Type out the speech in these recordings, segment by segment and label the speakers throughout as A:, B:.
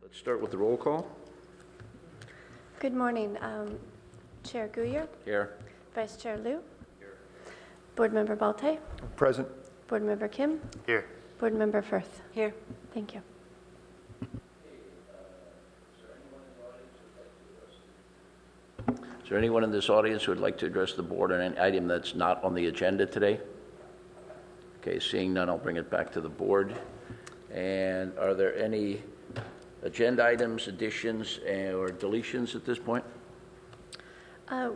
A: Let's start with the roll call.
B: Good morning. Chair Guyer.
A: Here.
B: Vice Chair Liu. Here. Board Member Balte.
C: Present.
B: Board Member Kim.
C: Here.
B: Board Member Firth.
D: Here.
B: Thank you.
A: Is there anyone in this audience who would like to address the board on an item that's not on the agenda today? Okay, seeing none, I'll bring it back to the board. And are there any agenda items, additions, or deletions at this point?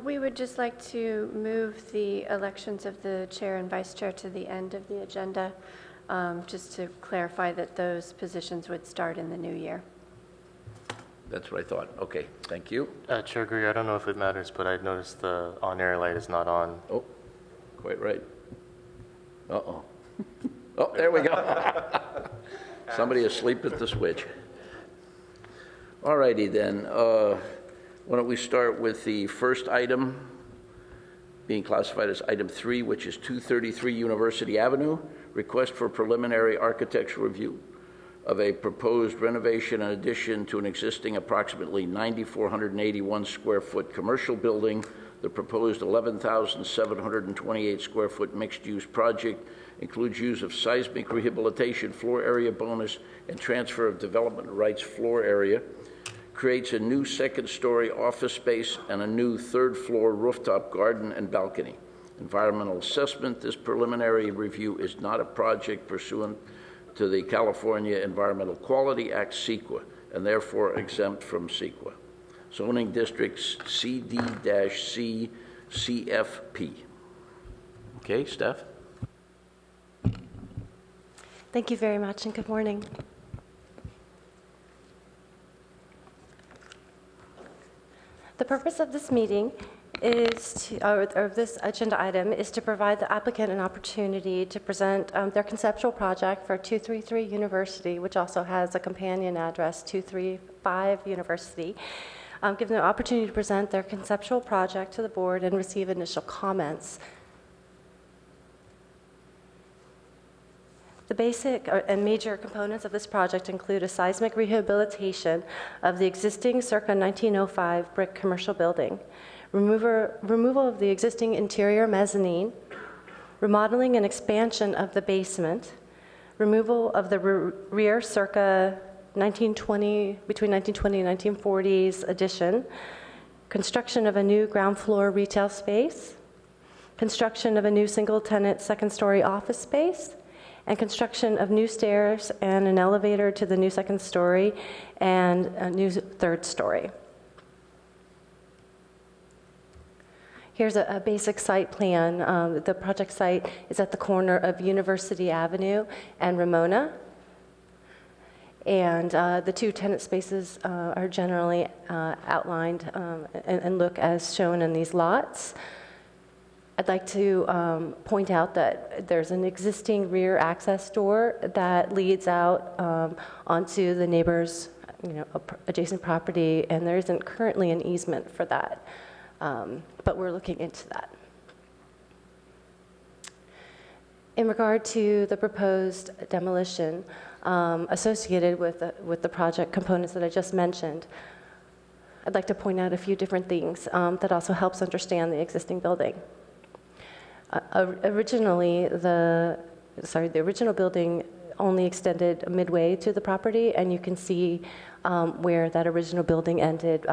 B: We would just like to move the elections of the chair and vice chair to the end of the agenda, just to clarify that those positions would start in the new year.
A: That's what I thought. Okay, thank you.
C: Chair Greer, I don't know if it matters, but I noticed the on-air light is not on.
A: Oh, quite right. Uh-oh. Oh, there we go. Somebody asleep at the switch. All righty then. Why don't we start with the first item, being classified as item 3, which is 233 University Avenue, request for preliminary architectural review of a proposed renovation and addition to an existing approximately 9,481 square foot commercial building. The proposed 11,728 square foot mixed use project includes use of seismic rehabilitation floor area bonus and transfer of development rights floor area, creates a new second-story office space and a new third-floor rooftop garden and balcony. Environmental assessment: this preliminary review is not a project pursuant to the California Environmental Quality Act, CEQA, and therefore exempt from CEQA. Zoning districts CD-C CFP. Okay, Steph?
D: Thank you very much, and good morning. The purpose of this meeting is to, or this agenda item is to provide the applicant an opportunity to present their conceptual project for 233 University, which also has a companion address, 235 University. Give them the opportunity to present their conceptual project to the board and receive initial comments. The basic and major components of this project include a seismic rehabilitation of the existing circa 1905 brick commercial building, removal of the existing interior mezzanine, remodeling and expansion of the basement, removal of the rear circa 1920, between 1920 and 1940s addition, construction of a new ground floor retail space, construction of a new single-tenant second-story office space, and construction of new stairs and an elevator to the new second story and a new third story. Here's a basic site plan. The project site is at the corner of University Avenue and Ramona. And the two tenant spaces are generally outlined and look as shown in these lots. I'd like to point out that there's an existing rear access door that leads out onto the neighbor's adjacent property, and there isn't currently an easement for that, but we're looking into that. In regard to the proposed demolition associated with the project components that I just mentioned, I'd like to point out a few different things that also helps understand the existing building. Originally, the original building only extended midway to the property, and you can see where that original building ended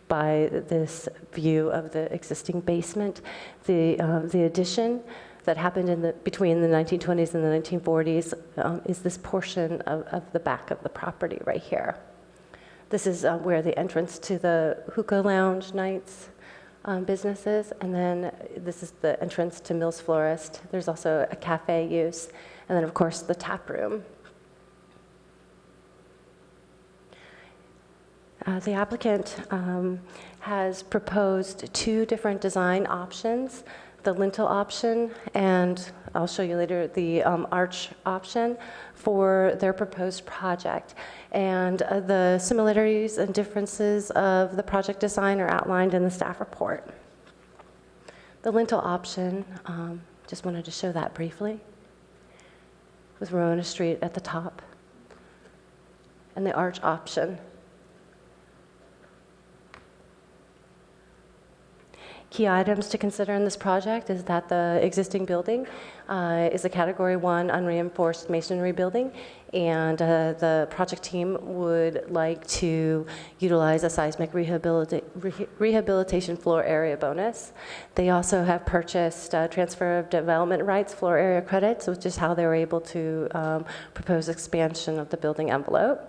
D: by this view of the existing basement. The addition that happened between the 1920s and the 1940s is this portion of the back of the property right here. This is where the entrance to the hookah lounge nights businesses, and then this is the entrance to Mills Florist. There's also a cafe use, and then of course the tap room. The applicant has proposed two different design options, the lintel option, and I'll show you later the arch option for their proposed project. And the similarities and differences of the project design are outlined in the staff report. The lintel option, just wanted to show that briefly, with Ramona Street at the top. and the arch option. Key items to consider in this project is that the existing building is a Category 1 unreinforced masonry building, and the project team would like to utilize a seismic rehabilitation floor area bonus. They also have purchased transfer of development rights floor area credits, which is how they were able to propose expansion of the building envelope.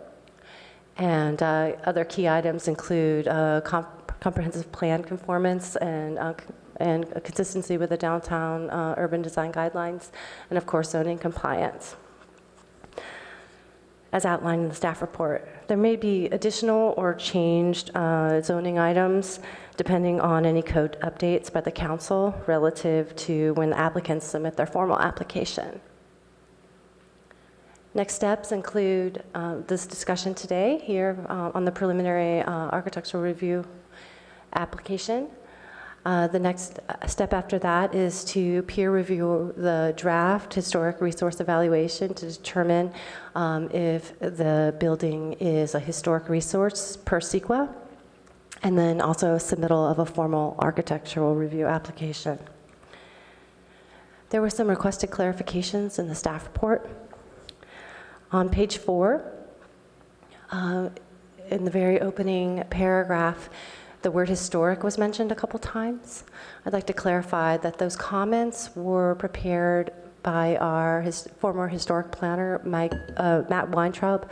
D: And other key items include comprehensive plan conformance and consistency with the downtown urban design guidelines, and of course zoning compliance. As outlined in the staff report, there may be additional or changed zoning items depending on any code updates by the council relative to when the applicants submit their formal application. Next steps include this discussion today here on the preliminary architectural review application. The next step after that is to peer review the draft historic resource evaluation to determine if the building is a historic resource per CEQA, and then also a submittal of a formal architectural review application. There were some requested clarifications in the staff report. On page 4, in the very opening paragraph, the word historic was mentioned a couple times. I'd like to clarify that those comments were prepared by our former historic planner, Matt Weintraub,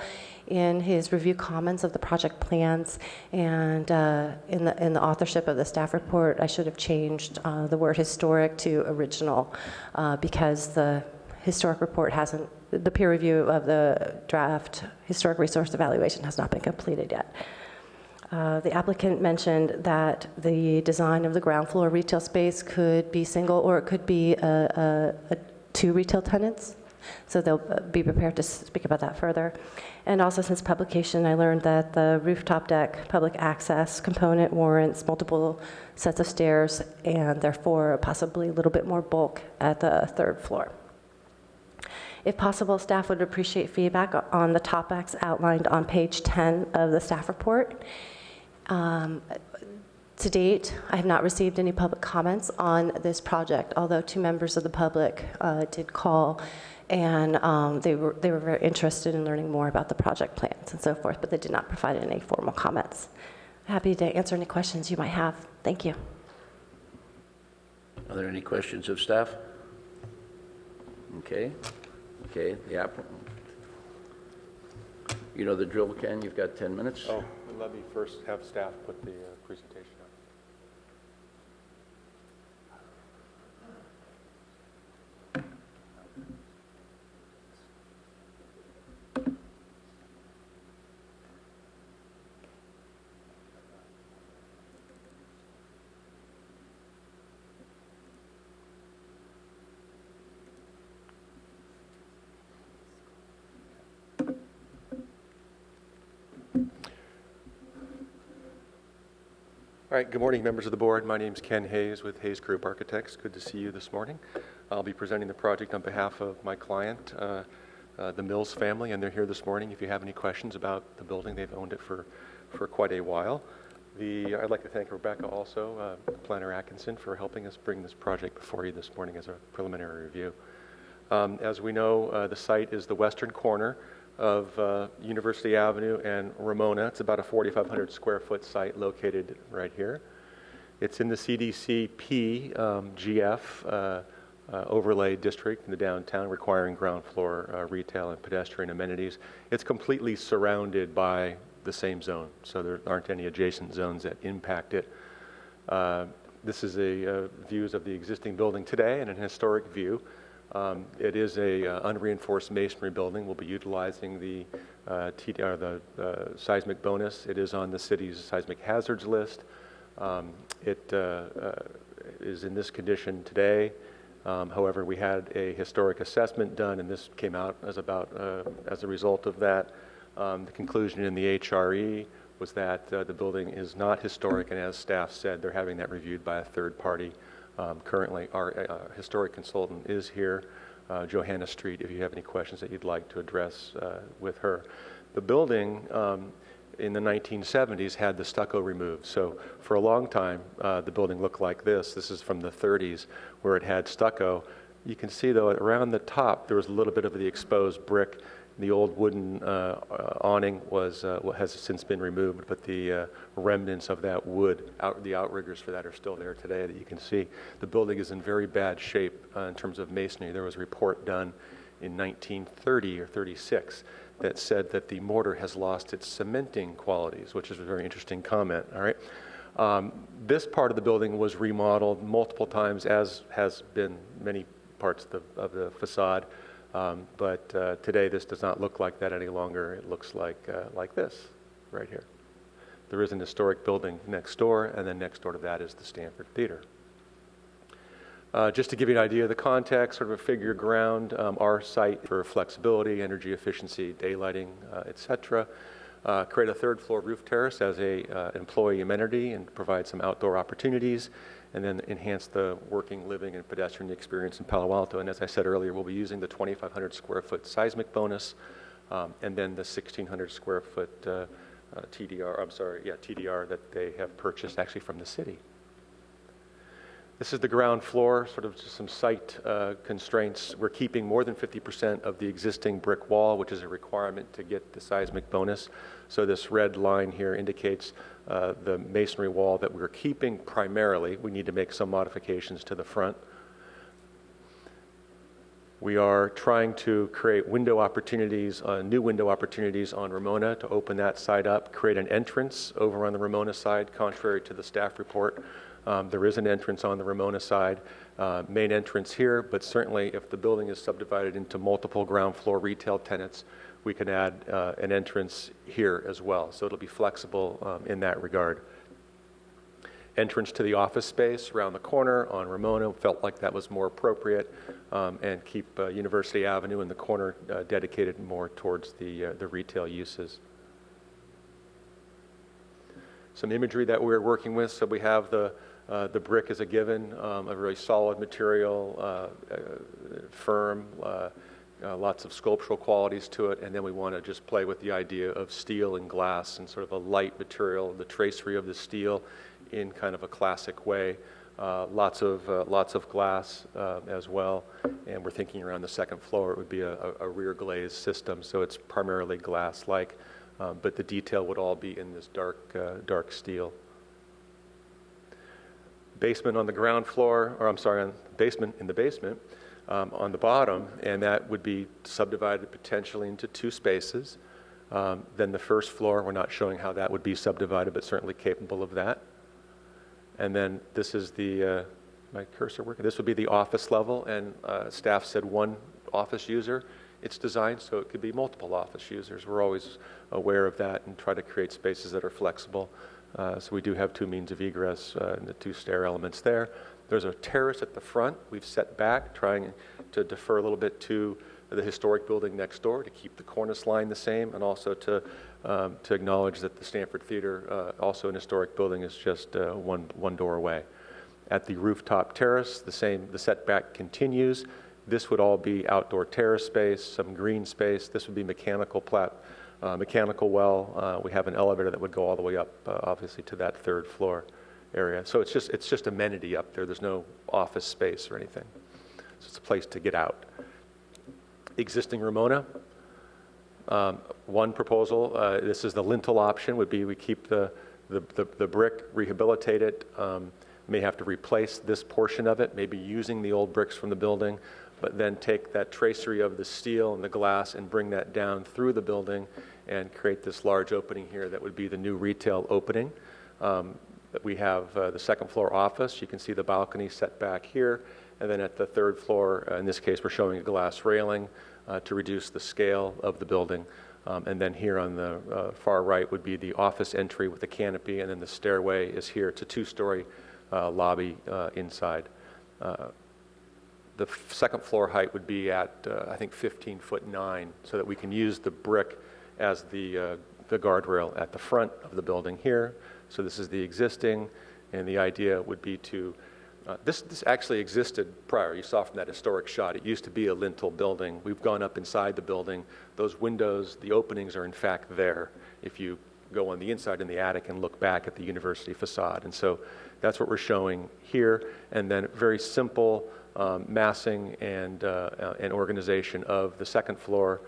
D: in his review comments of the project plans, and in the authorship of the staff report, I should have changed the word historic to original because the historic report hasn't, the peer review of the draft historic resource evaluation has not been completed yet. The applicant mentioned that the design of the ground floor retail space could be single, or it could be two retail tenants. So they'll be prepared to speak about that further. And also, since publication, I learned that the rooftop deck public access component warrants multiple sets of stairs, and therefore possibly a little bit more bulk at the third floor. If possible, staff would appreciate feedback on the topics outlined on page 10 of the staff report. To date, I have not received any public comments on this project, although 2 members of the public did call, and they were very interested in learning more about the project plans and so forth, but they did not provide any formal comments. Happy to answer any questions you might have. Thank you.
A: Are there any questions of staff? Okay, the applicant. You know the drill, Ken, you've got 10 minutes.
E: Oh, and let me first have staff put the presentation up. All right, good morning, members of the board. My name is Ken Hayes with Hayes Group Architects. Good to see you this morning. I'll be presenting the project on behalf of my client, the Mills family, and they're here this morning. If you have any questions about the building, they've owned it for quite a while. I'd like to thank Rebecca also, Planner Atkinson, for helping us bring this project before you this morning as a preliminary review. As we know, the site is the western corner of University Avenue and Ramona. It's about a 4,500 square foot site located right here. It's in the CDCP GF overlay district in the downtown, requiring ground floor retail and pedestrian amenities. It's completely surrounded by the same zone, so there aren't any adjacent zones that impact it. This is views of the existing building today and an historic view. It is a unreinforced masonry building. We'll be utilizing the seismic bonus. It is on the city's seismic hazards list. It is in this condition today. However, we had a historic assessment done, and this came out as a result of that. The conclusion in the HRE was that the building is not historic, and as staff said, they're having that reviewed by a third party. Currently, our historic consultant is here, Johanna Street, if you have any questions that you'd like to address with her. The building in the 1970s had the stucco removed. So for a long time, the building looked like this. This is from the 30s where it had stucco. You can see, though, around the top, there was a little bit of the exposed brick. The old wooden awning has since been removed, but the remnants of that wood, the outriggers for that are still there today that you can see. The building is in very bad shape in terms of masonry. There was a report done in 1930 or 36 that said that the mortar has lost its cementing qualities, which is a very interesting comment, all right? This part of the building was remodeled multiple times, as has been many parts of the facade. But today this does not look like that any longer. It looks like this right here. There is an historic building next door, and then next door to that is the Stanford Theater. Just to give you an idea of the context, sort of a figure ground, our site for flexibility, energy efficiency, daylighting, etc. Create a third floor roof terrace as a employee amenity and provide some outdoor opportunities, and then enhance the working, living, and pedestrian experience in Palo Alto. And as I said earlier, we'll be using the 2,500 square foot seismic bonus, and then the 1,600 square foot TDR that they have purchased actually from the city. This is the ground floor, sort of just some site constraints. We're keeping more than 50% of the existing brick wall, which is a requirement to get the seismic bonus. So this red line here indicates the masonry wall that we're keeping primarily. We need to make some modifications to the front. We are trying to create window opportunities, new window opportunities on Ramona to open that side up, create an entrance over on the Ramona side, contrary to the staff report. There is an entrance on the Ramona side, main entrance here, but certainly if the building is subdivided into multiple ground floor retail tenants, we can add an entrance here as well. So it'll be flexible in that regard. Entrance to the office space around the corner on Ramona, felt like that was more appropriate, and keep University Avenue in the corner dedicated more towards the retail uses. Some imagery that we're working with, so we have the brick as a given, a really solid material, firm, lots of sculptural qualities to it, and then we want to just play with the idea of steel and glass and sort of a light material, the tracery of the steel in kind of a classic way. Lots of glass as well, and we're thinking around the second floor it would be a rear glaze system, so it's primarily glass-like, but the detail would all be in this dark steel. Basement on the ground floor, or I'm sorry, basement in the basement on the bottom, and that would be subdivided potentially into two spaces. Then the first floor, we're not showing how that would be subdivided, but certainly capable of that. And then this is the, my cursor working? This would be the office level, and staff said one office user. It's designed so it could be multiple office users. We're always aware of that and try to create spaces that are flexible. So we do have two means of egress and the two stair elements there. There's a terrace at the front. We've set back, trying to defer a little bit to the historic building next door to keep the cornice line the same, and also to acknowledge that the Stanford Theater, also an historic building, is just one door away. At the rooftop terrace, the setback continues. This would all be outdoor terrace space, some green space. This would be mechanical well. We have an elevator that would go all the way up, obviously, to that third floor area. So it's just amenity up there. There's no office space or anything. So it's a place to get out. Existing Ramona. One proposal, this is the lintel option, would be we keep the brick, rehabilitate it, may have to replace this portion of it, maybe using the old bricks from the building, but then take that tracery of the steel and the glass and bring that down through the building and create this large opening here that would be the new retail opening. We have the second floor office. You can see the balcony set back here. And then at the third floor, in this case, we're showing a glass railing to reduce the scale of the building. And then here on the far right would be the office entry with the canopy, and then the stairway is here. It's a two-story lobby inside. The second floor height would be at, I think, 15'9", so that we can use the brick as the guardrail at the front of the building here. So this is the existing, and the idea would be to This actually existed prior. You saw from that historic shot. It used to be a lintel building. We've gone up inside the building. Those windows, the openings are in fact there if you go on the inside in the attic and look back at the university facade. And so that's what we're showing here. And then very simple massing and organization of the second floor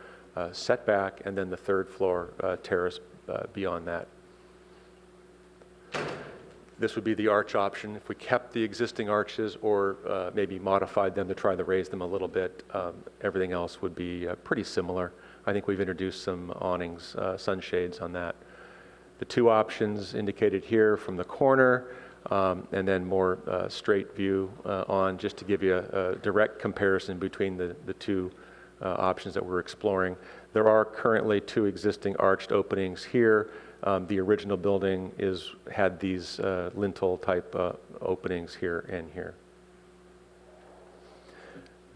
E: setback, and then the third floor terrace beyond that. This would be the arch option. If we kept the existing arches or maybe modified them to try to raise them a little bit, everything else would be pretty similar. I think we've introduced some awnings, sunshades on that. The two options indicated here from the corner, and then more straight view on, just to give you a direct comparison between the two options that we're exploring. There are currently two existing arched openings here. The original building had these lintel type openings here and here.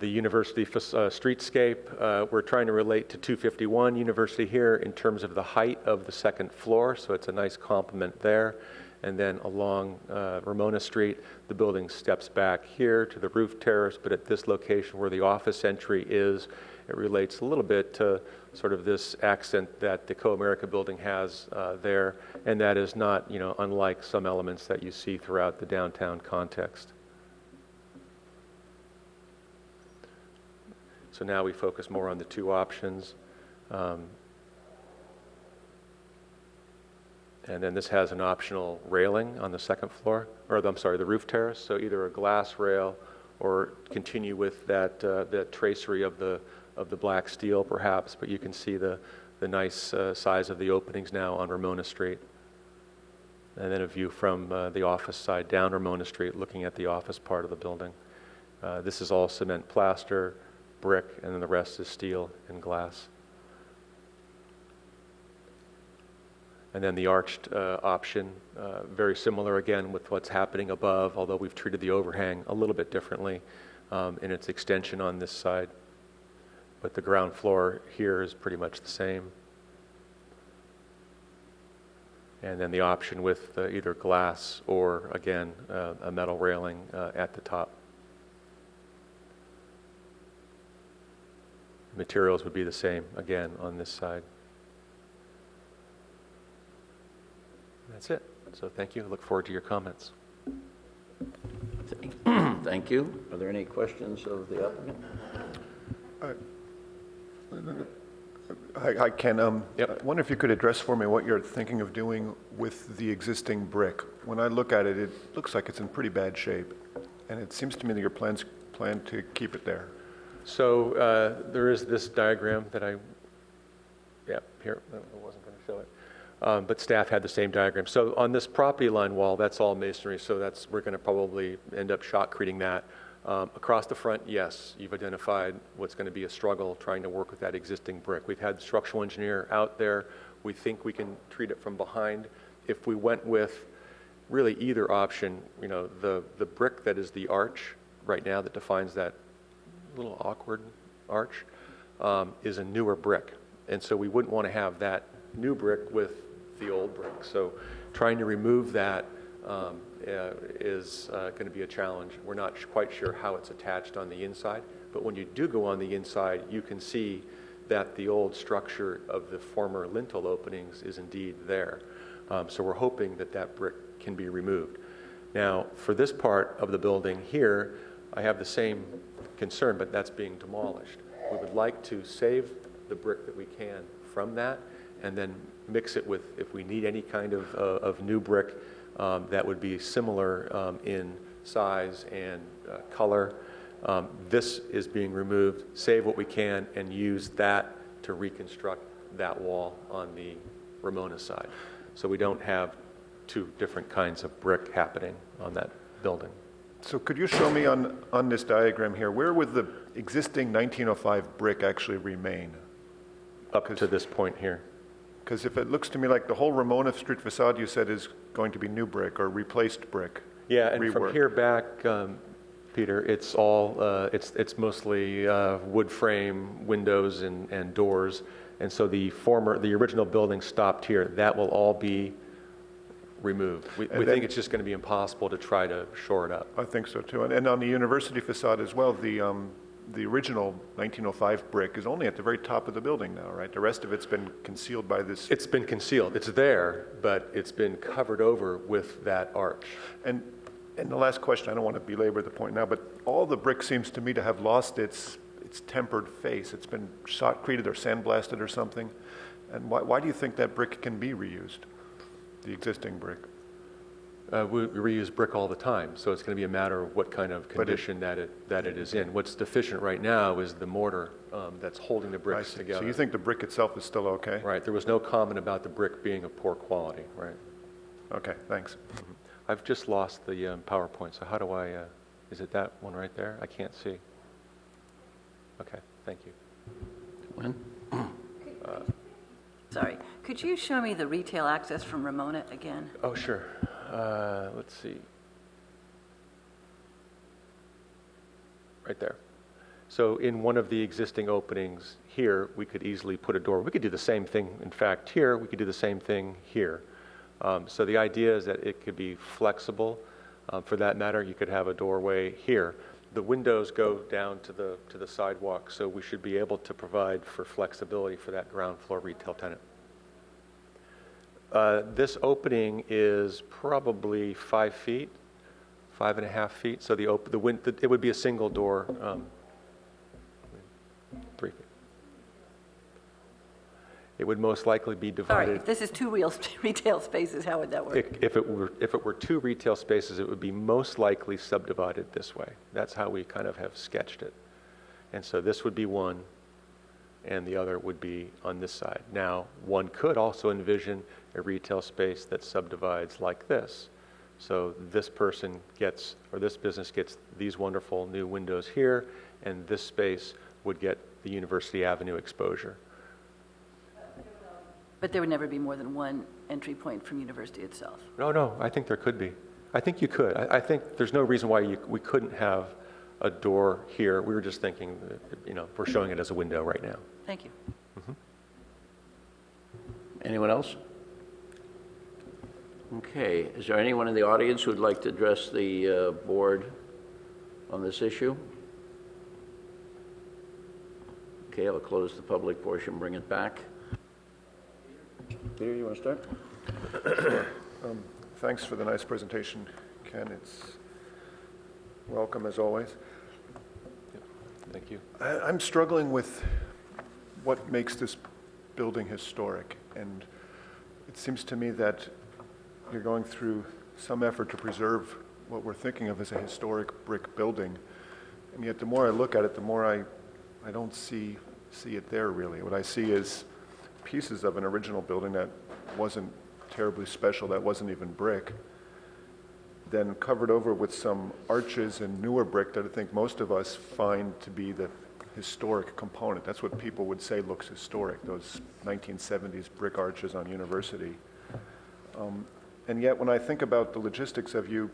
E: The university streetscape, we're trying to relate to 251 University here in terms of the height of the second floor, so it's a nice complement there. And then along Ramona Street, the building steps back here to the roof terrace, but at this location where the office entry is, it relates a little bit to sort of this accent that the Co-America building has there, and that is not, unlike some elements that you see throughout the downtown context. So now we focus more on the two options. And then this has an optional railing on the second floor, or the roof terrace, so either a glass rail or continue with that tracery of the black steel perhaps, but you can see the nice size of the openings now on Ramona Street. And then a view from the office side down Ramona Street, looking at the office part of the building. This is all cement plaster, brick, and then the rest is steel and glass. And then the arched option, very similar again with what's happening above, although we've treated the overhang a little bit differently in its extension on this side. But the ground floor here is pretty much the same. And then the option with either glass or, again, a metal railing at the top. Materials would be the same, again, on this side. That's it. So thank you. I look forward to your comments.
A: Thank you. Are there any questions of the applicant?
F: Hi, Ken.
E: Yep.
F: I wonder if you could address for me what you're thinking of doing with the existing brick. When I look at it, it looks like it's in pretty bad shape, and it seems to me that your plan to keep it there.
E: So there is this diagram that here, I wasn't going to show it. But staff had the same diagram. So on this property line wall, that's all masonry, so we're going to probably end up shotcreting that. Across the front, yes, you've identified what's going to be a struggle trying to work with that existing brick. We've had the structural engineer out there. We think we can treat it from behind. If we went with really either option, the brick that is the arch right now that defines that little awkward arch is a newer brick. And so we wouldn't want to have that new brick with the old brick. So trying to remove that is going to be a challenge. We're not quite sure how it's attached on the inside, but when you do go on the inside, you can see that the old structure of the former lintel openings is indeed there. So we're hoping that brick can be removed. Now, for this part of the building here, I have the same concern, but that's being demolished. We would like to save the brick that we can from that, and then mix it with, if we need any kind of new brick that would be similar in size and color. This is being removed, save what we can, and use that to reconstruct that wall on the Ramona side. So we don't have two different kinds of brick happening on that building.
F: So could you show me on this diagram here, where would the existing 1905 brick actually remain?
E: Up to this point here.
F: Because if it looks to me like the whole Ramona Street facade you said is going to be new brick or replaced brick.
E: Yeah, and
F: rework.
E: from here back, Peter, it's all it's mostly wood frame windows and doors, and so the original building stopped here. That will all be removed. We
F: And
E: think it's just going to be impossible to try to shore it up.
F: I think so too. And on the university facade as well, the original 1905 brick is only at the very top of the building now, right? The rest of it's been concealed by this.
E: It's been concealed. It's there, but it's been covered over with that arch.
F: And the last question, I don't want to belabor the point now, but all the brick seems to me to have lost its tempered face. It's been shotcreted or sandblasted or something. And why do you think that brick can be reused, the existing brick?
E: We reuse brick all the time, so it's going to be a matter of what kind of condition that it is in. What's deficient right now is the mortar that's holding the bricks together.
F: So you think the brick itself is still okay?
E: Right. There was no comment about the brick being of poor quality. Right.
F: Okay, thanks.
E: I've just lost the PowerPoint, so how do I, is it that one right there? I can't see. Okay, thank you.
A: When?
G: Sorry, could you show me the retail access from Ramona again?
E: Oh, sure. Let's see. Right there. So in one of the existing openings here, we could easily put a door. We could do the same thing, in fact, here. We could do the same thing here. So the idea is that it could be flexible. For that matter, you could have a doorway here. The windows go down to the sidewalk, so we should be able to provide for flexibility for that ground floor retail tenant. This opening is probably 5 feet, 5.5 feet. So it would be a single door, 3 feet. It would most likely be divided.
G: Sorry, if this is two real retail spaces, how would that work?
E: If it were two retail spaces, it would be most likely subdivided this way. That's how we kind of have sketched it. And so this would be one, and the other would be on this side. Now, one could also envision a retail space that subdivides like this. So this person gets, or this business gets these wonderful new windows here, and this space would get the University Avenue exposure.
G: But there would never be more than one entry point from university itself.
E: No, I think there could be. I think you could. I think there's no reason why we couldn't have a door here. We were just thinking, we're showing it as a window right now.
G: Thank you.
A: Anyone else? Okay, is there anyone in the audience who would like to address the board on this issue? Okay, I'll close the public portion, bring it back. Peter, you want to start?
F: Thanks for the nice presentation, Ken. It's welcome as always.
E: Thank you.
F: I'm struggling with what makes this building historic, and it seems to me that you're going through some effort to preserve what we're thinking of as a historic brick building, and yet the more I look at it, the more I don't see it there really. What I see is pieces of an original building that wasn't terribly special, that wasn't even brick, then covered over with some arches and newer brick that I think most of us find to be the historic component. That's what people would say looks historic, those 1970s brick arches on University. And yet when I think about the logistics of you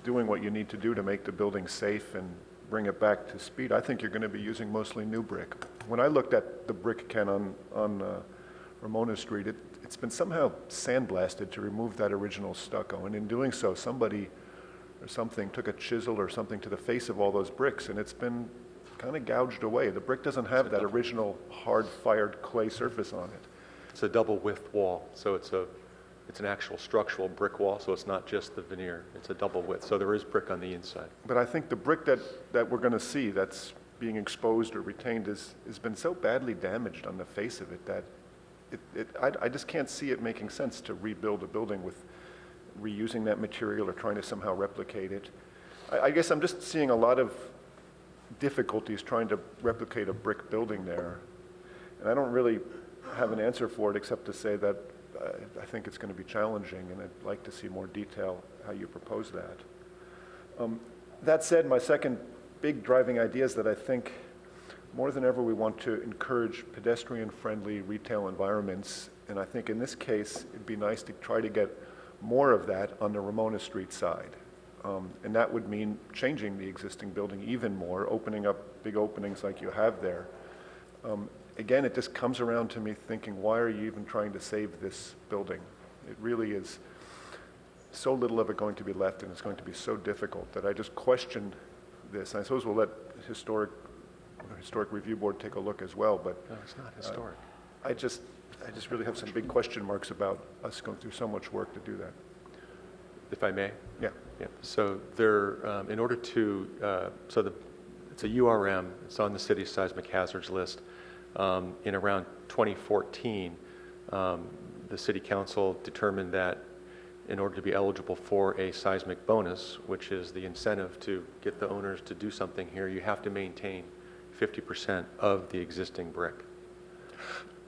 F: doing what you need to do to make the building safe and bring it back to speed, I think you're going to be using mostly new brick. When I looked at the brick, Ken, on Ramona Street, it's been somehow sandblasted to remove that original stucco, and in doing so, somebody or something took a chisel or something to the face of all those bricks, and it's been kind of gouged away. The brick doesn't have that original hard-fired clay surface on it.
E: It's a double width wall, so it's an actual structural brick wall, so it's not just the veneer. It's a double width, so there is brick on the inside.
F: But I think the brick that we're going to see that's being exposed or retained has been so badly damaged on the face of it that I just can't see it making sense to rebuild a building with reusing that material or trying to somehow replicate it. I guess I'm just seeing a lot of difficulties trying to replicate a brick building there. And I don't really have an answer for it except to say that I think it's going to be challenging, and I'd like to see more detail how you propose that. That said, my second big driving idea is that I think more than ever we want to encourage pedestrian-friendly retail environments, and I think in this case it'd be nice to try to get more of that on the Ramona Street side. And that would mean changing the existing building even more, opening up big openings like you have there. Again, it just comes around to me thinking, why are you even trying to save this building? It really is so little of it going to be left, and it's going to be so difficult that I just question this. I suppose we'll let historic review board take a look as well, but
E: No, it's not historic.
F: I just really have some big question marks about us going through so much work to do that.
E: If I may?
F: Yeah.
E: Yeah. So there, in order to, it's a URM. It's on the city's seismic hazards list. In around 2014, the city council determined that in order to be eligible for a seismic bonus, which is the incentive to get the owners to do something here, you have to maintain 50% of the existing brick.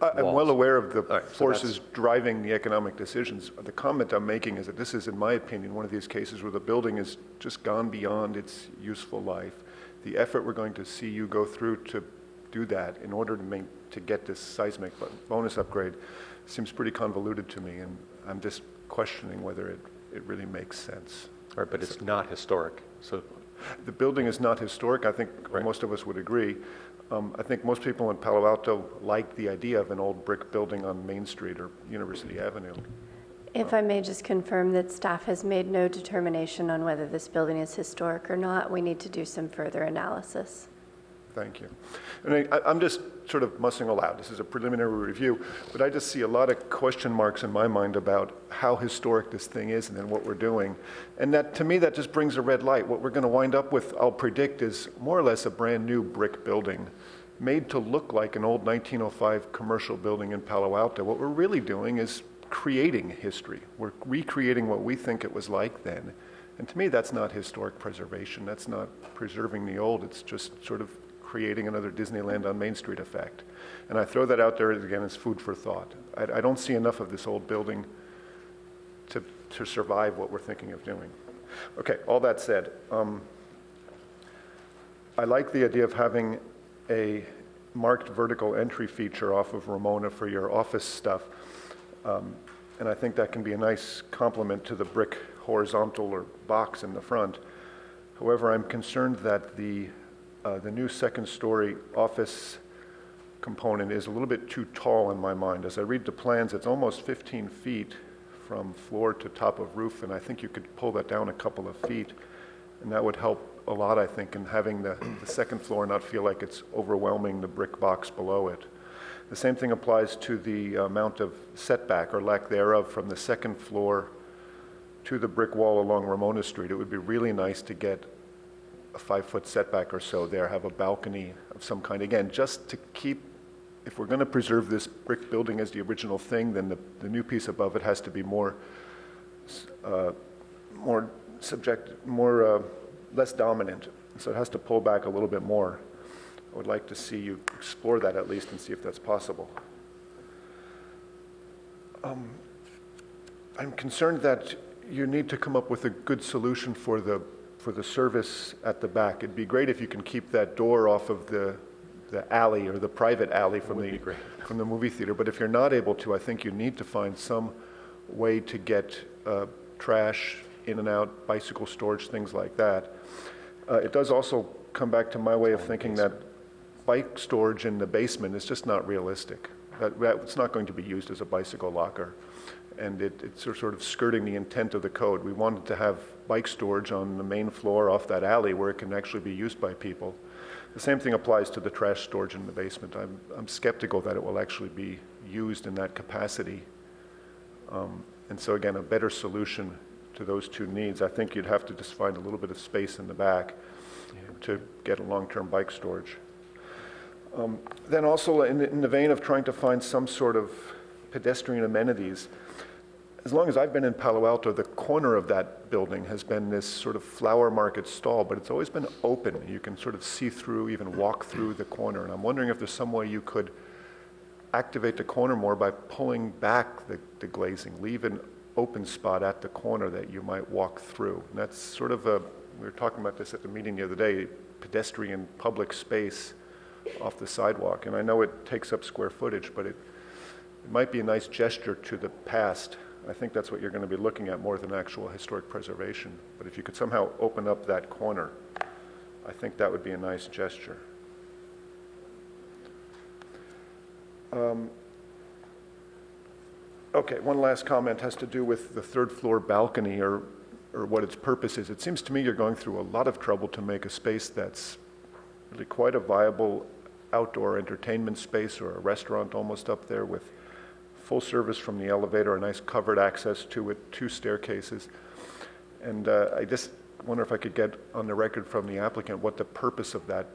F: I'm well aware of the
E: Right, so
F: forces driving the economic decisions. The comment I'm making is that this is, in my opinion, one of these cases where the building has just gone beyond its useful life. The effort we're going to see you go through to do that in order to get this seismic bonus upgrade seems pretty convoluted to me, and I'm just questioning whether it really makes sense.
E: All right, but it's not historic. So
F: the building is not historic. I think most of us would agree. I think most people in Palo Alto like the idea of an old brick building on Main Street or University Avenue.
B: If I may just confirm that staff has made no determination on whether this building is historic or not, we need to do some further analysis.
F: Thank you. And I'm just sort of mussing aloud. This is a preliminary review, but I just see a lot of question marks in my mind about how historic this thing is and then what we're doing. And that, to me, that just brings a red light. What we're going to wind up with, I'll predict, is more or less a brand new brick building made to look like an old 1905 commercial building in Palo Alto. What we're really doing is creating history. We're recreating what we think it was like then. And to me, that's not historic preservation. That's not preserving the old. It's just sort of creating another Disneyland on Main Street effect. And I throw that out there again as food for thought. I don't see enough of this old building to survive what we're thinking of doing. Okay, all that said, I like the idea of having a marked vertical entry feature off of Ramona for your office stuff. And I think that can be a nice complement to the brick horizontal or box in the front. However, I'm concerned that the new second-story office component is a little bit too tall in my mind. As I read the plans, it's almost 15 feet from floor to top of roof, and I think you could pull that down a couple of feet, and that would help a lot, I think, in having the second floor not feel like it's overwhelming the brick box below it. The same thing applies to the amount of setback or lack thereof from the second floor to the brick wall along Ramona Street. It would be really nice to get a 5-foot setback or so there, have a balcony of some kind. Again, just to keep, if we're going to preserve this brick building as the original thing, then the new piece above it has to be less dominant. So it has to pull back a little bit more. I would like to see you explore that at least and see if that's possible. I'm concerned that you need to come up with a good solution for the service at the back. It'd be great if you can keep that door off of the alley or the private alley from the movie theater. But if you're not able to, I think you need to find some way to get trash in and out, bicycle storage, things like that. It does also come back to my way of thinking that bike storage in the basement is just not realistic. It's not going to be used as a bicycle locker. And it's sort of skirting the intent of the code. We wanted to have bike storage on the main floor off that alley where it can actually be used by people. The same thing applies to the trash storage in the basement. I'm skeptical that it will actually be used in that capacity. And so again, a better solution to those two needs, I think you'd have to just find a little bit of space in the back to get a long-term bike storage. Then also in the vein of trying to find some sort of pedestrian amenities, as long as I've been in Palo Alto, the corner of that building has been this sort of flower market stall, but it's always been open. You can sort of see through, even walk through the corner. And I'm wondering if there's some way you could activate the corner more by pulling back the glazing, leave an open spot at the corner that you might walk through. And that's sort of we were talking about this at the meeting the other day, pedestrian public space off the sidewalk. And I know it takes up square footage, but it might be a nice gesture to the past. I think that's what you're going to be looking at more than actual historic preservation. But if you could somehow open up that corner, I think that would be a nice gesture. Okay, one last comment has to do with the third floor balcony or what its purpose is. It seems to me you're going through a lot of trouble to make a space that's really quite a viable outdoor entertainment space or a restaurant almost up there with full service from the elevator, a nice covered access to it, 2 staircases. And I just wonder if I could get on the record from the applicant what the purpose of that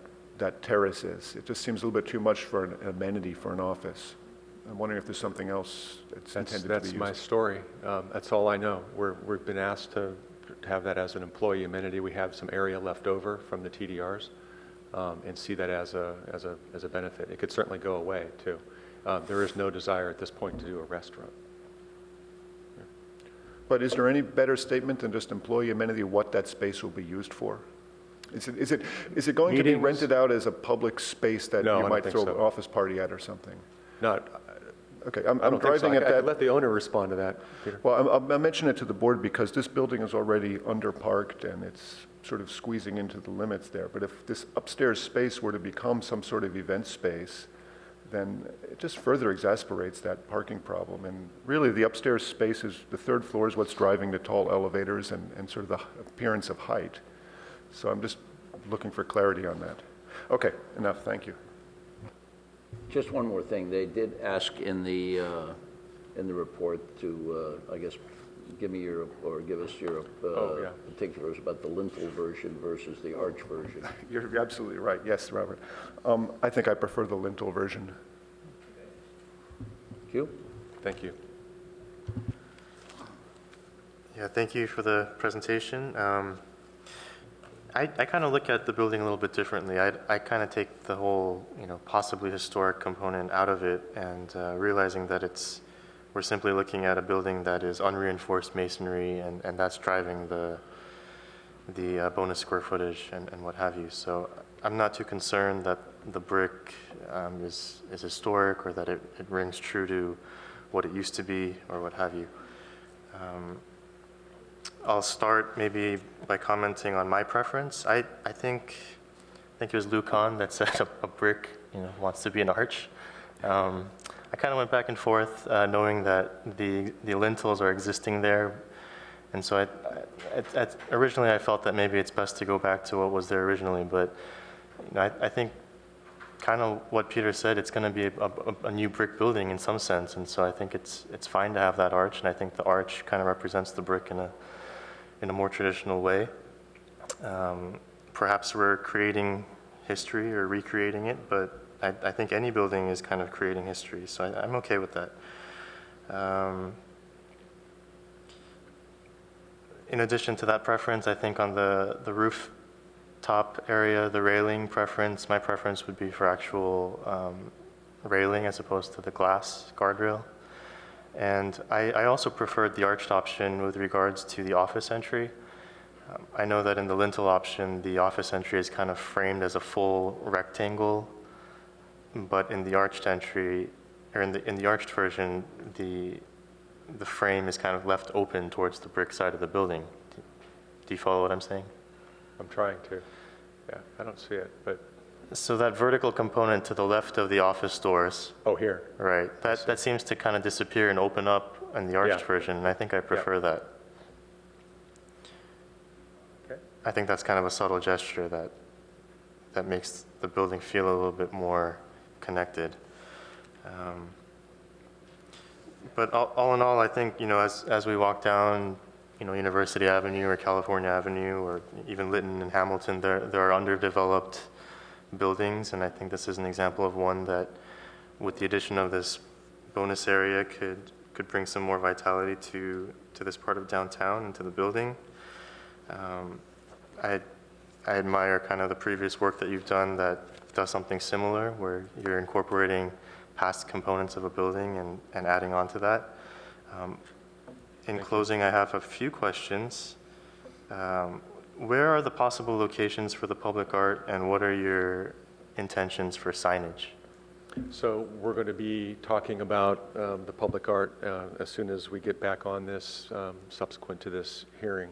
F: terrace is. It just seems a little bit too much for an amenity for an office. I'm wondering if there's something else that's intended to be used.
E: That's my story. That's all I know. We've been asked to have that as an employee amenity. We have some area left over from the TDRs and see that as a benefit. It could certainly go away too. There is no desire at this point to do a restaurant.
F: But is there any better statement than just employee amenity, what that space will be used for? Is it going to be
E: Meetings?
F: rented out as a public space that
E: No, I
F: you
E: don't
F: might
E: think
F: throw
E: so.
F: an office party at or something?
E: Not,
F: Okay,
E: I
F: I'm
E: don't think so.
F: driving at
E: I
F: that.
E: could let the owner respond to that, Peter.
F: Well, I'll mention it to the board because this building is already underparked and it's sort of squeezing into the limits there. But if this upstairs space were to become some sort of event space, then it just further exasperates that parking problem. And really, the upstairs space is, the 3rd floor is what's driving the tall elevators and sort of the appearance of height. So I'm just looking for clarity on that. Okay, enough, thank you.
A: Just one more thing. They did ask in the report to, I guess, give us your particulars about the lintel version versus the arch version.
F: You're absolutely right. Yes, Robert. I think I prefer the lintel version.
A: Thank you.
E: Thank you.
C: Yeah, thank you for the presentation. I kind of look at the building a little bit differently. I kind of take the whole, possibly historic component out of it and realizing that we're simply looking at a building that is unreinforced masonry and that's driving the bonus square footage and what have you. So I'm not too concerned that the brick is historic or that it rings true to what it used to be or what have you. I'll start maybe by commenting on my preference. I think it was Lou Kahn that said a brick wants to be an arch. I kind of went back and forth knowing that the lintels are existing there. And so originally I felt that maybe it's best to go back to what was there originally. But I think kind of what Peter said, it's going to be a new brick building in some sense. And so I think it's fine to have that arch. And I think the arch kind of represents the brick in a more traditional way. Perhaps we're creating history or recreating it, but I think any building is kind of creating history, so I'm okay with that. In addition to that preference, I think on the rooftop area, the railing preference, my preference would be for actual railing as opposed to the glass guardrail. And I also preferred the arched option with regards to the office entry. I know that in the lintel option, the office entry is kind of framed as a full rectangle, but in the arched entry, or in the arched version, the frame is kind of left open towards the brick side of the building. Do you follow what I'm saying?
E: I'm trying to. Yeah, I don't see it, but.
C: So that vertical component to the left of the office doors.
E: Oh, here.
C: Right. That seems to kind of disappear and open up in the arched version, and I think I prefer that.
E: Okay.
C: I think that's kind of a subtle gesture that makes the building feel a little bit more connected. But all in all, I think, as we walk down, University Avenue or California Avenue or even Lytton and Hamilton, there are underdeveloped buildings, and I think this is an example of one that, with the addition of this bonus area, could bring some more vitality to this part of downtown and to the building. I admire kind of the previous work that you've done that does something similar, where you're incorporating past components of a building and adding on to that. In closing, I have a few questions. Where are the possible locations for the public art, and what are your intentions for signage?
E: So we're going to be talking about the public art as soon as we get back on this, subsequent to this hearing.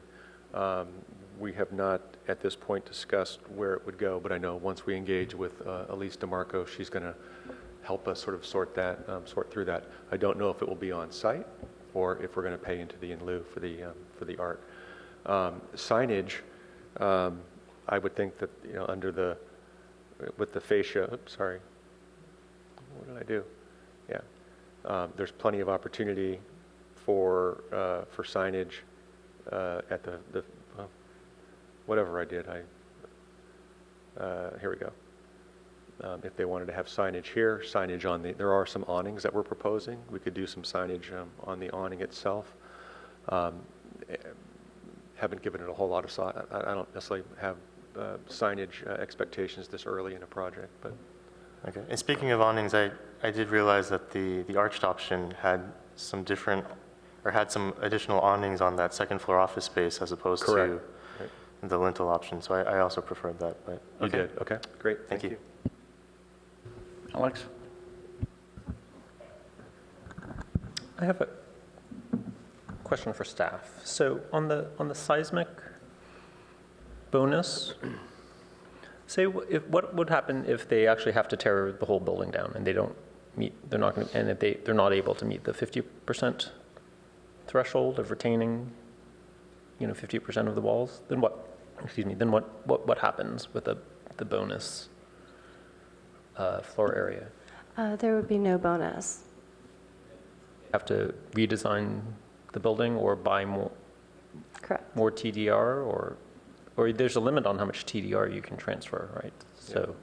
E: We have not, at this point, discussed where it would go, but I know once we engage with Elise DeMarco, she's going to help us sort of sort through that. I don't know if it will be on site or if we're going to pay into the in lieu for the art. Signage, I would think that, you know, with the fascia, oops, sorry, what did I do? Yeah, there's plenty of opportunity for signage at the well, whatever I did, here we go. If they wanted to have signage here, signage on there are some awnings that we're proposing. We could do some signage on the awning itself. Haven't given it a whole lot of thought. I don't necessarily have signage expectations this early in a project, but.
C: Okay. And speaking of awnings, I did realize that the arched option had some different, or had some additional awnings on that second floor office space as opposed
E: Correct.
C: to
E: Right.
C: the lintel option. So I also preferred that. But
E: You
C: okay.
E: did. Okay. Great.
C: Thank you.
A: Alex?
H: I have a question for staff. So on the seismic bonus, say what would happen if they actually have to tear the whole building down and they're not going to, and if they're not able to meet the 50% threshold of retaining, 50% of the walls? Then what? Excuse me. Then what happens with the bonus floor area?
D: There would be no bonus.
H: Have to redesign the building or buy
D: Correct.
H: more TDR, or there's a limit on how much TDR you can transfer, right? So,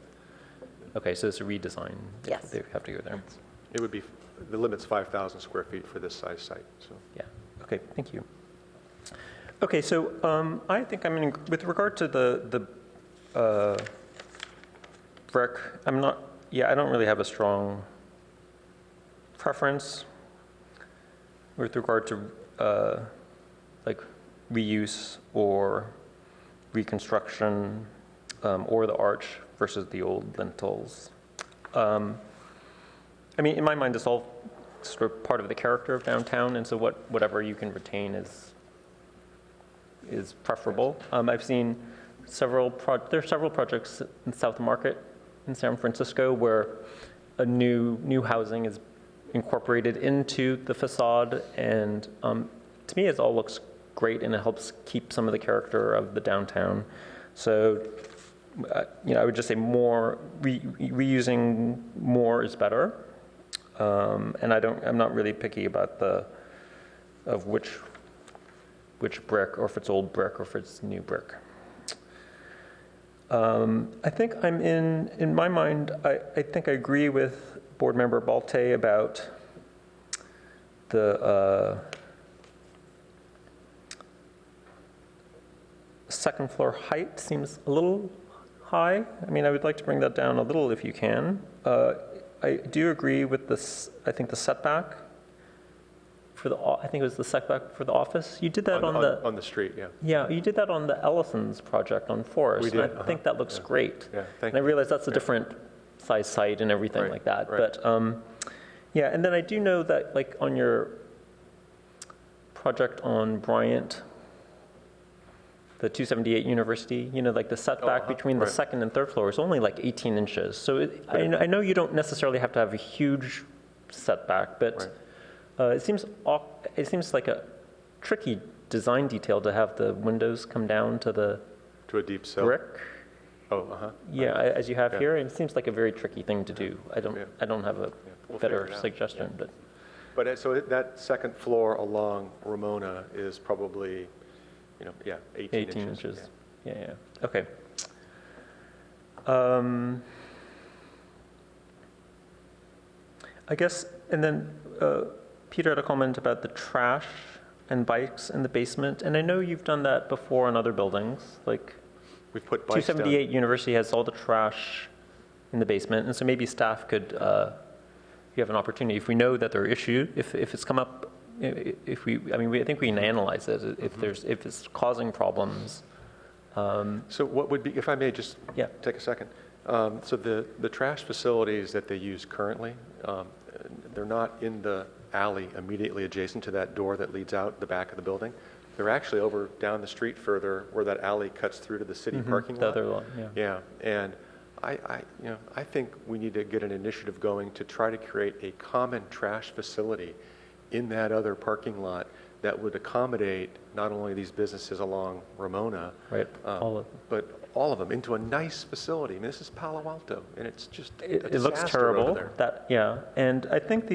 H: okay, so it's a redesign.
D: Yes.
H: They have to go there.
E: It would be, the limit's 5,000 square feet for this size site, so.
H: Yeah, okay, thank you. Okay, so I think, with regard to the brick, I don't really have a strong preference with regard to like reuse or reconstruction or the arch versus the old lintels. In my mind, it's all sort of part of the character of downtown, and so whatever you can retain is preferable. I've seen there are several projects in South Market in San Francisco where a new housing is incorporated into the facade, and to me it all looks great, and it helps keep some of the character of the downtown. So I would just say more reusing more is better, and I'm not really picky about which brick, or if it's old brick or if it's new brick. I think in my mind, I think I agree with Board Member Balte about the second floor height seems a little high. I would like to bring that down a little if you can. I do agree with this, I think the setback I think it was the setback for the office. You did that
E: on the street, yeah.
H: Yeah, you did that on the Ellison's project on Forest.
E: We did,
H: And I think that looks great.
E: Yeah, thank
H: and I
E: you.
H: realize that's a different size site and everything
E: Right,
H: like that.
E: right.
H: But yeah, and then I do know that like on your project on Bryant, the 278 University, like the setback between the
E: right.
H: second and third floor is only like 18 inches. So I know you don't necessarily have to have a huge setback, but
E: Right.
H: It seems like a tricky design detail to have the windows come down to the
E: To a deep sill.
H: brick.
E: Oh, uh-huh.
H: Yeah, as you have
E: Yeah.
H: here, it seems like a very tricky thing to do. I don't have a
E: We'll figure
H: better
E: it out.
H: suggestion, but
E: But so that second floor along Ramona is probably, 18
H: inches.
E: Yeah.
H: Yeah. Okay. I guess, and then Peter had a comment about the trash and bikes in the basement, and I know you've done that before on other buildings, like
E: We've put bikes down.
H: 278 University has all the trash in the basement, and so maybe staff could, if you have an opportunity, if we know that there are issues, if it's come up, I think we can analyze it if it's causing problems.
E: So what would be, if I may just
H: Yeah.
E: take a second. So the trash facilities that they use currently, they're not in the alley immediately adjacent to that door that leads out the back of the building. They're actually over down the street further where that alley cuts through to the city parking
H: The
E: lot.
H: other one, yeah.
E: Yeah, and I think we need to get an initiative going to try to create a common trash facility in that other parking lot that would accommodate not only these businesses along Ramona,
H: Right, all of them.
E: but all of them into a nice facility. I mean, this is Palo Alto, and it's just a
H: It looks
E: disaster over
H: terrible.
E: there.
H: Yeah, and I think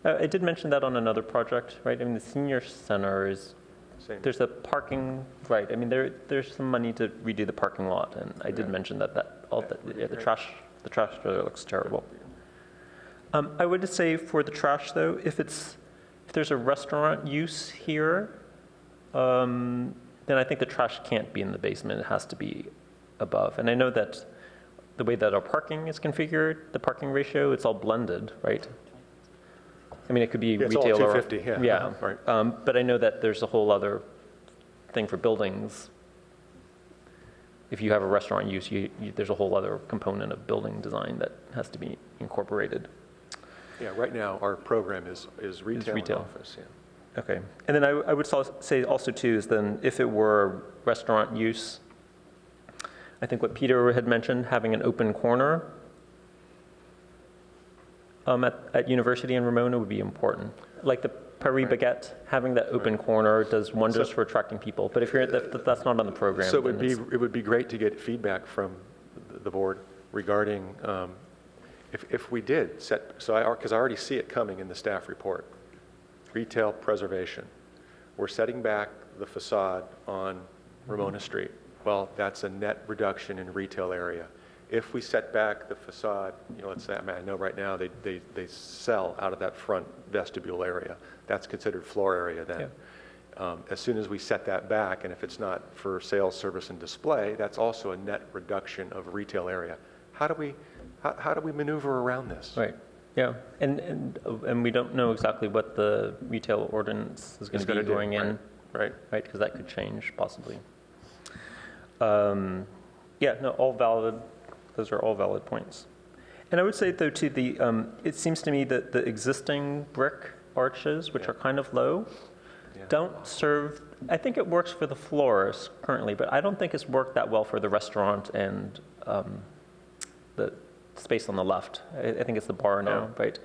H: I did mention that on another project, right? I mean, the senior center is,
E: Same.
H: there's a parking, right? I mean, there's some money to redo the parking lot, and I did mention that the trash trailer looks terrible. I would just say for the trash though, if there's a restaurant use here, then I think the trash can't be in the basement. It has to be above. And I know that the way that our parking is configured, the parking ratio, it's all blended, right? I mean, it could be
E: Yeah, it's
H: retail
E: all
H: or
E: 250,
H: yeah.
E: Right.
H: But I know that there's a whole other thing for buildings. If you have a restaurant use, there's a whole other component of building design that has to be incorporated.
E: Yeah, right now, our program is retail and
H: retail.
E: office, yeah.
H: Okay. And then I would say also too is then if it were restaurant use, I think what Peter had mentioned, having an open corner at University and Ramona would be important. Like the Paris Baguette, having that open corner does wonders for attracting people. But if that's not on the program,
E: So
H: then
E: it would be great to get feedback from the board regarding if we did set, because I already see it coming in the staff report, retail preservation. We're setting back the facade on Ramona Street. Well, that's a net reduction in retail area. If we set back the facade, let's say, I know right now they sell out of that front vestibule area. That's considered floor area then. Yeah. As soon as we set that back, and if it's not for sales, service, and display, that's also a net reduction of retail area. How do we maneuver around this?
H: Right. Yeah. And we don't know exactly what the retail ordinance is going to be going in.
E: Right.
H: Right. Because that could change possibly. Yeah. No. All valid. Those are all valid points. And I would say, though, too, it seems to me that the existing brick arches, which are kind of low, don't serve, I think it works for the floors currently, but I don't think it's worked that well for the restaurant and the space on the left. I think it's the bar now, right?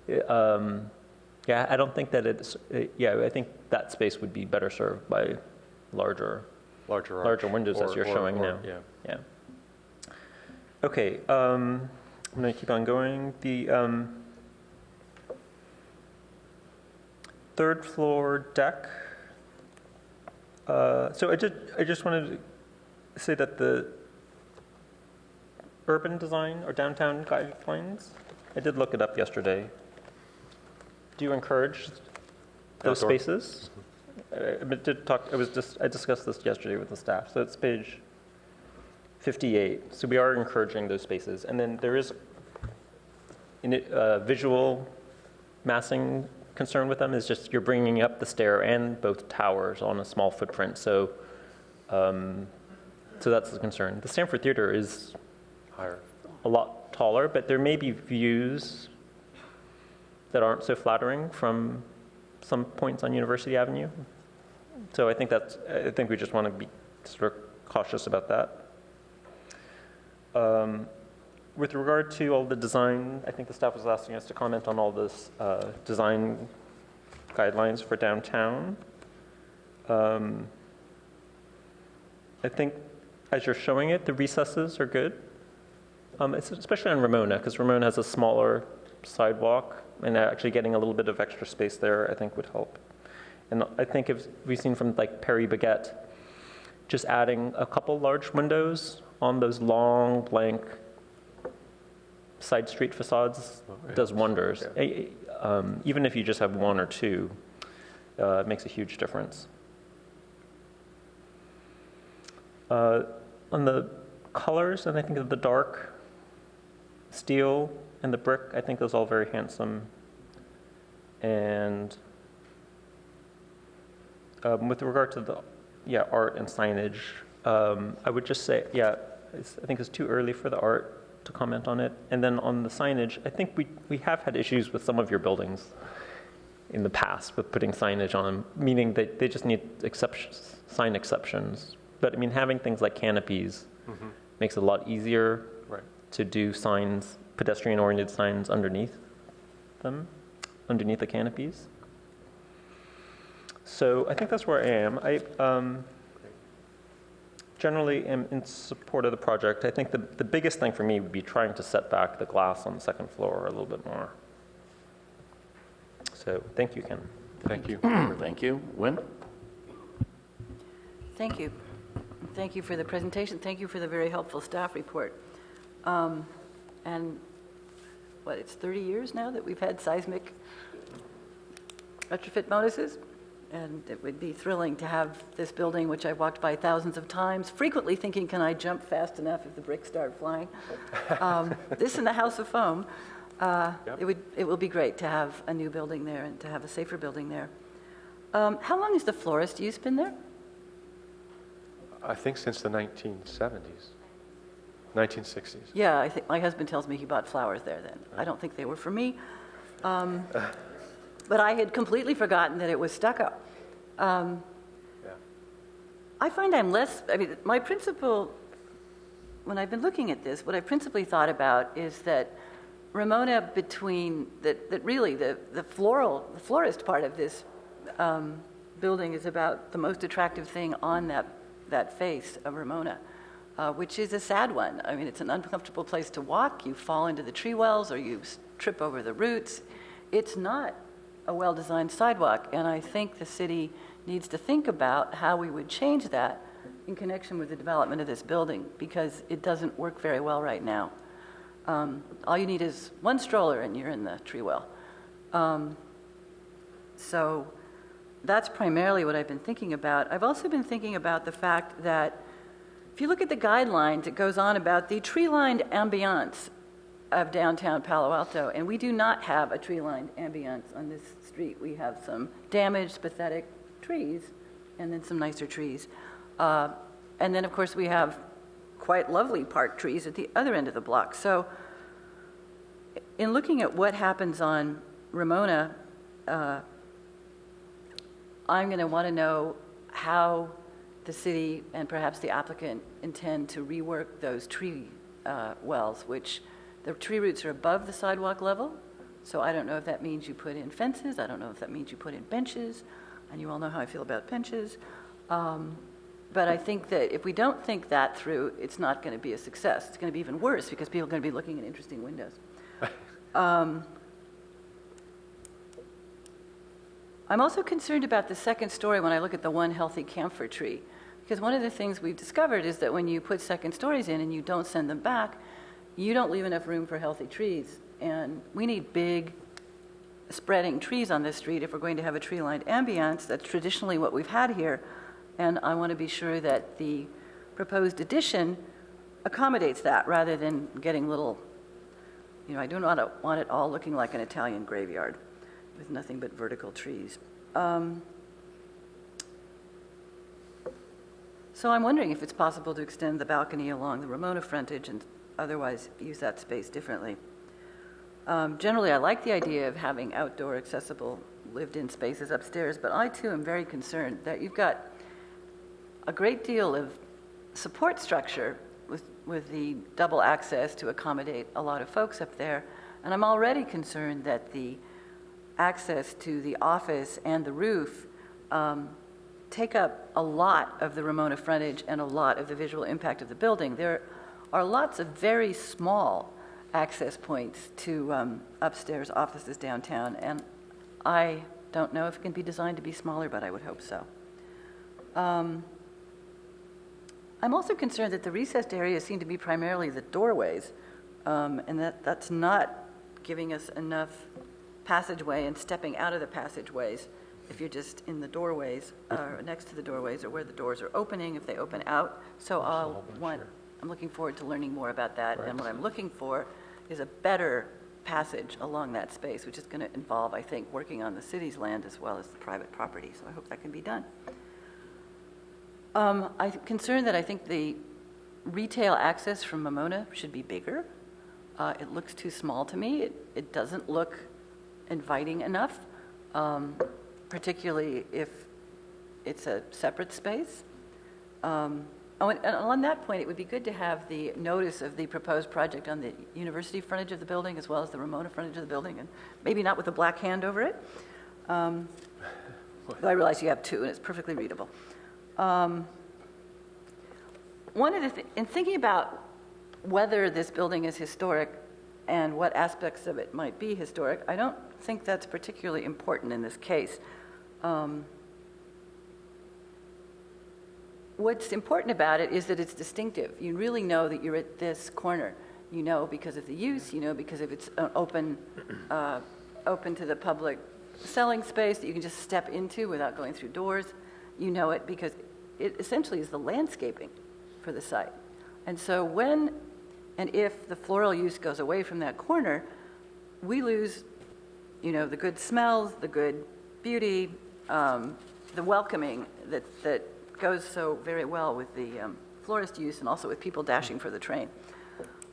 H: Yeah, I don't think that I think that space would be better served by larger windows as you're showing now. Yeah. Okay, I'm going to keep on going. The third floor deck. So I just wanted to say that the urban design or downtown guidelines, I did look it up yesterday. Do you encourage those
E: Outdoor
H: spaces? I discussed this yesterday with the staff. So it's page 58. So we are encouraging those spaces. And then there is visual massing concern with them is just you're bringing up the stair and both towers on a small footprint. So that's the concern. The Stanford Theater is
E: higher,
H: a lot taller, but there may be views that aren't so flattering from some points on University Avenue. So I think we just want to be sort of cautious about that. With regard to all the design, I think the staff was asking us to comment on all this design guidelines for downtown. I think as you're showing it, the recesses are good, especially on Ramona, because Ramona has a smaller sidewalk, and actually getting a little bit of extra space there, I think would help. And I think if we've seen from like Paris Baguette, just adding a couple large windows on those long, blank side street facades does wonders. Yeah. Even if you just have one or two, it makes a huge difference. On the colors, and I think of the dark steel and the brick, I think those all very handsome. And with regard to the art and signage, I would just say, I think it's too early for the art to comment on it. And then on the signage, I think we have had issues with some of your buildings in the past with putting signage on them, meaning that they just need sign exceptions. But I mean, having things like canopies makes it a lot easier to do signs, pedestrian-oriented signs underneath them. underneath the canopies. So I think that's where I am. I generally am in support of the project. I think the biggest thing for me would be trying to set back the glass on the second floor a little bit more. So thank you, Ken.
E: Thank you.
A: Thank you. Wynn?
G: Thank you. Thank you for the presentation. Thank you for the very helpful staff report. And what, it's 30 years now that we've had seismic retrofit bonuses? And it would be thrilling to have this building, which I've walked by thousands of times, frequently thinking, can I jump fast enough if the bricks start flying? This in the House of Foam.
E: Yep.
G: It will be great to have a new building there and to have a safer building there. How long has the florist use been there?
E: I think since the 1970s, 1960s.
G: Yeah, I think my husband tells me he bought flowers there then. I don't think they were for me. But I had completely forgotten that it was stucco.
E: Yeah.
G: I find my principal, when I've been looking at this, what I principally thought about is that Ramona that really the florist part of this building is about the most attractive thing on that face of Ramona, which is a sad one. I mean, it's an uncomfortable place to walk. You fall into the tree wells or you trip over the roots. It's not a well-designed sidewalk, and I think the city needs to think about how we would change that in connection with the development of this building, because it doesn't work very well right now. All you need is one stroller and you're in the tree well. So that's primarily what I've been thinking about. I've also been thinking about the fact that if you look at the guidelines, it goes on about the tree-lined ambiance of downtown Palo Alto, and we do not have a tree-lined ambiance on this street. We have some damaged, pathetic trees, and then some nicer trees. And then, of course, we have quite lovely park trees at the other end of the block. So in looking at what happens on Ramona, I'm going to want to know how the city and perhaps the applicant intend to rework those tree wells, which the tree roots are above the sidewalk level. So I don't know if that means you put in fences. I don't know if that means you put in benches. And you all know how I feel about benches. But I think that if we don't think that through, it's not going to be a success. It's going to be even worse because people are going to be looking at interesting windows. I'm also concerned about the second story when I look at the one healthy camphor tree. Because one of the things we've discovered is that when you put second stories in and you don't send them back, you don't leave enough room for healthy trees. And we need big, spreading trees on this street if we're going to have a tree-lined ambiance. That's traditionally what we've had here. And I want to be sure that the proposed addition accommodates that rather than getting little, I do not want it all looking like an Italian graveyard with nothing but vertical trees. So I'm wondering if it's possible to extend the balcony along the Ramona frontage and otherwise use that space differently. Generally, I like the idea of having outdoor accessible lived-in spaces upstairs, but I too am very concerned that you've got a great deal of support structure with the double access to accommodate a lot of folks up there. And I'm already concerned that the access to the office and the roof take up a lot of the Ramona frontage and a lot of the visual impact of the building. There are lots of very small access points to upstairs offices downtown, and I don't know if it can be designed to be smaller, but I would hope so. I'm also concerned that the recessed areas seem to be primarily the doorways, and that's not giving us enough passageway and stepping out of the passageways if you're just in the doorways, or next to the doorways, or where the doors are opening, if they open out. So I'm looking forward to learning more about that, and what I'm looking for is a better passage along that space, which is going to involve, I think, working on the city's land as well as the private property. So I hope that can be done. I'm concerned that I think the retail access from Ramona should be bigger. It looks too small to me. It doesn't look inviting enough, particularly if it's a separate space. Oh, and on that point, it would be good to have the notice of the proposed project on the university frontage of the building as well as the Ramona frontage of the building, and maybe not with a black hand over it. Though I realize you have two, and it's perfectly readable. In thinking about whether this building is historic and what aspects of it might be historic, I don't think that's particularly important in this case. What's important about it is that it's distinctive. You really know that you're at this corner. You know because of the use, you know because of its open to the public selling space that you can just step into without going through doors. You know it because it essentially is the landscaping for the site. And so when and if the floral use goes away from that corner, we lose, the good smells, the good beauty, the welcoming that goes so very well with the florist use and also with people dashing for the train.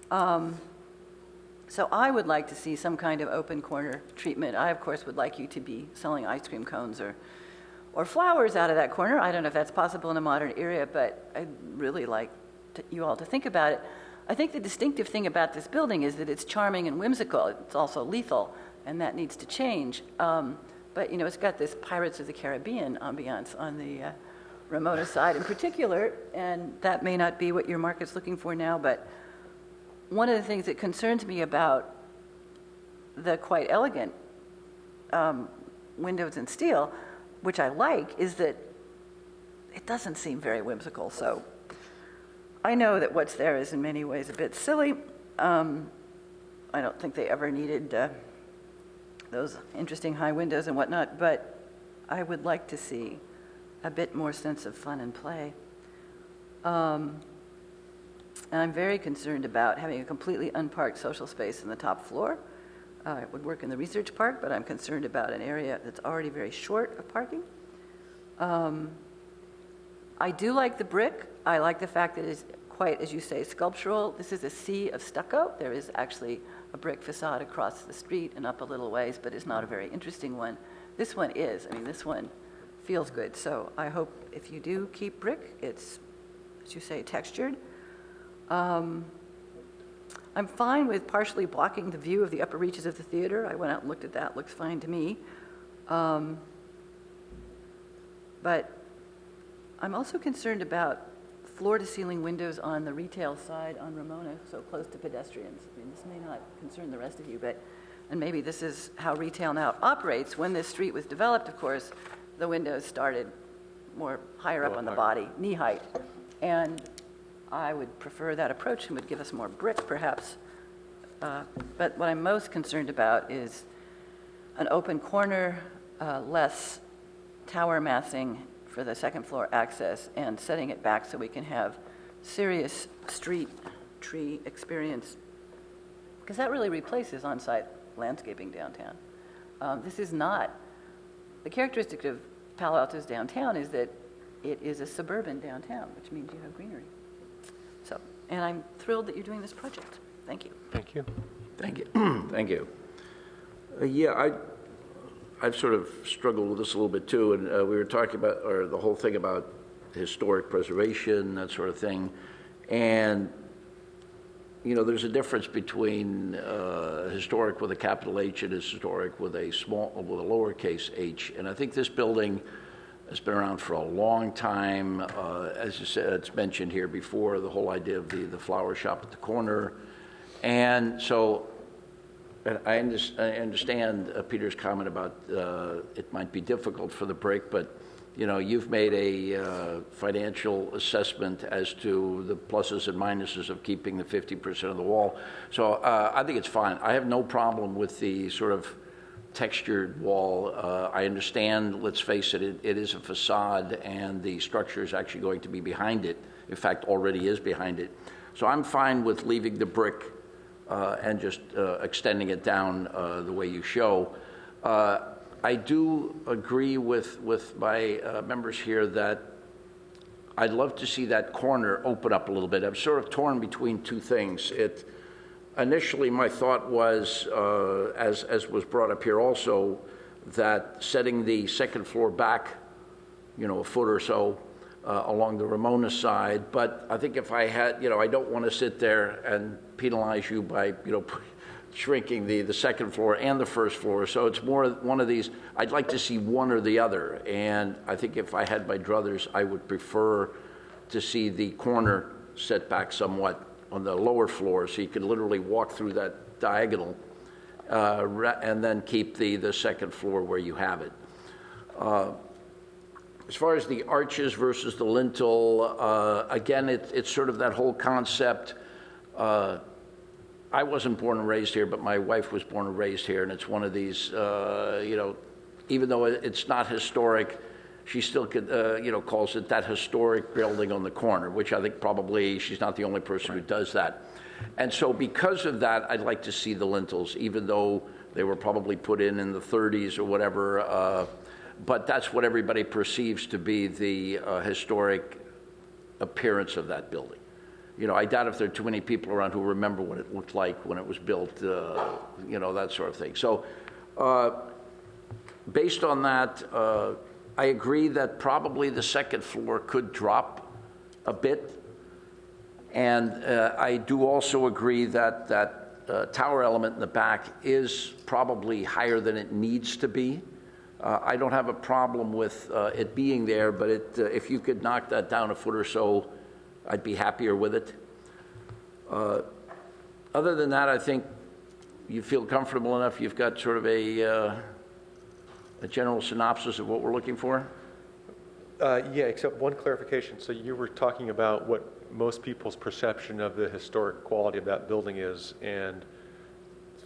G: So I would like to see some kind of open corner treatment. I, of course, would like you to be selling ice cream cones or flowers out of that corner. I don't know if that's possible in a modern area, but I'd really like you all to think about it. I think the distinctive thing about this building is that it's charming and whimsical. It's also lethal, and that needs to change. But, it's got this Pirates of the Caribbean ambiance on the Ramona side in particular, and that may not be what your market's looking for now, but one of the things that concerns me about the quite elegant windows in steel, which I like, is that it doesn't seem very whimsical. So I know that what's there is in many ways a bit silly. I don't think they ever needed those interesting high windows and whatnot, but I would like to see a bit more sense of fun and play. And I'm very concerned about having a completely unparked social space in the top floor. It would work in the research park, but I'm concerned about an area that's already very short of parking. I do like the brick. I like the fact that it's quite, as you say, sculptural. This is a sea of stucco. There is actually a brick facade across the street and up a little ways, but it's not a very interesting one. This one is. This one feels good. So I hope if you do keep brick, it's, as you say, textured. I'm fine with partially blocking the view of the upper reaches of the theater. I went out and looked at that. Looks fine to me. But I'm also concerned about floor-to-ceiling windows on the retail side on Ramona, so close to pedestrians. This may not concern the rest of you, and maybe this is how retail now operates. When this street was developed, of course, the windows started more higher up on the body, knee height. And I would prefer that approach and would give us more brick, perhaps. But what I'm most concerned about is an open corner, less tower massing for the second floor access, and setting it back so we can have serious street tree experience. Because that really replaces on-site landscaping downtown. This is not, the characteristic of Palo Alto's downtown is that it is a suburban downtown, which means you have greenery. So, and I'm thrilled that you're doing this project. Thank you.
E: Thank you.
A: Thank you. Thank you. I've sort of struggled with this a little bit too, and we were talking about, or the whole thing about historic preservation, that sort of thing. And, there's a difference between historic with a capital H and historic with a lowercase h. And I think this building has been around for a long time. As you said, it's mentioned here before, the whole idea of the flower shop at the corner. And so I understand Peter's comment about it might be difficult for the brick, but you've made a financial assessment as to the pluses and minuses of keeping the 50% of the wall. So I think it's fine. I have no problem with the sort of textured wall. I understand, let's face it, it is a facade, and the structure is actually going to be behind it. In fact, already is behind it. So I'm fine with leaving the brick and just extending it down the way you show. I do agree with my members here that I'd love to see that corner open up a little bit. I'm sort of torn between two things. Initially, my thought was, as was brought up here also, that setting the second floor back, a foot or so along the Ramona side. But I think if I had, I don't want to sit there and penalize you by, shrinking the second floor and the first floor. So it's more one of these, I'd like to see one or the other. And I think if I had my druthers, I would prefer to see the corner set back somewhat on the lower floor so you could literally walk through that diagonal and then keep the second floor where you have it. As far as the arches versus the lintel, again, it's sort of that whole concept. I wasn't born and raised here, but my wife was born and raised here, and it's one of these, even though it's not historic, she still could, calls it that historic building on the corner, which I think probably she's not the only person who does that. And so because of that, I'd like to see the lintels, even though they were probably put in the 30s or whatever, but that's what everybody perceives to be the historic appearance of that building. I doubt if there are too many people around who remember what it looked like when it was built, that sort of thing. So based on that, I agree that probably the second floor could drop a bit. And I do also agree that that tower element in the back is probably higher than it needs to be. I don't have a problem with it being there, but if you could knock that down a foot or so, I'd be happier with it. Other than that, I think you feel comfortable enough. You've got sort of a general synopsis of what we're looking for?
E: Yeah, except one clarification. So you were talking about what most people's perception of the historic quality of that building is, and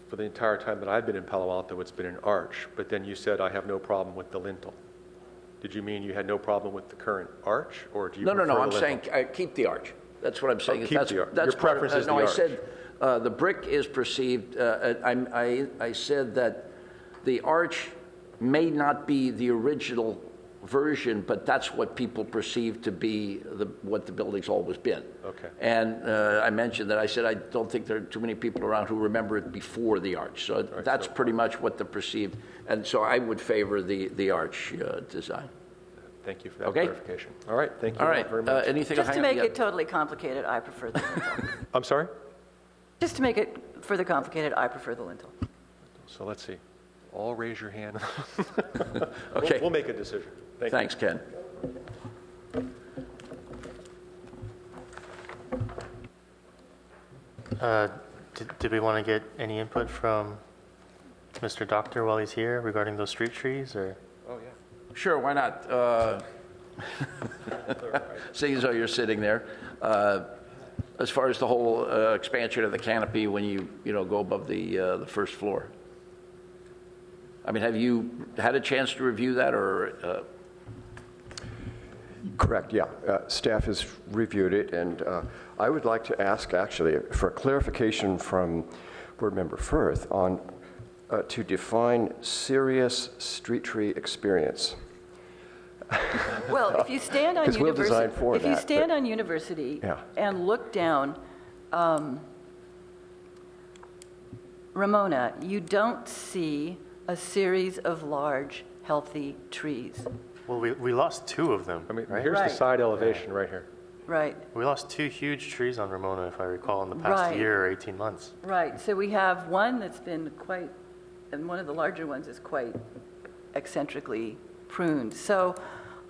E: for the entire time that I've been in Palo Alto, it's been an arch. But then you said, I have no problem with the lintel. Did you mean you had no problem with the current arch, or do you prefer
A: No, I'm
E: the
A: saying keep the arch. That's what I'm saying.
E: Oh, keep
A: that's,
E: the arch.
A: That's
E: Your preference is the arch.
A: I said the brick is perceived, I said that the arch may not be the original version, but that's what people perceive to be what the building's always been.
E: Okay.
A: And I mentioned that I said I don't think there are too many people around who remember it before the arch. So that's pretty much what the perceived, and so I would favor the arch design.
E: Thank you for that clarification. All right, thank you
A: all right.
E: very much.
A: Anything
G: Just to make it totally complicated, I prefer the lintel.
E: I'm sorry?
G: Just to make it further complicated, I prefer the lintel.
E: So let's see. All raise your hand.
A: Okay.
E: We'll make a decision.
A: Thanks, Ken.
C: Did we want to get any input from Mr. Doctor while he's here regarding those street trees, or?
E: Oh, yeah.
A: Sure, why not? Seeing as though you're sitting there, as far as the whole expansion of the canopy when you go above the first floor. I mean, have you had a chance to review that, or?
I: Correct, yeah. Staff has reviewed it, and I would like to ask, actually, for clarification from Board Member Firth on to define serious street tree experience.
G: Well, if you stand on
I: we'll design for that,
G: you stand on University and look down Ramona, you don't see a series of large, healthy trees.
C: Well, we lost two of them.
E: I mean,
C: right?
E: here's the side elevation right here.
G: Right.
C: We lost two huge trees on Ramona, if I recall, in the past year or 18 months.
G: Right. So we have one that's been quite, and one of the larger ones is quite eccentrically pruned. So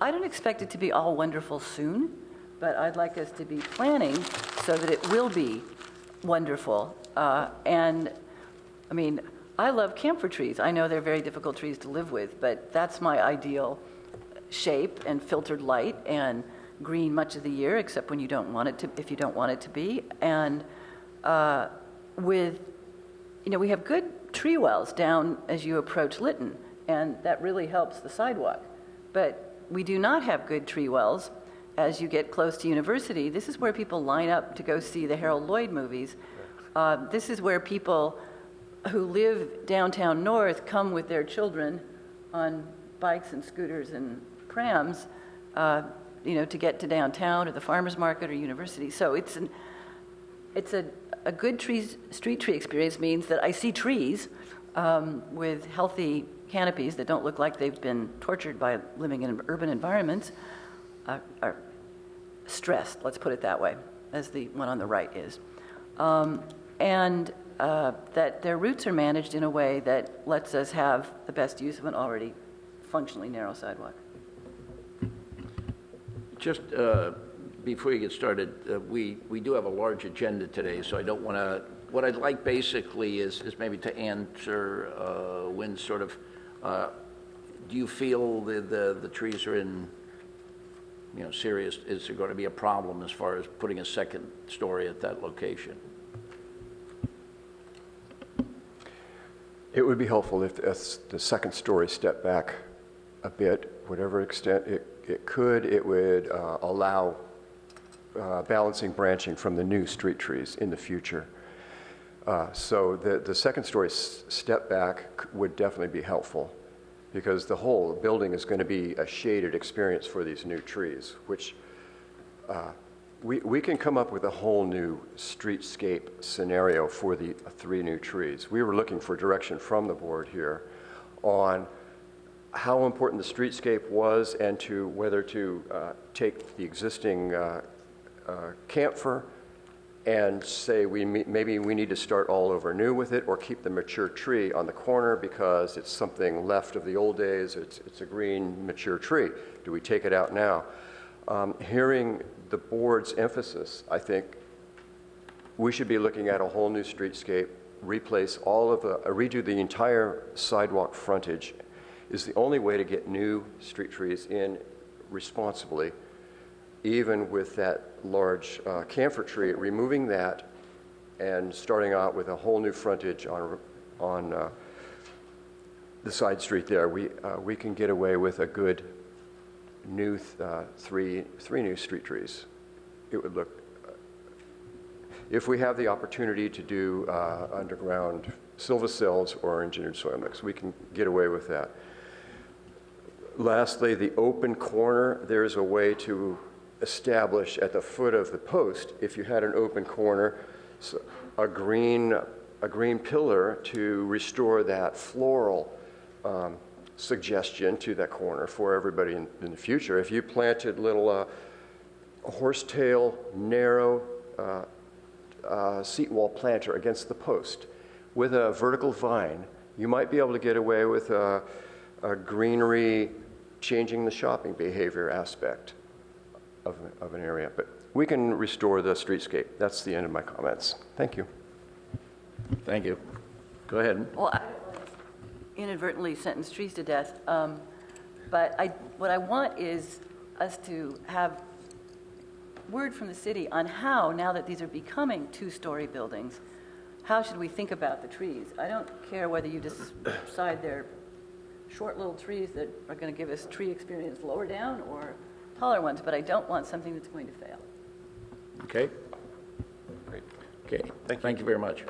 G: I don't expect it to be all wonderful soon, but I'd like us to be planning so that it will be wonderful. And I mean, I love camphor trees. I know they're very difficult trees to live with, but that's my ideal shape and filtered light and green much of the year, except when you don't want it to, if you don't want it to be. And we have good tree wells down as you approach Lytton, and that really helps the sidewalk. But we do not have good tree wells as you get close to University. This is where people line up to go see the Harold Lloyd movies. This is where people who live downtown north come with their children on bikes and scooters and prams, to get to downtown or the farmer's market or University. So it's a good street tree experience means that I see trees with healthy canopies that don't look like they've been tortured by living in urban environments, are stressed, let's put it that way, as the one on the right is. That their routes are managed in a way that lets us have the best use of an already functionally narrow sidewalk.
A: Just before you get started, we do have a large agenda today, so I don't want to, what I'd like basically is maybe to answer when sort of, do you feel the trees are in, serious, is there going to be a problem as far as putting a second story at that location?
I: It would be helpful if the second story stepped back a bit, whatever extent it could. It would allow balancing branching from the new street trees in the future. So the second story step back would definitely be helpful, because the whole building is going to be a shaded experience for these new trees, which we can come up with a whole new streetscape scenario for the 3 new trees. We were looking for direction from the board here on how important the streetscape was, and to whether to take the existing camphor and say maybe we need to start all over new with it, or keep the mature tree on the corner because it's something left of the old days. It's a green mature tree. Do we take it out now? Hearing the board's emphasis, I think we should be looking at a whole new streetscape, replace all of the, redo the entire sidewalk frontage is the only way to get new street trees in responsibly, even with that large camphor tree. Removing that and starting out with a whole new frontage on the side street there, we can get away with a good new three new street trees. It would look, if we have the opportunity to do underground silvacells or engineered soil mix, we can get away with that. Lastly, the open corner, there's a way to establish at the foot of the post, if you had an open corner, a green pillar to restore that floral suggestion to that corner for everybody in the future. If you planted little horsetail, narrow seat wall planter against the post with a vertical vine, you might be able to get away with a greenery changing the shopping behavior aspect of an area. But we can restore the streetscape. That's the end of my comments. Thank you.
A: Thank you. Go ahead.
G: Well, I don't want to inadvertently sentence trees to death, but what I want is us to have word from the city on how, now that these are becoming 2-story buildings, how should we think about the trees? I don't care whether you decide they're short little trees that are going to give us tree experience lower down or taller ones, but I don't want something that's going to fail.
A: Okay.
E: Great.
A: Okay. Thank you very much.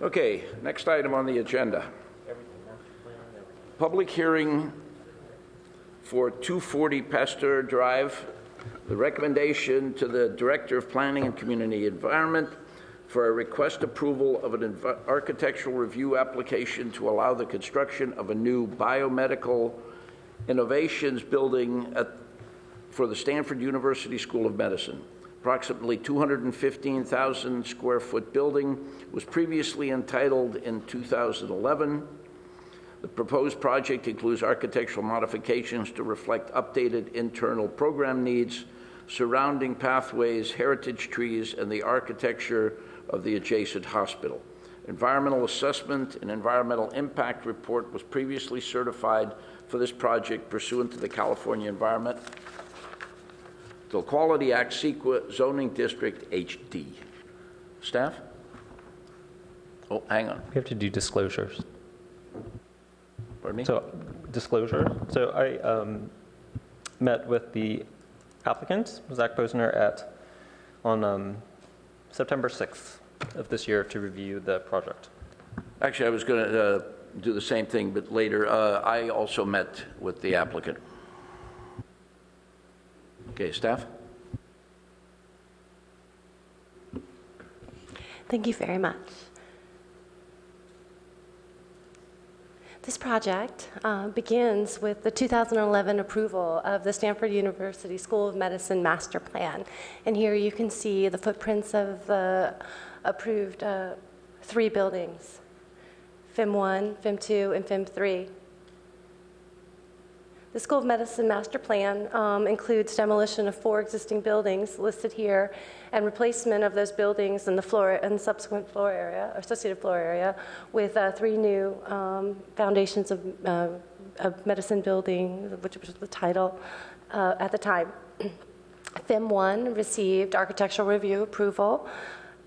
A: Okay, next item on the agenda. Public hearing for 240 Pasteur Drive. The recommendation to the Director of Planning and Community Environment for a request approval of an architectural review application to allow the construction of a new biomedical innovations building for the Stanford University School of Medicine. Approximately 215,000 square foot building was previously entitled in 2011. The proposed project includes architectural modifications to reflect updated internal program needs, surrounding pathways, heritage trees, and the architecture of the adjacent hospital. Environmental assessment and environmental impact report was previously certified for this project pursuant to the California Environmental Quality Act CEQA zoning district HD. Staff? Oh, hang on.
H: We have to do disclosures.
A: Pardon me?
H: So, disclosure. So I met with the applicant, Zach Posner, on September 6th of this year to review the project.
A: Actually, I was going to do the same thing, but later. I also met with the applicant. Okay, staff?
D: Thank you very much. This project begins with the 2011 approval of the Stanford University School of Medicine Master Plan. And here you can see the footprints of the approved 3 buildings, FIM 1, FIM 2, and FIM 3. The School of Medicine Master Plan includes demolition of 4 existing buildings listed here and replacement of those buildings in the floor and subsequent floor area, or associated floor area, with 3 new foundations of medicine building, which was the title at the time. FIM 1 received architectural review approval,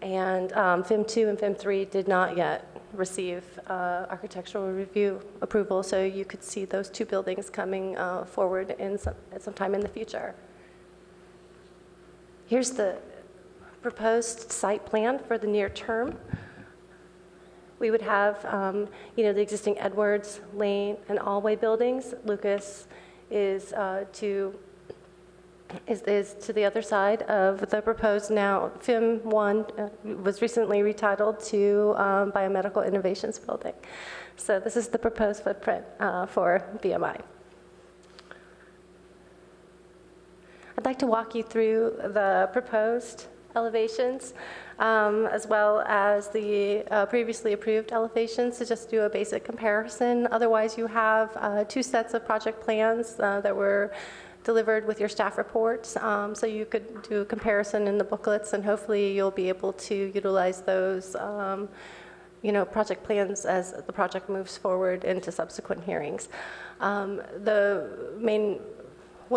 D: and FIM 2 and FIM 3 did not yet receive architectural review approval, so you could see those 2 buildings coming forward at some time in the future. Here's the proposed site plan for the near term. We would have, the existing Edwards, Lane, and Allway buildings. Lucas is to the other side of the proposed now. FIM 1 was recently retitled to Biomedical Innovations Building. So this is the proposed footprint for BMI. I'd like to walk you through the proposed elevations as well as the previously approved elevations to just do a basic comparison. Otherwise, you have 2 sets of project plans that were delivered with your staff reports, so you could do a comparison in the booklets, and hopefully you'll be able to utilize those project plans as the project moves forward into subsequent hearings. One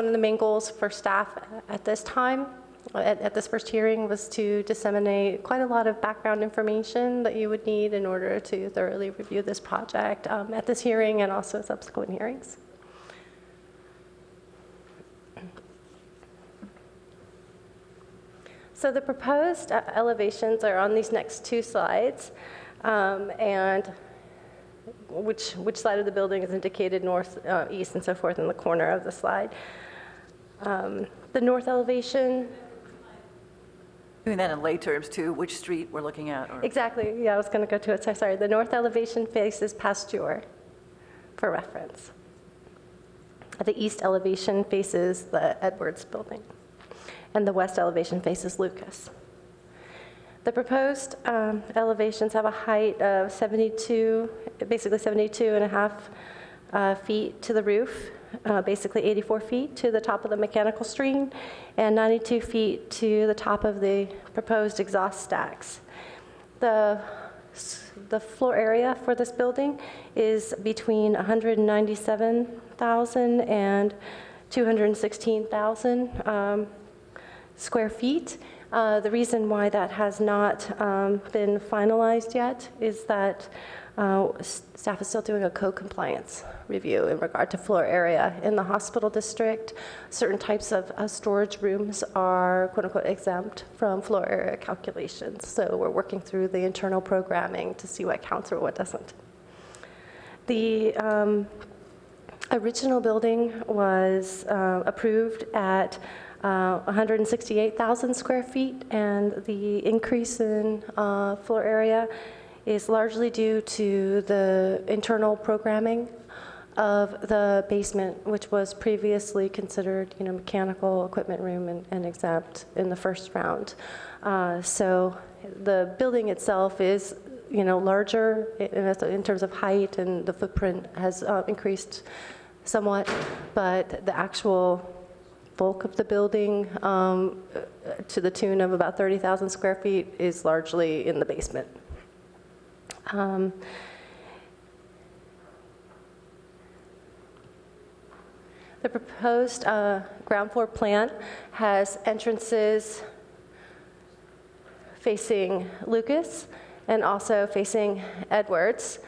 D: of the main goals for staff at this time, at this first hearing, was to disseminate quite a lot of background information that you would need in order to thoroughly review this project at this hearing and also subsequent hearings. So the proposed elevations are on these next 2 slides, and which side of the building is indicated, north, east, and so forth in the corner of the slide. The north elevation.
G: Doing that in lay terms too, which street we're looking at? Or?
D: Exactly, yeah, I was going to go to it, so sorry. The north elevation faces Pasteur, for reference. The east elevation faces the Edwards building, and the west elevation faces Lucas. The proposed elevations have a height of basically 72 and a half feet to the roof, basically 84 feet to the top of the mechanical screen, and 92 feet to the top of the proposed exhaust stacks. The floor area for this building is between 197,000 and 216,000 square feet. The reason why that has not been finalized yet is that staff is still doing a code compliance review in regard to floor area. In the hospital district, certain types of storage rooms are quote unquote exempt from floor area calculations. So we're working through the internal programming to see what counts or what doesn't. The original building was approved at 168,000 square feet, and the increase in floor area is largely due to the internal programming of the basement, which was previously considered, mechanical equipment room and exempt in the first round. So the building itself is, larger in terms of height, and the footprint has increased somewhat, but the actual bulk of the building, to the tune of about 30,000 square feet, is largely in the basement. The proposed ground floor plan has entrances facing Lucas and also facing Edwards,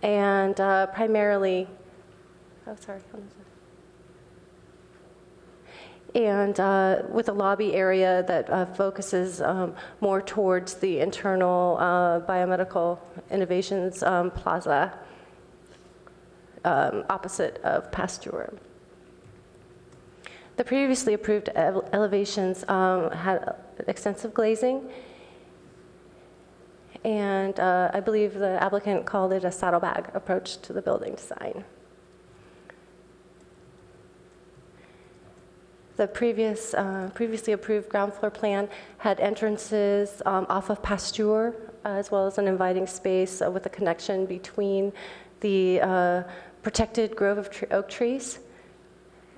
D: and primarily, and with a lobby area that focuses more towards the internal biomedical innovations plaza opposite of Pasteur. The previously approved elevations had extensive glazing, and I believe the applicant called it a saddlebag approach to the building design. The previously approved ground floor plan had entrances off of Pasteur, as well as an inviting space with a connection between the protected grove of oak trees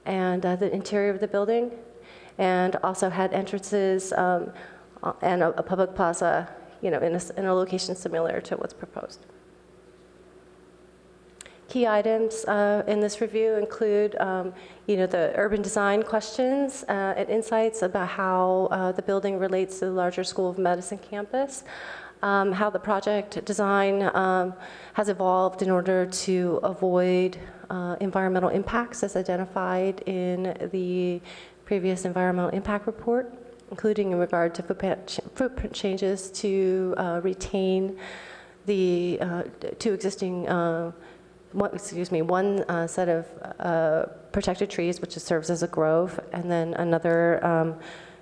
D: and the interior of the building, and also had entrances and a public plaza, in a location similar to what's proposed. Key items in this review include, the urban design questions and insights about how the building relates to the larger School of Medicine campus, how the project design has evolved in order to avoid environmental impacts as identified in the previous environmental impact report, including in regard to footprint changes to retain the two existing one set of protected trees, which serves as a grove, and then another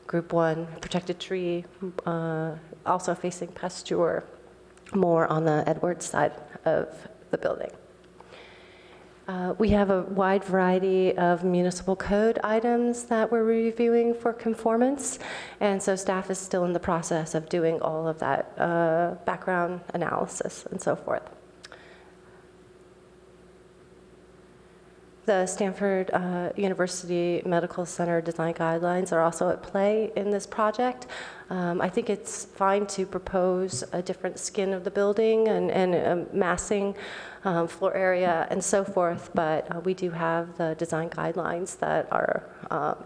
D: group 1 protected tree also facing Pasteur, more on the Edwards side of the building. We have a wide variety of municipal code items that we're reviewing for conformance, and so staff is still in the process of doing all of that background analysis and so forth. The Stanford University Medical Center design guidelines are also at play in this project. I think it's fine to propose a different skin of the building and massing, floor area, and so forth, but we do have the design guidelines that are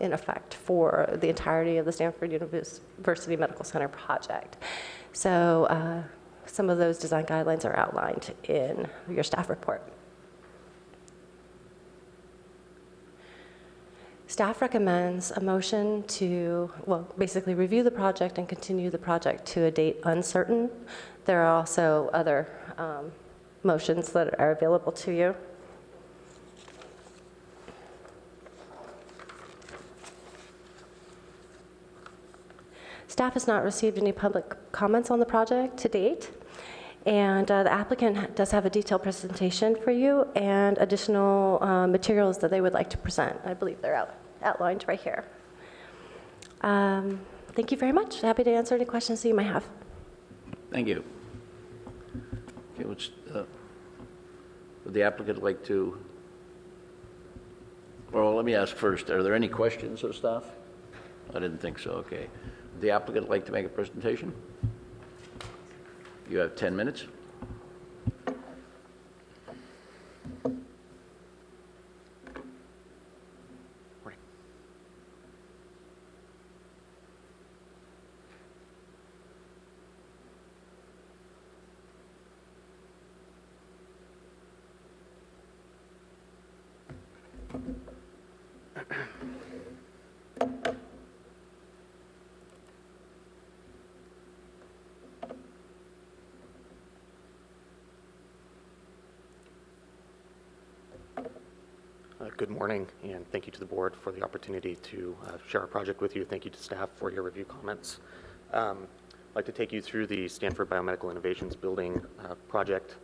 D: in effect for the entirety of the Stanford University Medical Center project. So some of those design guidelines are outlined in your staff report. Staff recommends a motion to, basically review the project and continue the project to a date uncertain. There are also other motions that are available to you. Staff has not received any public comments on the project to date, and the applicant does have a detailed presentation for you and additional materials that they would like to present. I believe they're outlined right here. Thank you very much. Happy to answer any questions that you might have.
A: Thank you. Okay, would the applicant like to, well, let me ask first, are there any questions of staff? I didn't think so, okay. Would the applicant like to make a presentation? You have 10 minutes.
J: Good morning, and thank you to the board for the opportunity to share our project with you. Thank you to staff for your review comments. I'd like to take you through the Stanford Biomedical Innovations Building project.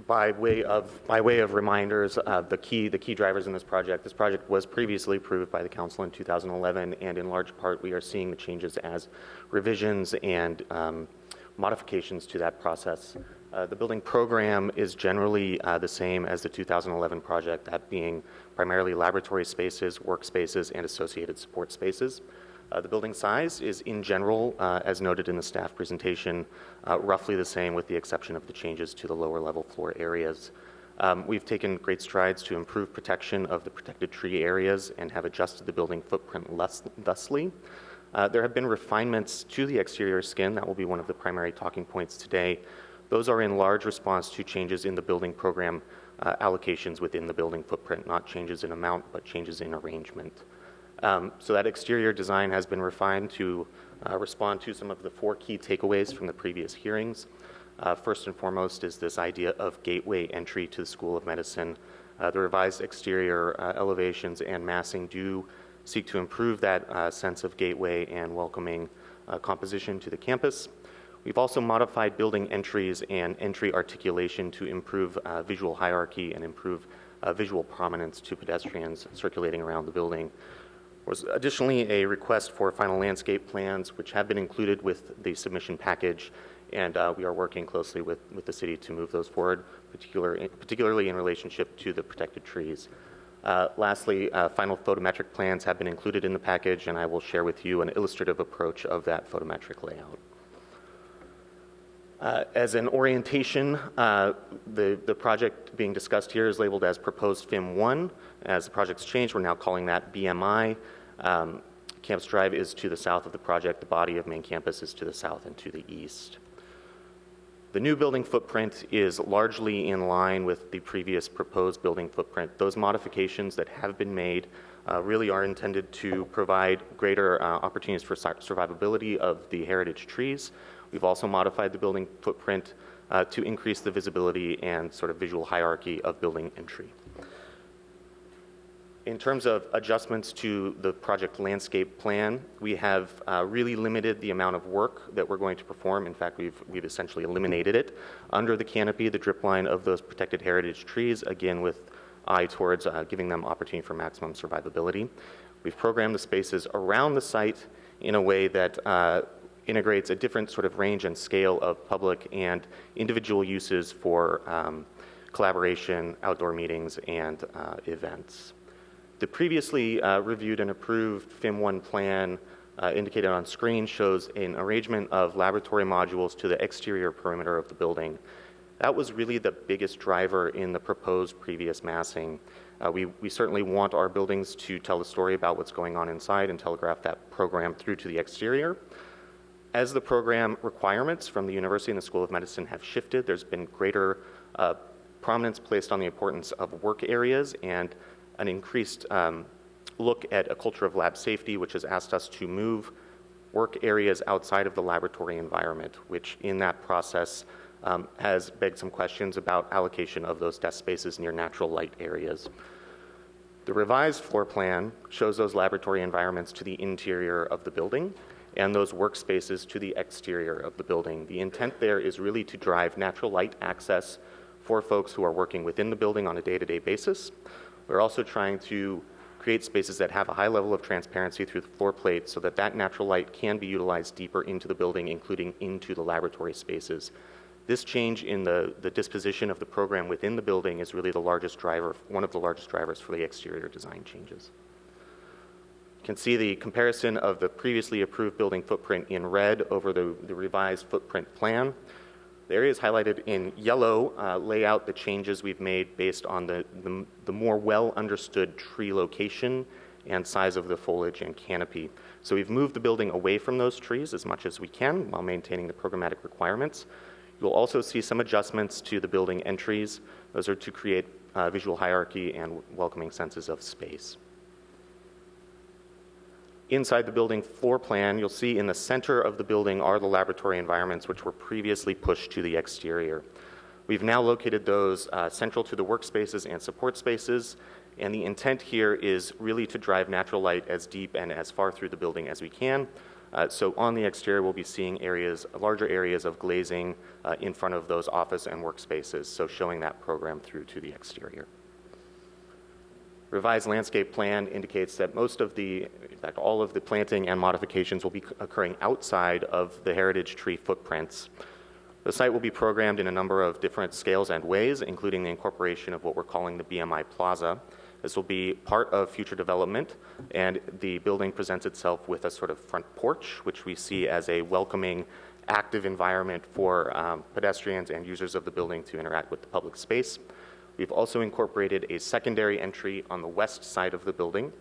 J: By way of reminders, the key drivers in this project was previously approved by the council in 2011, and in large part we are seeing the changes as revisions and modifications to that process. The building program is generally the same as the 2011 project, that being primarily laboratory spaces, workspaces, and associated support spaces. The building size is, in general, as noted in the staff presentation, roughly the same with the exception of the changes to the lower level floor areas. We've taken great strides to improve protection of the protected tree areas and have adjusted the building footprint thusly. There have been refinements to the exterior skin. That will be one of the primary talking points today. Those are in large response to changes in the building program allocations within the building footprint, not changes in amount, but changes in arrangement. So that exterior design has been refined to respond to some of the 4 key takeaways from the previous hearings. First and foremost is this idea of gateway entry to the School of Medicine. The revised exterior elevations and massing do seek to improve that sense of gateway and welcoming composition to the campus. We've also modified building entries and entry articulation to improve visual hierarchy and improve visual prominence to pedestrians circulating around the building. There was additionally a request for final landscape plans, which have been included with the submission package, and we are working closely with the city to move those forward, particularly in relationship to the protected trees. Lastly, final photometric plans have been included in the package, and I will share with you an illustrative approach of that photometric layout. As an orientation, the project being discussed here is labeled as proposed FIM 1. As the project's changed, we're now calling that BMI. Campus Drive is to the south of the project. The body of main campus is to the south and to the east. The new building footprint is largely in line with the previous proposed building footprint. Those modifications that have been made really are intended to provide greater opportunities for survivability of the heritage trees. We've also modified the building footprint to increase the visibility and sort of visual hierarchy of building entry. In terms of adjustments to the project landscape plan, we have really limited the amount of work that we're going to perform. In fact, we've essentially eliminated it. Under the canopy, the drip line of those protected heritage trees, again with eye towards giving them opportunity for maximum survivability. We've programmed the spaces around the site in a way that integrates a different sort of range and scale of public and individual uses for collaboration, outdoor meetings, and events. The previously reviewed and approved FIM 1 plan indicated on screen shows an arrangement of laboratory modules to the exterior perimeter of the building. That was really the biggest driver in the proposed previous massing. We certainly want our buildings to tell the story about what's going on inside and telegraph that program through to the exterior. As the program requirements from the university and the School of Medicine have shifted, there's been greater prominence placed on the importance of work areas and an increased look at a culture of lab safety, which has asked us to move work areas outside of the laboratory environment, which in that process has begged some questions about allocation of those desk spaces near natural light areas. The revised floor plan shows those laboratory environments to the interior of the building and those workspaces to the exterior of the building. The intent there is really to drive natural light access for folks who are working within the building on a day-to-day basis. We're also trying to create spaces that have a high level of transparency through the floor plate so that that natural light can be utilized deeper into the building, including into the laboratory spaces. This change in the disposition of the program within the building is really the largest driver, one of the largest drivers for the exterior design changes. You can see the comparison of the previously approved building footprint in red over the revised footprint plan. The areas highlighted in yellow lay out the changes we've made based on the more well-understood tree location and size of the foliage and canopy. So we've moved the building away from those trees as much as we can while maintaining the programmatic requirements. You'll also see some adjustments to the building entries. Those are to create visual hierarchy and welcoming senses of space. Inside the building floor plan, you'll see in the center of the building are the laboratory environments which were previously pushed to the exterior. We've now located those central to the workspaces and support spaces, and the intent here is really to drive natural light as deep and as far through the building as we can. So on the exterior, we'll be seeing areas, larger areas of glazing in front of those office and workspaces, so showing that program through to the exterior. Revised landscape plan indicates that most of the, in fact, all of the planting and modifications will be occurring outside of the heritage tree footprints. The site will be programmed in a number of different scales and ways, including the incorporation of what we're calling the BMI Plaza. This will be part of future development, and the building presents itself with a sort of front porch, which we see as a welcoming, active environment for pedestrians and users of the building to interact with the public space. We've also incorporated a secondary entry on the west side of the building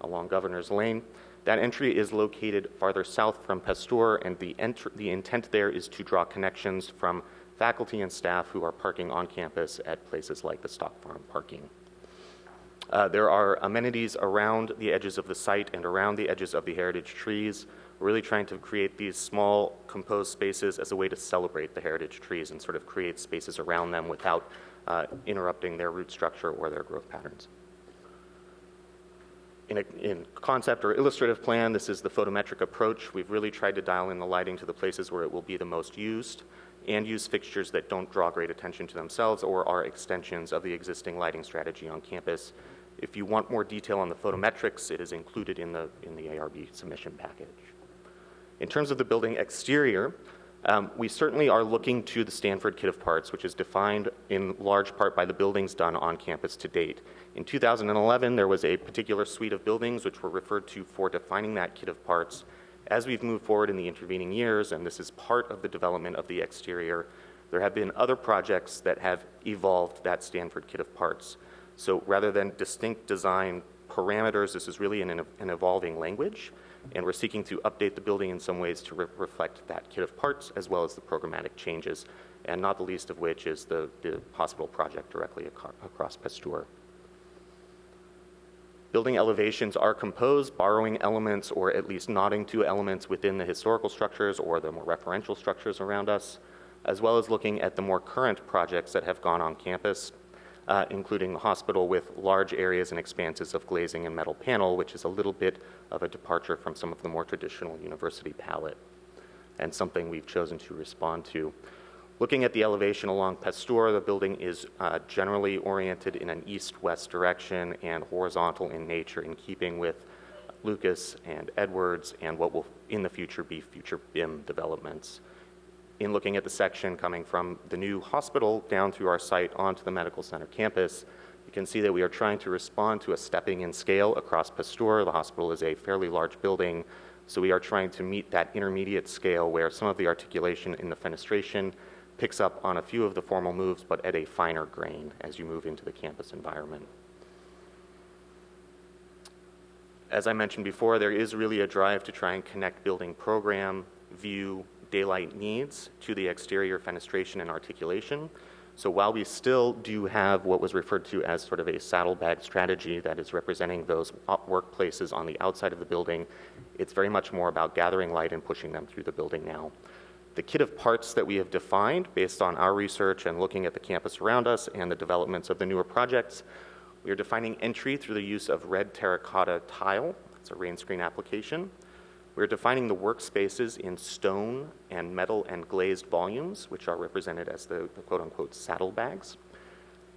J: along Governor's Lane. That entry is located farther south from Pasteur, and the intent there is to draw connections from faculty and staff who are parking on campus at places like the Stock Farm parking. There are amenities around the edges of the site and around the edges of the heritage trees. We're really trying to create these small composed spaces as a way to celebrate the heritage trees and sort of create spaces around them without interrupting their root structure or their growth patterns. In concept or illustrative plan, this is the photometric approach. We've really tried to dial in the lighting to the places where it will be the most used and use fixtures that don't draw great attention to themselves or are extensions of the existing lighting strategy on campus. If you want more detail on the photometrics, it is included in the ARB submission package. In terms of the building exterior, we certainly are looking to the Stanford Kit of Parts, which is defined in large part by the buildings done on campus to date. In 2011, there was a particular suite of buildings which were referred to for defining that kit of parts. As we've moved forward in the intervening years, and this is part of the development of the exterior, there have been other projects that have evolved that Stanford Kit of Parts. So rather than distinct design parameters, this is really an evolving language, and we're seeking to update the building in some ways to reflect that kit of parts as well as the programmatic changes, and not the least of which is the hospital project directly across Pasteur. Building elevations are composed, borrowing elements or at least nodding to elements within the historical structures or the more referential structures around us, as well as looking at the more current projects that have gone on campus, including the hospital with large areas and expanses of glazing and metal panel, which is a little bit of a departure from some of the more traditional university palette, and something we've chosen to respond to. Looking at the elevation along Pasteur, the building is generally oriented in an east-west direction and horizontal in nature, in keeping with Lucas and Edwards and what will in the future be future BIM developments. In looking at the section coming from the new hospital down through our site onto the medical center campus, you can see that we are trying to respond to a stepping in scale across Pasteur. The hospital is a fairly large building, so we are trying to meet that intermediate scale where some of the articulation in the fenestration picks up on a few of the formal moves, but at a finer grain as you move into the campus environment. As I mentioned before, there is really a drive to try and connect building program, view, daylight needs to the exterior fenestration and articulation. So while we still do have what was referred to as sort of a saddlebag strategy that is representing those workplaces on the outside of the building, it's very much more about gathering light and pushing them through the building now. The kit of parts that we have defined based on our research and looking at the campus around us and the developments of the newer projects, we are defining entry through the use of red terracotta tile. It's a rain screen application. We're defining the workspaces in stone and metal and glazed volumes, which are represented as the quote-unquote saddlebags.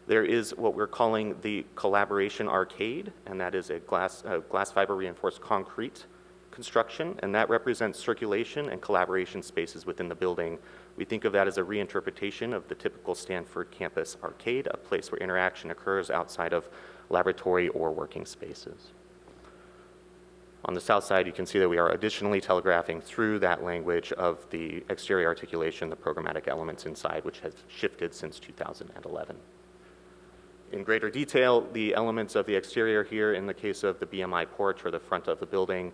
J: There is what we're calling the collaboration arcade, and that is a glass fiber reinforced concrete construction, and that represents circulation and collaboration spaces within the building. We think of that as a reinterpretation of the typical Stanford campus arcade, a place where interaction occurs outside of laboratory or working spaces. On the south side, you can see that we are additionally telegraphing through that language of the exterior articulation, the programmatic elements inside, which has shifted since 2011. In greater detail, the elements of the exterior here, in the case of the BMI porch or the front of the building,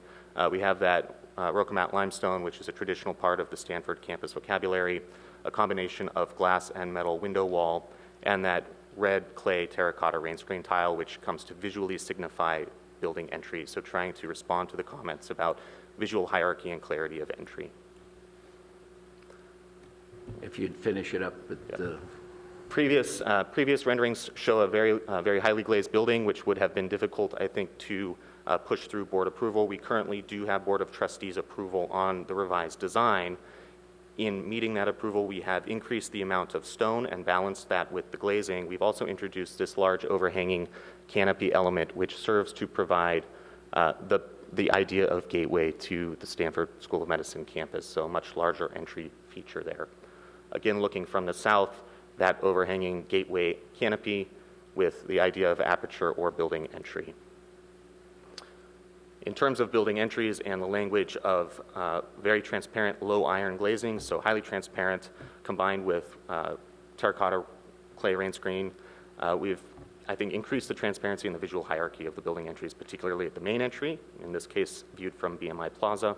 J: we have that Rocomat limestone, which is a traditional part of the Stanford campus vocabulary, a combination of glass and metal window wall, and that red clay terracotta rain screen tile, which comes to visually signify building entry, so trying to respond to the comments about visual hierarchy and clarity of entry.
A: If you'd finish it up with the...
J: Previous renderings show a very highly glazed building, which would have been difficult, I think, to push through board approval. We currently do have Board of Trustees approval on the revised design. In meeting that approval, we have increased the amount of stone and balanced that with the glazing. We've also introduced this large overhanging canopy element, which serves to provide the idea of gateway to the Stanford School of Medicine campus, so a much larger entry feature there. Again, looking from the south, that overhanging gateway canopy with the idea of aperture or building entry. In terms of building entries and the language of very transparent low iron glazing, so highly transparent combined with terracotta clay rain screen, we've, I think, increased the transparency and the visual hierarchy of the building entries, particularly at the main entry, in this case viewed from BMI Plaza,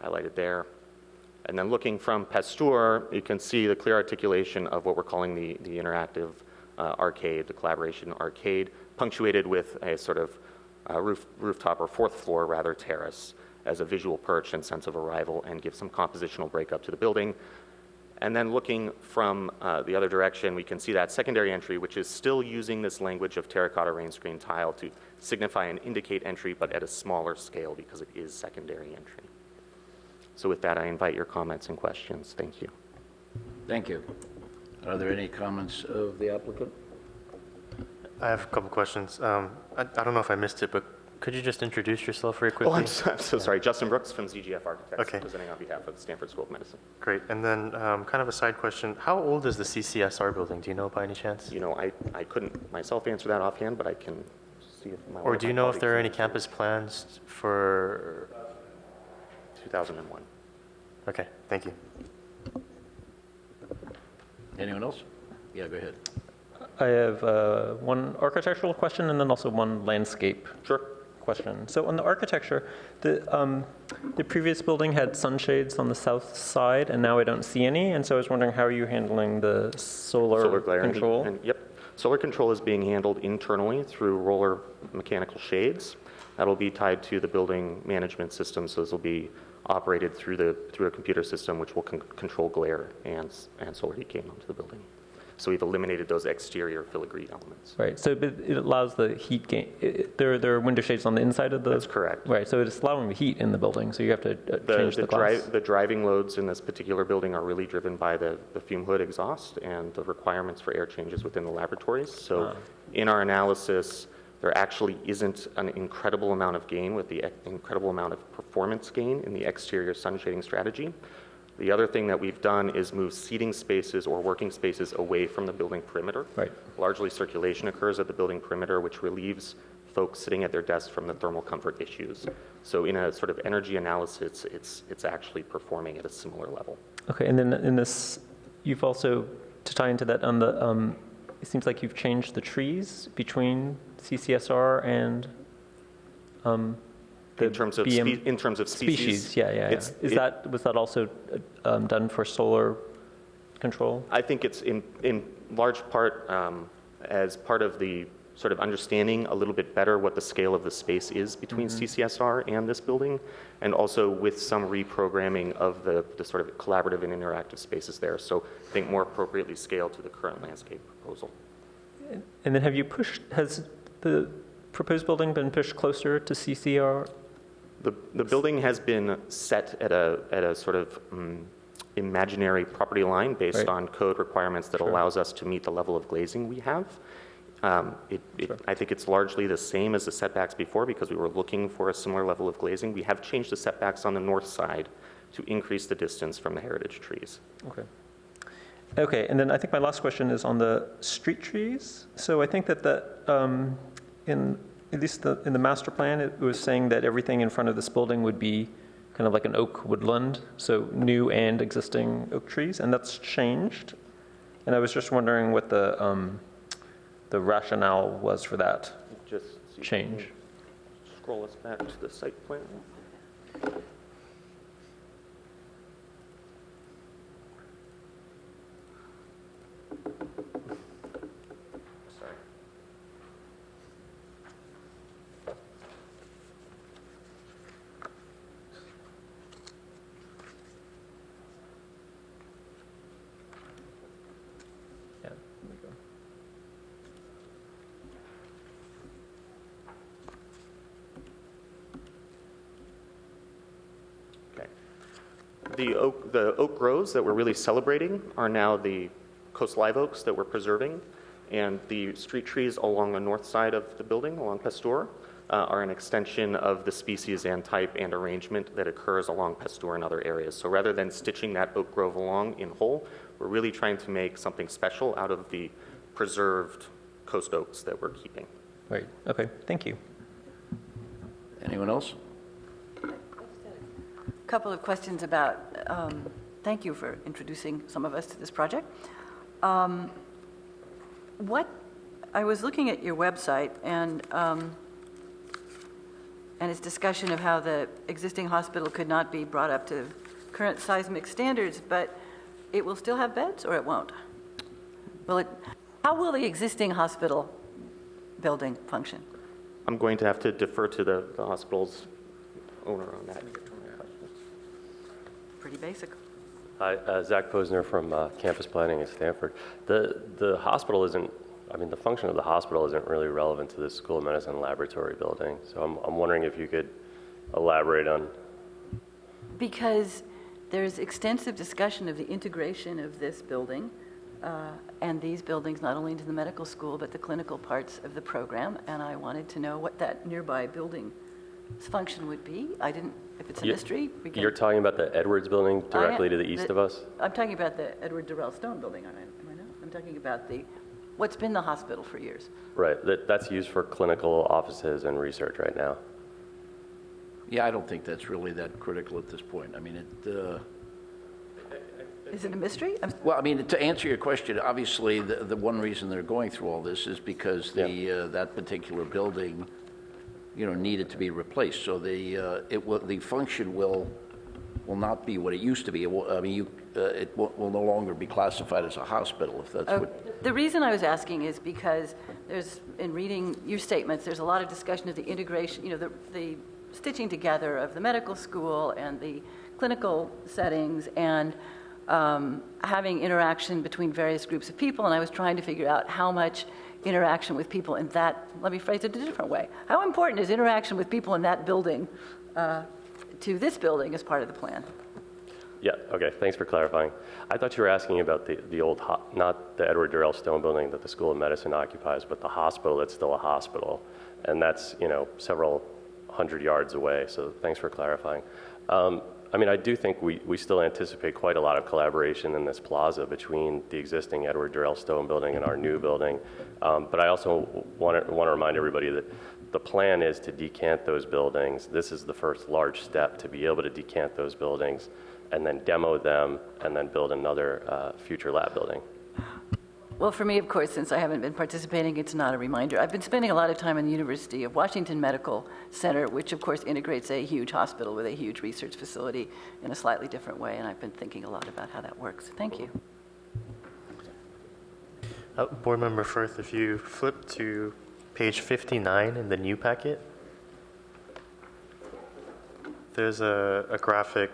J: highlighted there. And then looking from Pasteur, you can see the clear articulation of what we're calling the interactive arcade, the Collaboration Arcade, punctuated with a sort of rooftop or fourth floor rather terrace as a visual perch and sense of arrival, and give some compositional breakup to the building. And then looking from the other direction, we can see that secondary entry, which is still using this language of terracotta rain screen tile to signify and indicate entry, but at a smaller scale because it is secondary entry. So with that, I invite your comments and questions. Thank you.
A: Thank you. Are there any comments of the applicant?
C: I have a couple questions. I don't know if I missed it, but could you just introduce yourself very quickly?
J: Oh, I'm so sorry. Justin Brooks from ZGF Architects,
C: Okay.
J: presenting on behalf of the Stanford School of Medicine.
C: Great. And then kind of a side question. How old is the CCSR building? Do you know by any chance?
J: You know, I couldn't myself answer that offhand, but I can see if my
C: Or do you know if there are any
J: colleagues
C: campus plans for...
J: 2001.
C: Okay, thank you.
A: Anyone else? Yeah, go ahead.
H: I have one architectural question and then also one landscape
J: Sure.
H: question. So on the architecture, the previous building had sunshades on the south side, and now I don't see any. And so I was wondering, how are you handling the solar
J: glare
H: control?
J: Yep. Solar control is being handled internally through roller mechanical shades. That'll be tied to the building management system, so this will be operated through a computer system which will control glare and solar heat gain onto the building. So we've eliminated those exterior filigree elements.
H: Right. So but it allows the heat gain. There are window shades on the inside of the.
J: That's correct.
H: Right. So it's allowing the heat in the building. So you have to change the glass.
J: The driving loads in this particular building are really driven by the fume hood exhaust and the requirements for air changes within the laboratories. So in our analysis, there actually isn't an incredible amount of gain with the incredible amount of performance gain in the exterior sun shading strategy. The other thing that we've done is move seating spaces or working spaces away from the building perimeter.
H: Right.
J: Largely circulation occurs at the building perimeter, which relieves folks sitting at their desks from the thermal comfort issues. So in a sort of energy analysis, it's actually performing at a similar level.
H: Okay. And then in this, you've also, to tie into that, on the, it seems like you've changed the trees between CCSR and the
J: in terms of
H: BM
J: in terms of species.
H: Yeah. Was that also done for solar control?
J: I think it's in large part as part of the sort of understanding a little bit better what the scale of the space is between CCSR and this building, and also with some reprogramming of the sort of collaborative and interactive spaces there. So I think more appropriately scaled to the current landscape proposal.
H: And then has the proposed building been pushed closer to CCR?
J: The building has been set at a sort of imaginary property line based on code requirements that allows us to meet the level of glazing we have. I think it's largely the same as the setbacks before because we were looking for a similar level of glazing. We have changed the setbacks on the north side to increase the distance from the heritage trees.
H: Okay, and then I think my last question is on the street trees. So I think that at least in the master plan, it was saying that everything in front of this building would be kind of like an oak woodland, so new and existing oak trees, and that's changed. And I was just wondering what the rationale was for that change.
J: Scroll us back to the site plan. The oak groves that we're really celebrating are now the coast live oaks that we're preserving, and the street trees along the north side of the building, along Pasteur, are an extension of the species and type and arrangement that occurs along Pasteur and other areas. So rather than stitching that oak grove along in whole, we're really trying to make something special out of the preserved coast oaks that we're keeping.
H: Right, okay, thank you.
A: Anyone else?
G: Couple of questions about, thank you for introducing some of us to this project. I was looking at your website and its discussion of how the existing hospital could not be brought up to current seismic standards, but it will still have beds or it won't? Will it? How will the existing hospital building function?
J: I'm going to have to defer to the hospital's owner on that.
G: Pretty basic.
K: Hi, Zach Posner from Campus Planning at Stanford. The hospital isn't, I mean, the function of the hospital isn't really relevant to the School of Medicine laboratory building. So I'm wondering if you could elaborate on.
G: Because there's extensive discussion of the integration of this building and these buildings, not only into the medical school, but the clinical parts of the program. And I wanted to know what that nearby building's function would be. I didn't, if it's a mystery.
K: You're talking about the Edwards building directly to the east of us?
G: I'm talking about the Edward Durrell Stone building, am I not? I'm talking about what's been the hospital for years.
K: Right, that's used for clinical offices and research right now.
A: Yeah, I don't think that's really that critical at this point. I mean,
G: Is it a mystery?
A: well, I mean, to answer your question, obviously, the one reason they're going through all this is because that particular building, needed to be replaced. So the function will not be what it used to be. It will no longer be classified as a hospital, if that's what.
G: The reason I was asking is because in reading your statements, there's a lot of discussion of the integration, the stitching together of the medical school and the clinical settings and having interaction between various groups of people. And I was trying to figure out how much interaction with people in that, let me phrase it a different way. How important is interaction with people in that building to this building as part of the plan?
K: Yeah, okay, thanks for clarifying. I thought you were asking about the old, not the Edward Durrell Stone building that the School of Medicine occupies, but the hospital that's still a hospital. And that's, several 100 yards away, so thanks for clarifying. I mean, I do think we still anticipate quite a lot of collaboration in this plaza between the existing Edward Durrell Stone building and our new building. But I also want to remind everybody that the plan is to decant those buildings. This is the first large step to be able to decant those buildings and then demo them and then build another future lab building.
G: Well, for me, of course, since I haven't been participating, it's not a reminder. I've been spending a lot of time in the University of Washington Medical Center, which of course integrates a huge hospital with a huge research facility in a slightly different way, and I've been thinking a lot about how that works. Thank you.
C: Board Member Firth, if you flip to page 59 in the new packet, there's a graphic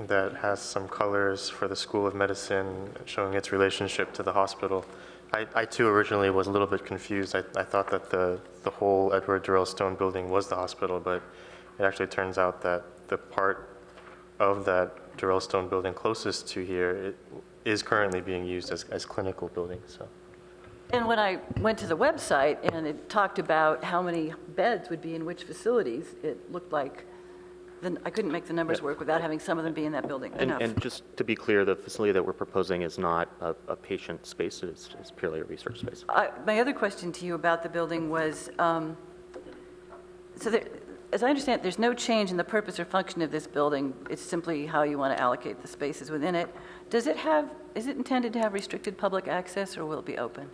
C: that has some colors for the School of Medicine showing its relationship to the hospital. I too originally was a little bit confused. I thought that the whole Edward Durrell Stone building was the hospital, but it actually turns out that the part of that Durrell Stone building closest to here is currently being used as clinical building. So.
G: And when I went to the website and it talked about how many beds would be in which facilities, it looked like I couldn't make the numbers work without having some of them be in that building.
J: And just to be clear, the facility that we're proposing is not a patient space. It's purely a research space.
G: My other question to you about the building was, as I understand it, there's no change in the purpose or function of this building. It's simply how you want to allocate the spaces within it. Is it intended to have restricted public access, or will it be open?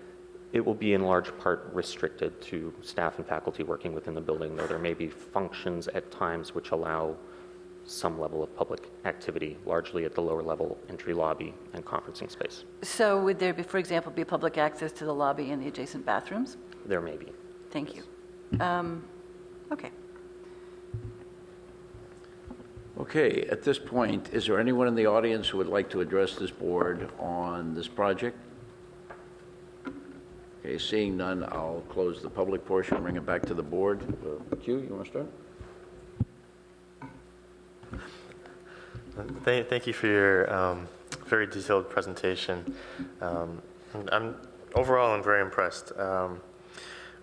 J: It will be in large part restricted to staff and faculty working within the building, though there may be functions at times which allow some level of public activity, largely at the lower level entry lobby and conferencing space.
G: So would there be, for example, be public access to the lobby and the adjacent bathrooms?
J: There may be.
G: Thank you. Okay.
A: Okay, at this point, is there anyone in the audience who would like to address this board on this project? Okay, seeing none, I'll close the public portion, bring it back to the board. Q, you want to start?
C: Thank you for your very detailed presentation. Overall, I'm very impressed. I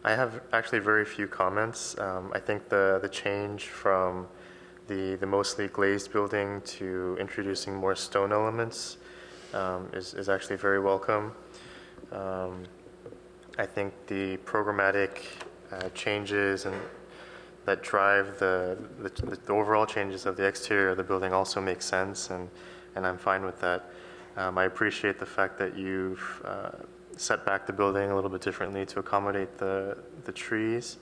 C: have actually very few comments. I think the change from the mostly glazed building to introducing more stone elements is actually very welcome. I think the programmatic changes and that drive the overall changes of the exterior of the building also make sense, and I'm fine with that. I appreciate the fact that you've set back the building a little bit differently to accommodate the trees.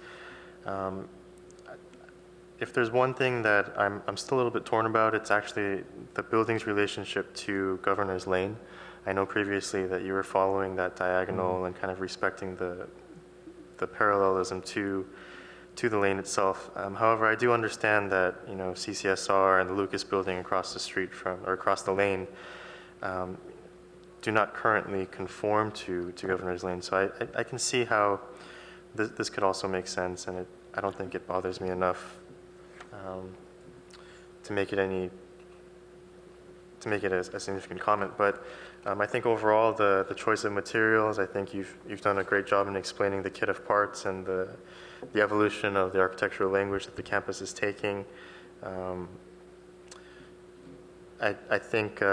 C: If there's one thing that I'm still a little bit torn about, it's actually the building's relationship to Governor's Lane. I know previously that you were following that diagonal and kind of respecting the parallelism to the lane itself. However, I do understand that, you know, CCSR and the Lucas building across the street or across the lane do not currently conform to Governor's Lane. So I can see how this could also make sense, and I don't think it bothers me enough to make it a significant comment. But I think overall the choice of materials, I think you've done a great job in explaining the kit of parts and the evolution of the architectural language that the campus is taking. I think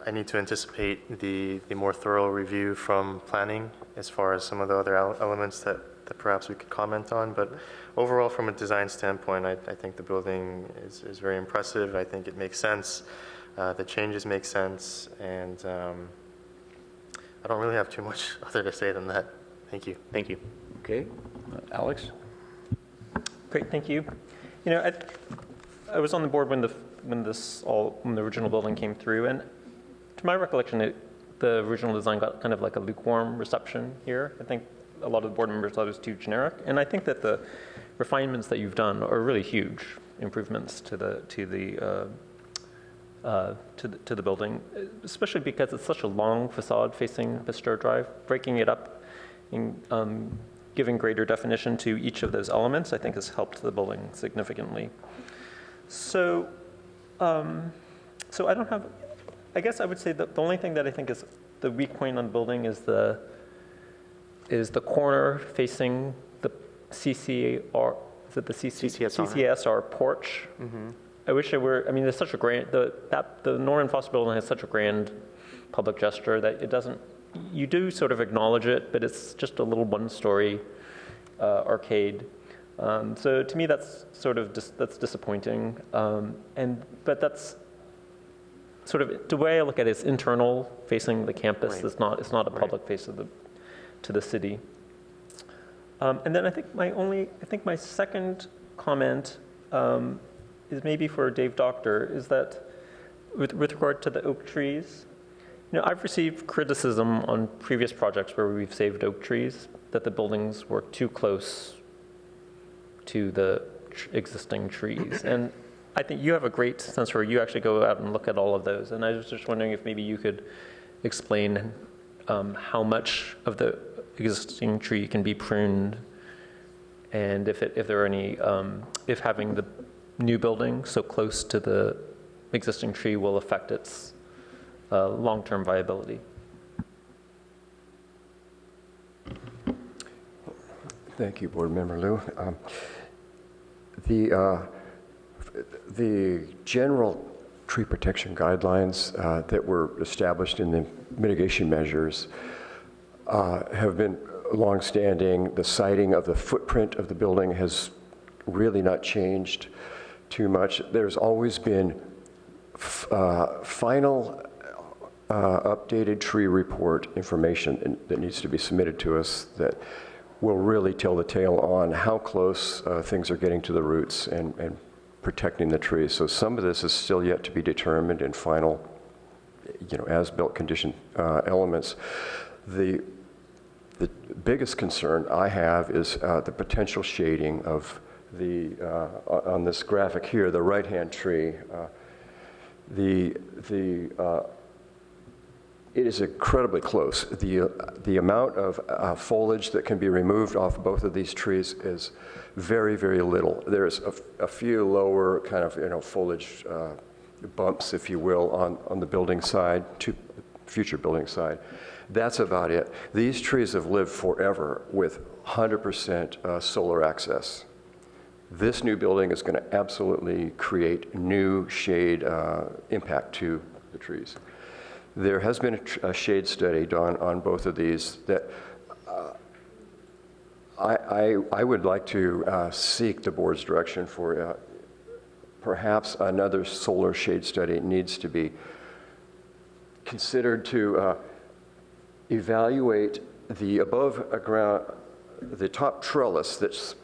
C: I need to anticipate the more thorough review from planning as far as some of the other elements that perhaps we could comment on. But overall, from a design standpoint, I think the building is very impressive. I think it makes sense. The changes make sense. And I don't really have too much other to say than that. Thank you.
J: Thank you.
A: Okay. Alex?
H: Great, thank you. You know, I was on the board when the original building came through, and to my recollection, the original design got kind of like a lukewarm reception here. I think a lot of the board members thought it was too generic, and I think that the refinements that you've done are really huge improvements to the building, especially because it's such a long facade facing Bistro Drive. Breaking it up and giving greater definition to each of those elements, I think, has helped the building significantly. So, I don't have. I guess I would say that the only thing that I think is the weak point on the building is the corner facing the CCR. Is it the CCSR porch?
J: Mm-hmm.
H: I wish it were. I mean, there's such a grand. The Norman Foster building has such a grand public gesture that it doesn't. You do sort of acknowledge it, but it's just a little one-story arcade. So to me, that's sort of that's disappointing. But that's sort of the way I look at it is internal, facing the campus.
J: Right.
H: It's not a public face to the city. And then I think my second comment is maybe for Dave Doctor, is that with regard to the oak trees, you know, I've received criticism on previous projects where we've saved oak trees that the buildings were too close to the existing trees. And I think you have a great sense where you actually go out and look at all of those. And I was just wondering if maybe you could explain how much of the existing tree can be pruned, and if there are any, if having the new building so close to the existing tree will affect its long-term viability.
I: Thank you, Board Member Liu. The general tree protection guidelines that were established in the mitigation measures have been longstanding. The siting of the footprint of the building has really not changed too much. There's always been final updated tree report information that needs to be submitted to us that will really tell the tale on how close things are getting to the roots and protecting the trees. So some of this is still yet to be determined in final, as-built condition elements. The biggest concern I have is the potential shading of on this graphic here, the right-hand tree. It is incredibly close. The amount of foliage that can be removed off both of these trees is very, very little. There's a few lower kind of foliage bumps, if you will, on the building side, future building side. That's about it. These trees have lived forever with 100% solar access. This new building is going to absolutely create new shade impact to the trees. There has been a shade study done on both of these that I would like to seek the board's direction for perhaps another solar shade study needs to be considered to evaluate the above ground, the top trellis that's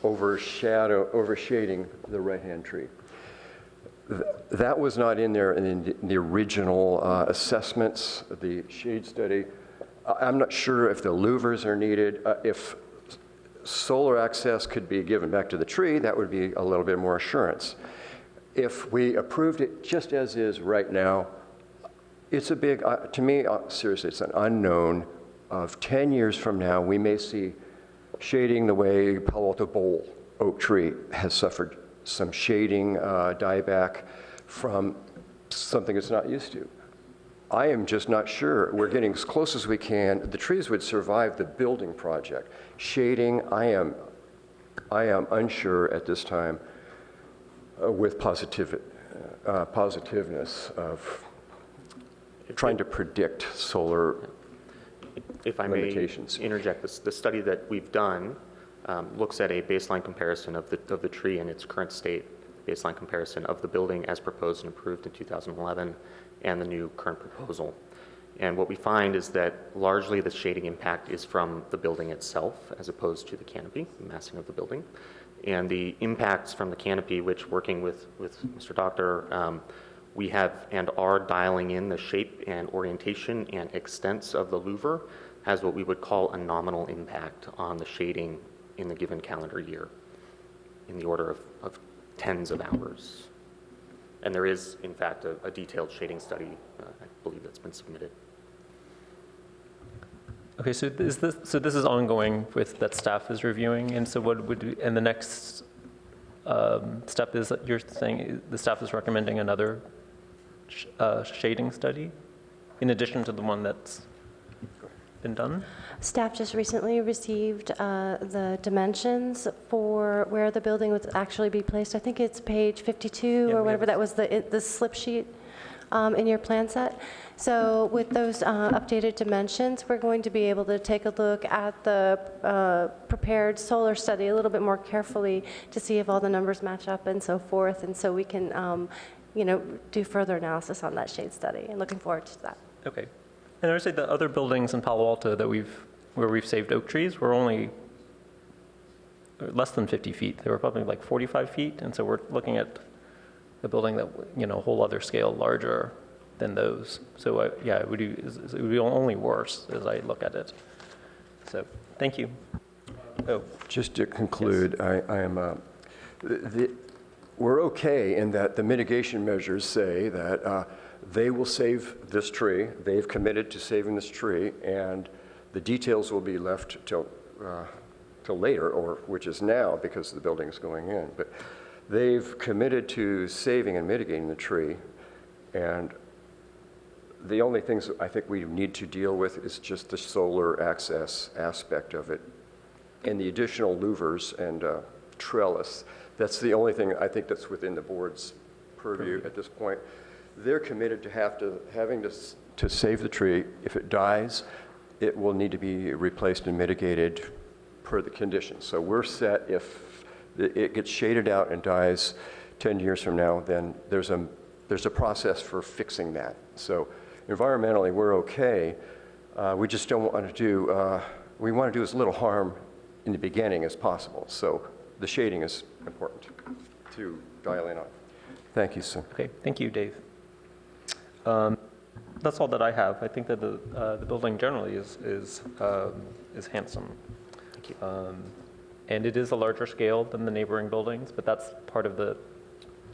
I: overshading the right-hand tree. That was not in there in the original assessments, the shade study. I'm not sure if the louvers are needed. If solar access could be given back to the tree, that would be a little bit more assurance. If we approved it just as is right now, it's a big, to me, seriously, it's an unknown of 10 years from now, we may see shading the way Palo Alto Bowl oak tree has suffered some shading dieback from something it's not used to. I am just not sure. We're getting as close as we can. The trees would survive the building project. Shading, I am unsure at this time with positiveness of trying to predict solar
J: If I
I: limitations.
J: may interject, the study that we've done looks at a baseline comparison of the tree in its current state, baseline comparison of the building as proposed and approved in 2011, and the new current proposal. And what we find is that largely the shading impact is from the building itself as opposed to the canopy, the massing of the building. And the impacts from the canopy, which working with Mr. Doctor, we have and are dialing in the shape and orientation and extents of the louver has what we would call a nominal impact on the shading in the given calendar year in the order of tens of hours. And there is, in fact, a detailed shading study, I believe, that's been submitted.
H: Okay, so this is ongoing with that staff is reviewing, and so what would, and the next step is that you're saying the staff is recommending another shading study in addition to the one that's been done?
D: Staff just recently received the dimensions for where the building would actually be placed. I think it's page 52 or whatever that was, the slip sheet in your plan set. So with those updated dimensions, we're going to be able to take a look at the prepared solar study a little bit more carefully to see if all the numbers match up and so forth. And so we can, do further analysis on that shade study. And looking forward to that.
H: Okay. And I would say the other buildings in Palo Alto that where we've saved oak trees were only less than 50 feet. They were probably like 45 feet. And so we're looking at a building that, a whole other scale larger than those. So it would be only worse as I look at it. So thank you. Oh.
I: Just to conclude, yes. I am, we're okay in that the mitigation measures say that they will save this tree. They've committed to saving this tree, and the details will be left till later, or which is now because the building is going in. But they've committed to saving and mitigating the tree, and the only things I think we need to deal with is just the solar access aspect of it, and the additional louvers and trellis. That's the only thing I think that's within the board's purview at this point. They're committed to having to save the tree. If it dies, it will need to be replaced and mitigated per the conditions. So we're set. If it gets shaded out and dies 10 years from now, then there's a process for fixing that. So environmentally, we're okay. We just don't want to do, we want to do as little harm in the beginning as possible. So the shading is important to dial in on. Thank you, sir.
H: Okay, thank you, Dave. That's all that I have. I think that the building generally is handsome.
J: Thank you.
H: And it is a larger scale than the neighboring buildings, but that's part of the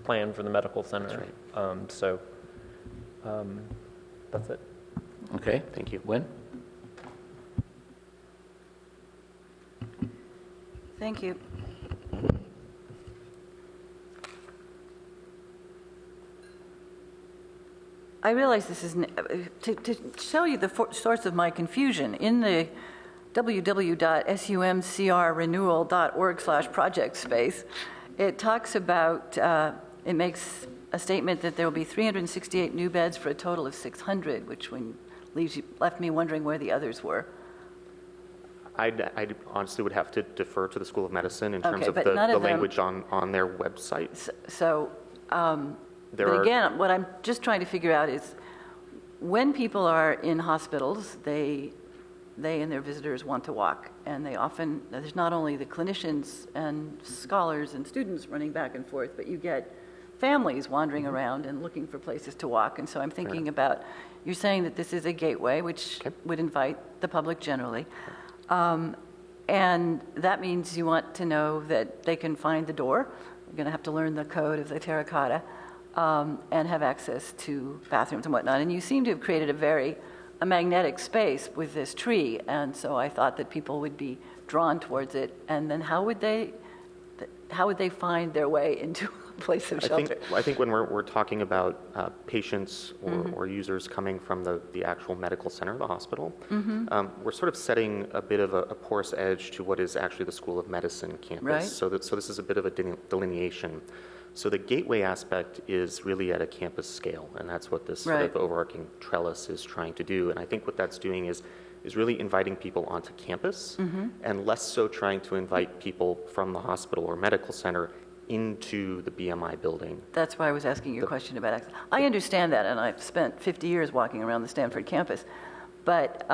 H: plan for the medical center.
J: That's right.
H: That's it.
A: Okay.
J: Thank you.
A: Wen?
G: Thank you. I realize this is, to show you the source of my confusion, in the www.sumcrrenewal.org/project space, it talks about, it makes a statement that there will be 368 new beds for a total of 600, which left me wondering where the others were.
J: I honestly would have to defer to the School of Medicine in terms of
G: but
J: the
G: none of
J: language on their website.
G: But again, what I'm just trying to figure out is when people are in hospitals, they and their visitors want to walk, and there's not only the clinicians and scholars and students running back and forth, but you get families wandering around and looking for places to walk. And so I'm thinking about, you're saying that this is a gateway, which would invite the public generally. And that means you want to know that they can find the door. You're going to have to learn the code of the terracotta and have access to bathrooms and whatnot. And you seem to have created a magnetic space with this tree. And so I thought that people would be drawn towards it. And then how would they find their way into a place of shelter?
J: I think when we're talking about patients or users coming from the actual medical center of the hospital, we're sort of setting a bit of a porous edge to what is actually the School of Medicine campus.
G: Right.
J: So this is a bit of a delineation. So the gateway aspect is really at a campus scale, and that's what this sort of overarching trellis is trying to do. And I think what that's doing is really inviting people onto campus, and less so trying to invite people from the hospital or medical center into the BMI building.
G: That's why I was asking you a question about access. I understand that, and I've spent 50 years walking around the Stanford campus, but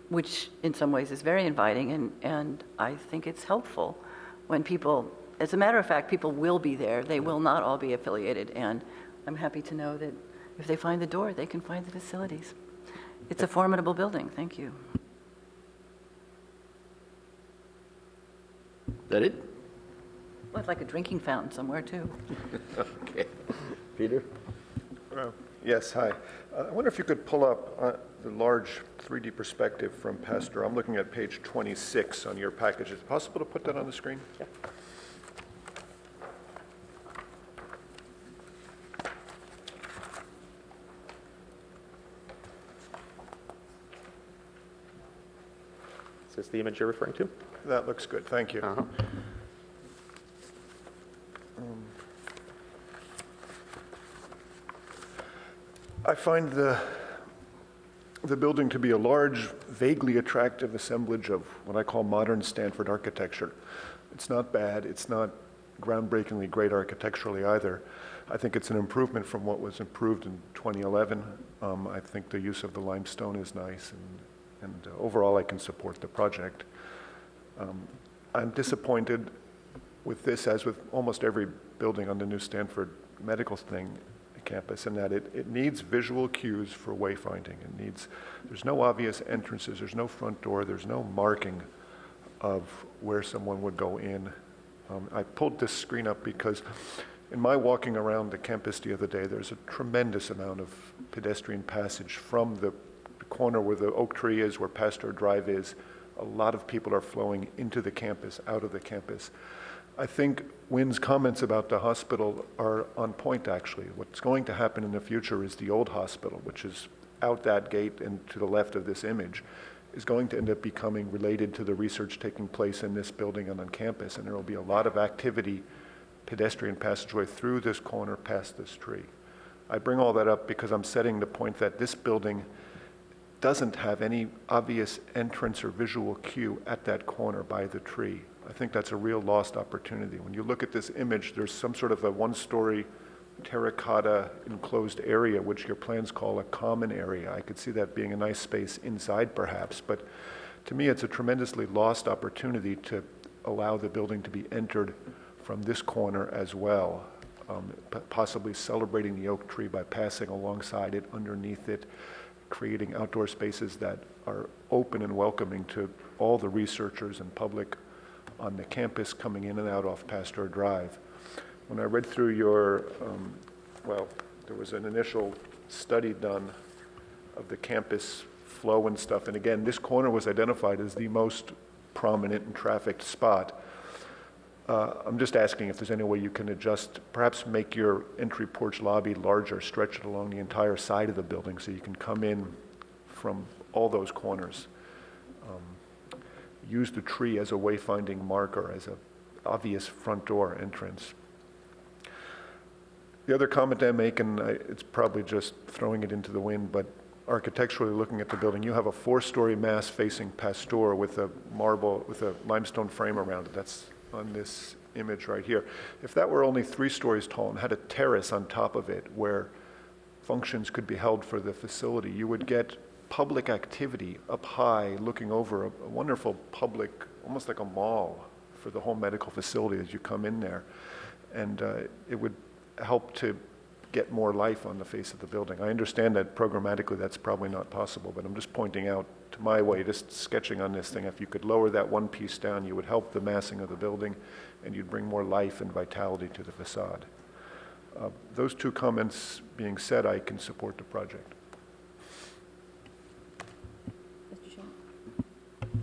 G: which in some ways is very inviting, and I think it's helpful when people, as a matter of fact, people will be there. They will not all be affiliated, and I'm happy to know that if they find the door, they can find the facilities. It's a formidable building. Thank you.
A: Is that it?
G: Well, it's like a drinking fountain somewhere, too.
A: Okay. Peter?
F: Yes, hi. I wonder if you could pull up the large 3D perspective from Pasteur. I'm looking at page 26 on your package. Is it possible to put that on the screen?
J: Yeah. Is this the image you're referring to?
F: That looks good. Thank you. I find the building to be a large, vaguely attractive assemblage of what I call modern Stanford architecture. It's not bad. It's not groundbreakingly great architecturally either. I think it's an improvement from what was improved in 2011. I think the use of the limestone is nice, and overall I can support the project. I'm disappointed with this, as with almost every building on the new Stanford medical campus, in that it needs visual cues for wayfinding. There's no obvious entrances, there's no front door, there's no marking of where someone would go in. I pulled this screen up because in my walking around the campus the other day, there's a tremendous amount of pedestrian passage from the corner where the oak tree is, where Pasteur Drive is. A lot of people are flowing into the campus, out of the campus. I think Wynn's comments about the hospital are on point, actually. What's going to happen in the future is the old hospital, which is out that gate and to the left of this image, is going to end up becoming related to the research taking place in this building and on campus, and there will be a lot of activity, pedestrian passageway through this corner past this tree. I bring all that up because I'm setting the point that this building doesn't have any obvious entrance or visual cue at that corner by the tree. I think that's a real lost opportunity. When you look at this image, there's some sort of a one-story terracotta enclosed area, which your plans call a common area. I could see that being a nice space inside, perhaps, but to me, it's a tremendously lost opportunity to allow the building to be entered from this corner as well, possibly celebrating the oak tree by passing alongside it, underneath it, creating outdoor spaces that are open and welcoming to all the researchers and public on the campus coming in and out off Pasteur Drive. When I read through your, there was an initial study done of the campus flow and stuff, and again, this corner was identified as the most prominent and trafficked spot. I'm just asking if there's any way you can adjust, perhaps make your entry porch lobby larger, stretch it along the entire side of the building so you can come in from all those corners. Use the tree as a wayfinding marker, as an obvious front door entrance. The other comment I make, and it's probably just throwing it into the wind, but architecturally looking at the building, you have a 4-story mass facing Pasteur with a limestone frame around it. That's on this image right here. If that were only 3 stories tall and had a terrace on top of it where functions could be held for the facility, you would get public activity up high looking over a wonderful public, almost like a mall for the whole medical facility as you come in there. And it would help to get more life on the face of the building. I understand that programmatically that's probably not possible, but I'm just pointing out to my way, just sketching on this thing, if you could lower that one piece down, you would help the massing of the building, and you'd bring more life and vitality to the facade. Those two comments being said, I can support the project.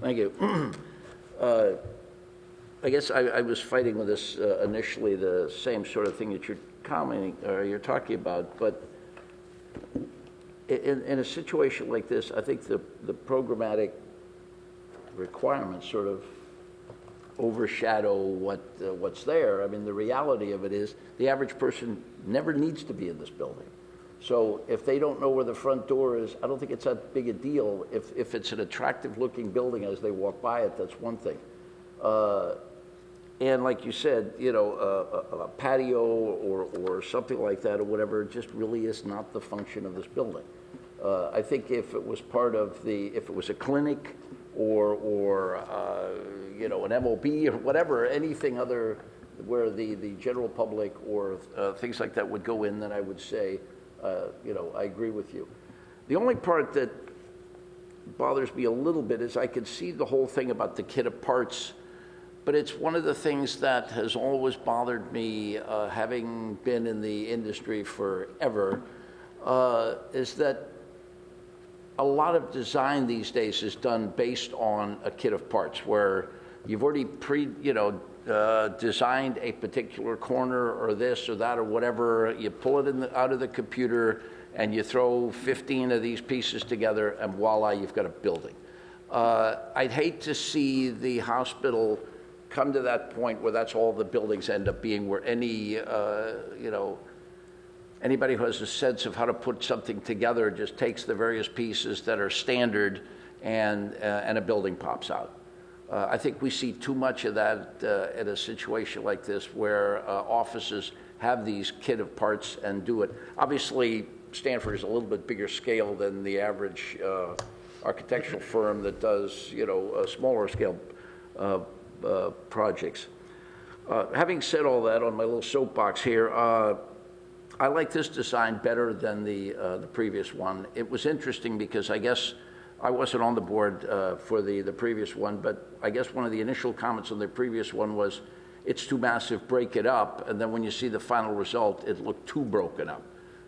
A: Thank you. I guess I was fighting with this initially, the same sort of thing that you're commenting or you're talking about, but in a situation like this, I think the programmatic requirements sort of overshadow what's there. I mean, the reality of it is the average person never needs to be in this building. So if they don't know where the front door is, I don't think it's that big a deal. If it's an attractive looking building as they walk by it, that's one thing. And like you said, you know, a patio or something like that or whatever just really is not the function of this building. I think if it was part of if it was a clinic or you know, an MOB or whatever, anything other where the general public or things like that would go in, then I would say, you know, I agree with you. The only part that bothers me a little bit is I could see the whole thing about the kit of parts, but it's one of the things that has always bothered me, having been in the industry forever, is that a lot of design these days is done based on a kit of parts where you've already designed a particular corner or this or that or whatever. You pull it out of the computer and you throw 15 of these pieces together and voila, you've got a building. I'd hate to see the hospital come to that point where that's all the buildings end up being, where any, anybody who has a sense of how to put something together just takes the various pieces that are standard and a building pops out. I think we see too much of that in a situation like this where offices have these kit of parts and do it. Obviously, Stanford is a little bit bigger scale than the average architectural firm that does, you know, smaller scale projects. Having said all that, on my little soapbox here, I like this design better than the previous one. It was interesting because I guess I wasn't on the board for the previous one, but I guess one of the initial comments on the previous one was, it's too massive, break it up. And then when you see the final result, it looked too broken up.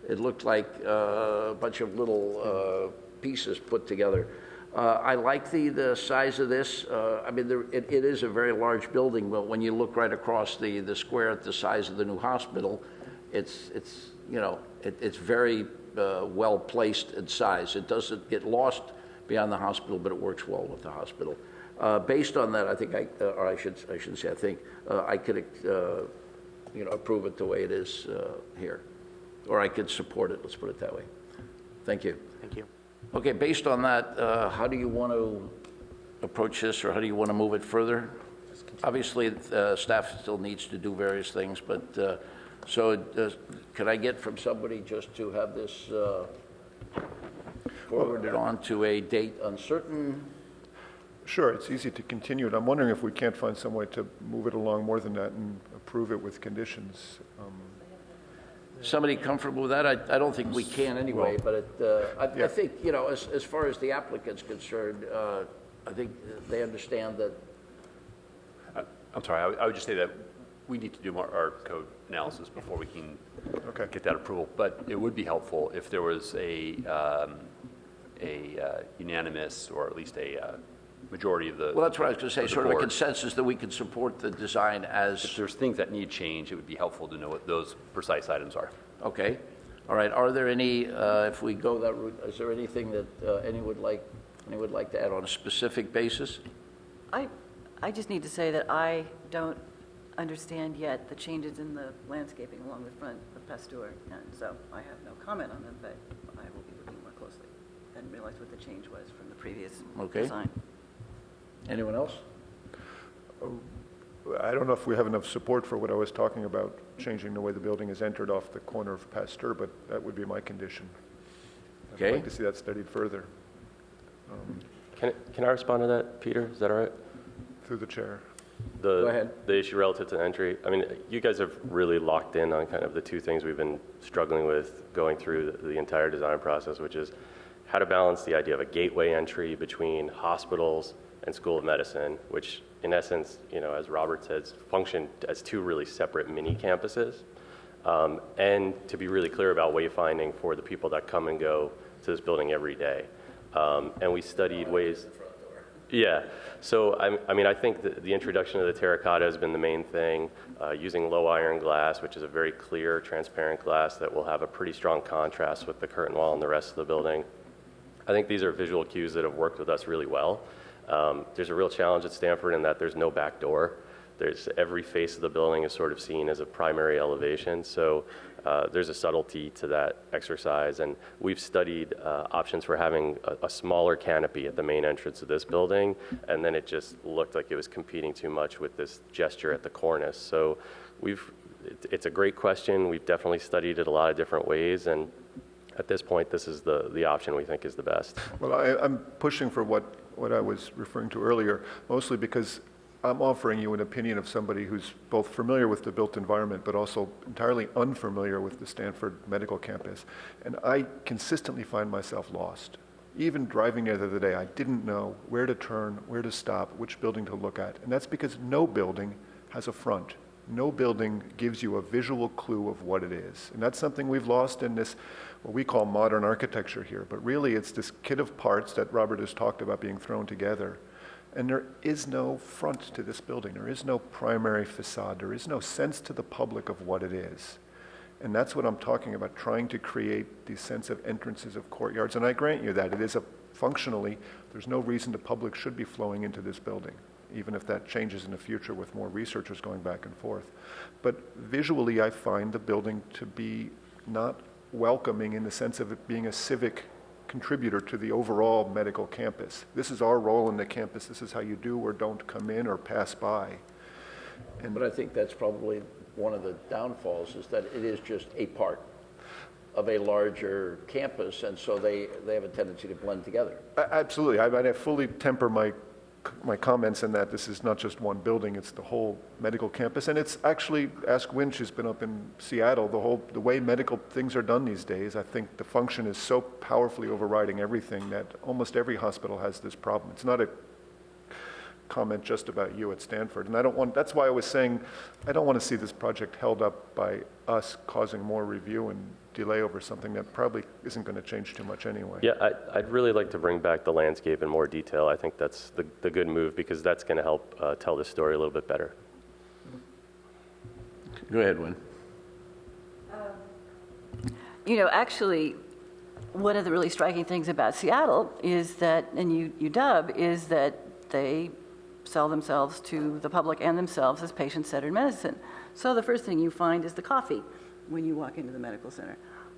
A: It looked like a bunch of little pieces put together. I like the size of this. I mean, it is a very large building, but when you look right across the square at the size of the new hospital, it's very well placed in size. It doesn't get lost beyond the hospital, but it works well with the hospital. Based on that, I think I shouldn't say I think, I could approve it the way it is here, or I could support it. Let's put it that way. Thank you.
J: Thank you.
A: Okay, based on that, how do you want to approach this, or how do you want to move it further? Obviously, staff still needs to do various things, but could I get from somebody just to have this forwarded on to a date uncertain?
F: Sure, it's easy to continue it. I'm wondering if we can't find some way to move it along more than that and approve it with conditions.
A: Somebody comfortable with that? I don't think we can anyway, but I think, you know, as far as the applicant's concerned, I think they understand that.
L: I'm sorry, I would just say that we need to do our code analysis before we can get that approval. But it would be helpful if there was a unanimous, or at least a majority of the.
A: Well, that's what I was going to say, sort of a consensus that we can support the design as.
L: If there's things that need change, it would be helpful to know what those precise items are.
A: Okay. All right. Are there any, if we go that route, is there anything that anyone would like to add on a specific basis?
G: I just need to say that I don't understand yet the changes in the landscaping along the front of Pasteur, and so I have no comment on them, but I will be looking more closely. I didn't realize what the change was from the previous design.
A: Anyone else?
F: I don't know if we have enough support for what I was talking about, changing the way the building is entered off the corner of Pasteur, but that would be my condition.
A: Okay.
F: I'd like to see that studied further.
K: Can I respond to that, Peter? Is that all right?
F: Through the chair.
A: Go ahead.
K: The issue relative to entry, I mean, you guys have really locked in on kind of the two things we've been struggling with going through the entire design process, which is how to balance the idea of a gateway entry between hospitals and School of Medicine, which in essence, you know, as Robert says, function as two really separate mini campuses. And to be really clear about wayfinding for the people that come and go to this building every day. And we studied ways. Yeah, so I mean, I think the introduction of the terracotta has been the main thing, using low iron glass, which is a very clear, transparent glass that will have a pretty strong contrast with the curtain wall and the rest of the building. I think these are visual cues that have worked with us really well. There's a real challenge at Stanford in that there's no back door. Every face of the building is sort of seen as a primary elevation, so there's a subtlety to that exercise, and we've studied options for having a smaller canopy at the main entrance of this building, and then it just looked like it was competing too much with this gesture at the cornice. So it's a great question. We've definitely studied it a lot of different ways, and at this point, this is the option we think is the best.
F: Well, I'm pushing for what I was referring to earlier, mostly because I'm offering you an opinion of somebody who's both familiar with the built environment, but also entirely unfamiliar with the Stanford Medical Campus. And I consistently find myself lost. Even driving there the other day, I didn't know where to turn, where to stop, which building to look at. And that's because no building has a front. No building gives you a visual clue of what it is. And that's something we've lost in this, what we call modern architecture here. But really, it's this kit of parts that Robert has talked about being thrown together. And there is no front to this building. There is no primary facade. There is no sense to the public of what it is. And that's what I'm talking about, trying to create these sense of entrances of courtyards. And I grant you that it is functionally, there's no reason the public should be flowing into this building, even if that changes in the future with more researchers going back and forth. But visually, I find the building to be not welcoming in the sense of it being a civic contributor to the overall medical campus. This is our role in the campus. This is how you do or don't come in or pass by.
A: But I think that's probably one of the downfalls, is that it is just a part of a larger campus, and so they have a tendency to blend together.
F: Absolutely. I fully temper my comments in that this is not just one building, it's the whole medical campus. And it's actually, ask Winch, who's been up in Seattle, the way medical things are done these days, I think the function is so powerfully overriding everything that almost every hospital has this problem. It's not a comment just about you at Stanford. And that's why I was saying, I don't want to see this project held up by us causing more review and delay over something that probably isn't going to change too much anyway.
K: Yeah, I'd really like to bring back the landscape in more detail. I think that's the good move, because that's going to help tell the story a little bit better.
A: Go ahead, Wynn.
G: You know, actually, one of the really striking things about Seattle is that, and UW, is that they sell themselves to the public and themselves as patient-centered medicine. So the first thing you find is the coffee when you walk into the medical center.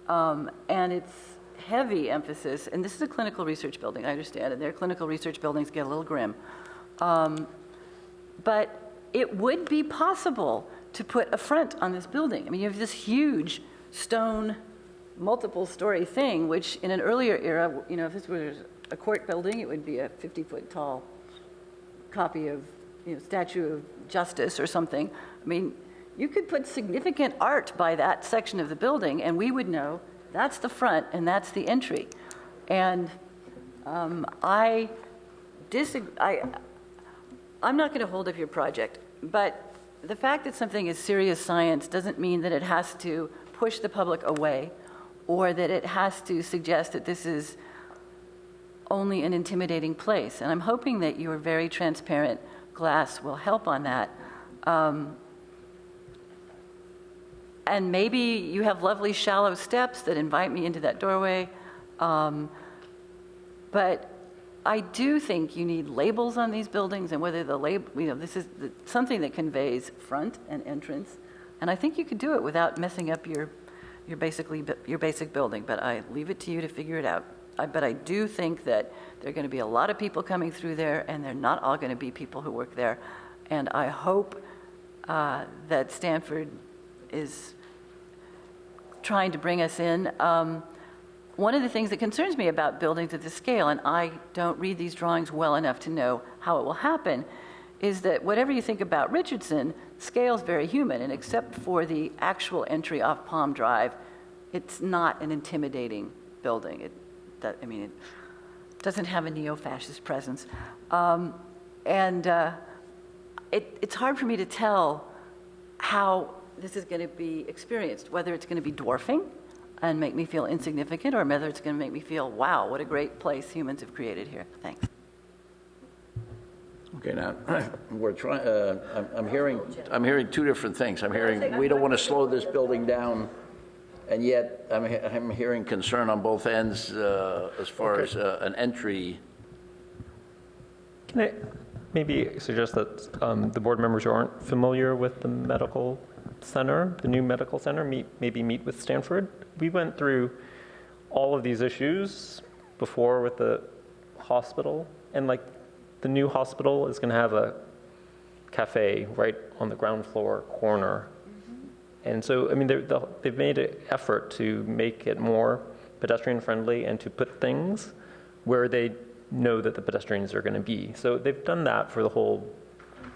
G: And it's heavy emphasis, and this is a clinical research building, I understand, and their clinical research buildings get a little grim. But it would be possible to put a front on this building. I mean, you have this huge stone, multiple-story thing, which in an earlier era, you know, if this was a court building, it would be a 50-foot tall copy of, you know, Statue of Justice or something. I mean, you could put significant art by that section of the building, and we would know that's the front and that's the entry. And I'm not going to hold up your project, but the fact that something is serious science doesn't mean that it has to push the public away, or that it has to suggest that this is only an intimidating place. And I'm hoping that your very transparent glass will help on that. And maybe you have lovely shallow steps that invite me into that doorway. But I do think you need labels on these buildings, and whether the label, you know, this is something that conveys front and entrance. And I think you could do it without messing up your basic building. But I leave it to you to figure it out. But I do think that there are going to be a lot of people coming through there, and they're not all going to be people who work there. And I hope that Stanford is trying to bring us in. One of the things that concerns me about buildings at this scale, and I don't read these drawings well enough to know how it will happen, is that whatever you think about Richardson, scale's very human, and except for the actual entry off Palm Drive, it's not an intimidating building. It doesn't have a neo-fascist presence. It's hard for me to tell how this is going to be experienced, whether it's going to be dwarfing and make me feel insignificant, or whether it's going to make me feel, wow, what a great place humans have created here. Thanks.
A: Okay, now, we're trying, I'm hearing two different things. I'm hearing we don't want to slow this building down, and yet I'm hearing concern on both ends as far as an entry.
H: Can I maybe suggest that the board members who aren't familiar with the medical center, the new medical center, maybe meet with Stanford? We went through all of these issues before with the hospital, and like the new hospital is going to have a cafe right on the ground floor corner. And so, I mean, they've made an effort to make it more pedestrian friendly and to put things where they know that the pedestrians are going to be. So they've done that for the whole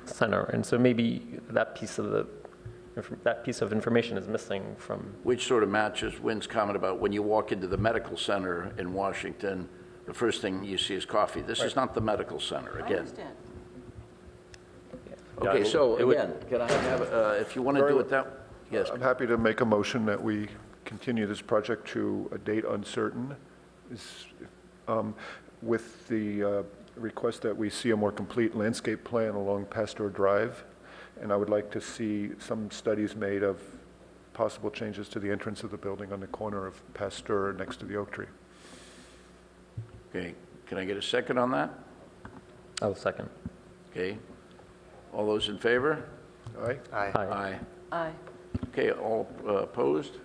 H: center. And so maybe that piece of information is missing from.
A: Which sort of matches Wynn's comment about when you walk into the medical center in Washington, the first thing you see is coffee. This is not the medical center, again.
G: I understand.
A: Okay, so again, can I have, if you want to do it that, yes.
F: I'm happy to make a motion that we continue this project to a date uncertain, with the request that we see a more complete landscape plan along Pasteur Drive, and I would like to see some studies made of possible changes to the entrance of the building on the corner of Pasteur next to the oak tree.
A: Okay, can I get a second on that?
H: I'll second.
A: Okay. All those in favor?
F: Aye?
C: Aye.
A: Aye.
G: Aye.
A: Okay, all opposed?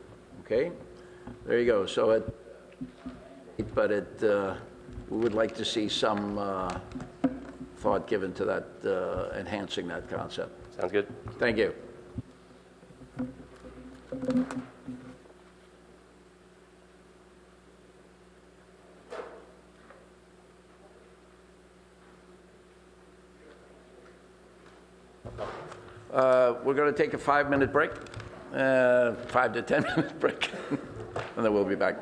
A: Okay, there you go. So we would like to see some thought given to that, enhancing that concept.
K: Sounds good.
A: Thank you. We're going to take a 5-minute break, 5 to 10 minute break, and then we'll be back.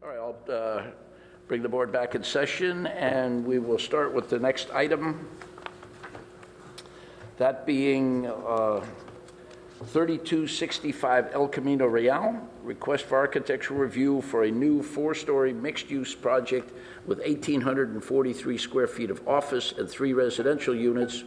A: All right, I'll bring the board back in session, and we will start with the next item, that being 3265 El Camino Real, request for architectural review for a new 4-story mixed-use project with 1,843 square feet of office and 3 residential units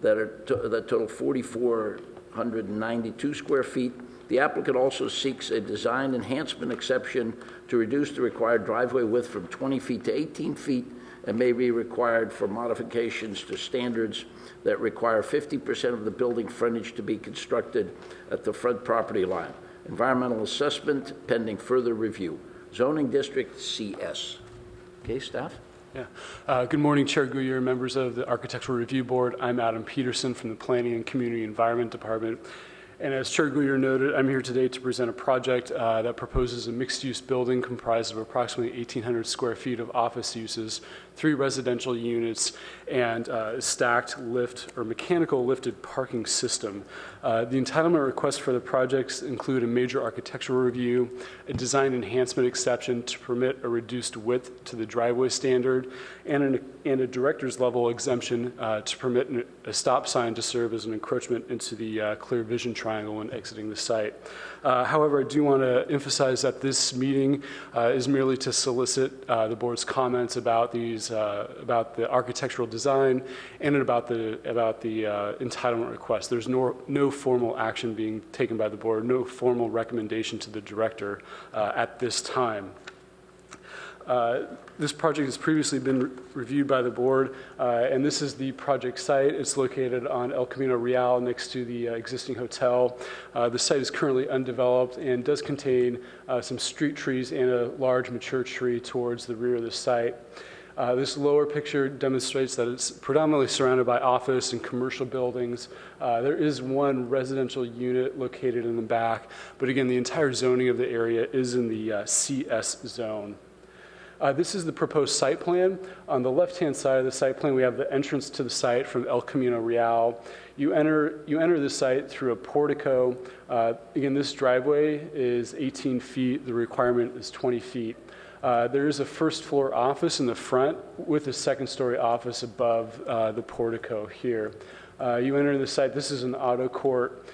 A: that total 4,492 square feet. The applicant also seeks a design enhancement exception to reduce the required driveway width from 20 feet to 18 feet and may be required for modifications to standards that require 50% of the building frontage to be constructed at the front property line. Environmental assessment pending further review. Zoning District CS. Okay, staff?
M: Yeah. Good morning, Chair Guyer, members of the Architectural Review Board. I'm Adam Peterson from the Planning and Community Environment Department. And as Chair Guyer noted, I'm here today to present a project that proposes a mixed-use building comprised of approximately 1,800 square feet of office uses, 3 residential units, and a stacked lift or mechanical lifted parking system. The entitlement requests for the projects include a major architectural review, a design enhancement exception to permit a reduced width to the driveway standard, and a director's level exemption to permit a stop sign to serve as an encroachment into the clear vision triangle when exiting the site. However, I do want to emphasize that this meeting is merely to solicit the board's comments about about the architectural design and about the entitlement request. There's no formal action being taken by the board, no formal recommendation to the director at this time. This project has previously been reviewed by the board, and this is the project site. It's located on El Camino Real next to the existing hotel. The site is currently undeveloped and does contain some street trees and a large mature tree towards the rear of the site. This lower picture demonstrates that it's predominantly surrounded by office and commercial buildings. There is one residential unit located in the back, but again, the entire zoning of the area is in the CS zone. This is the proposed site plan. On the left-hand side of the site plan, we have the entrance to the site from El Camino Real. You enter the site through a portico. Again, this driveway is 18 feet. The requirement is 20 feet. There is a first-floor office in the front with a second-story office above the portico here. You enter the site. This is an auto court,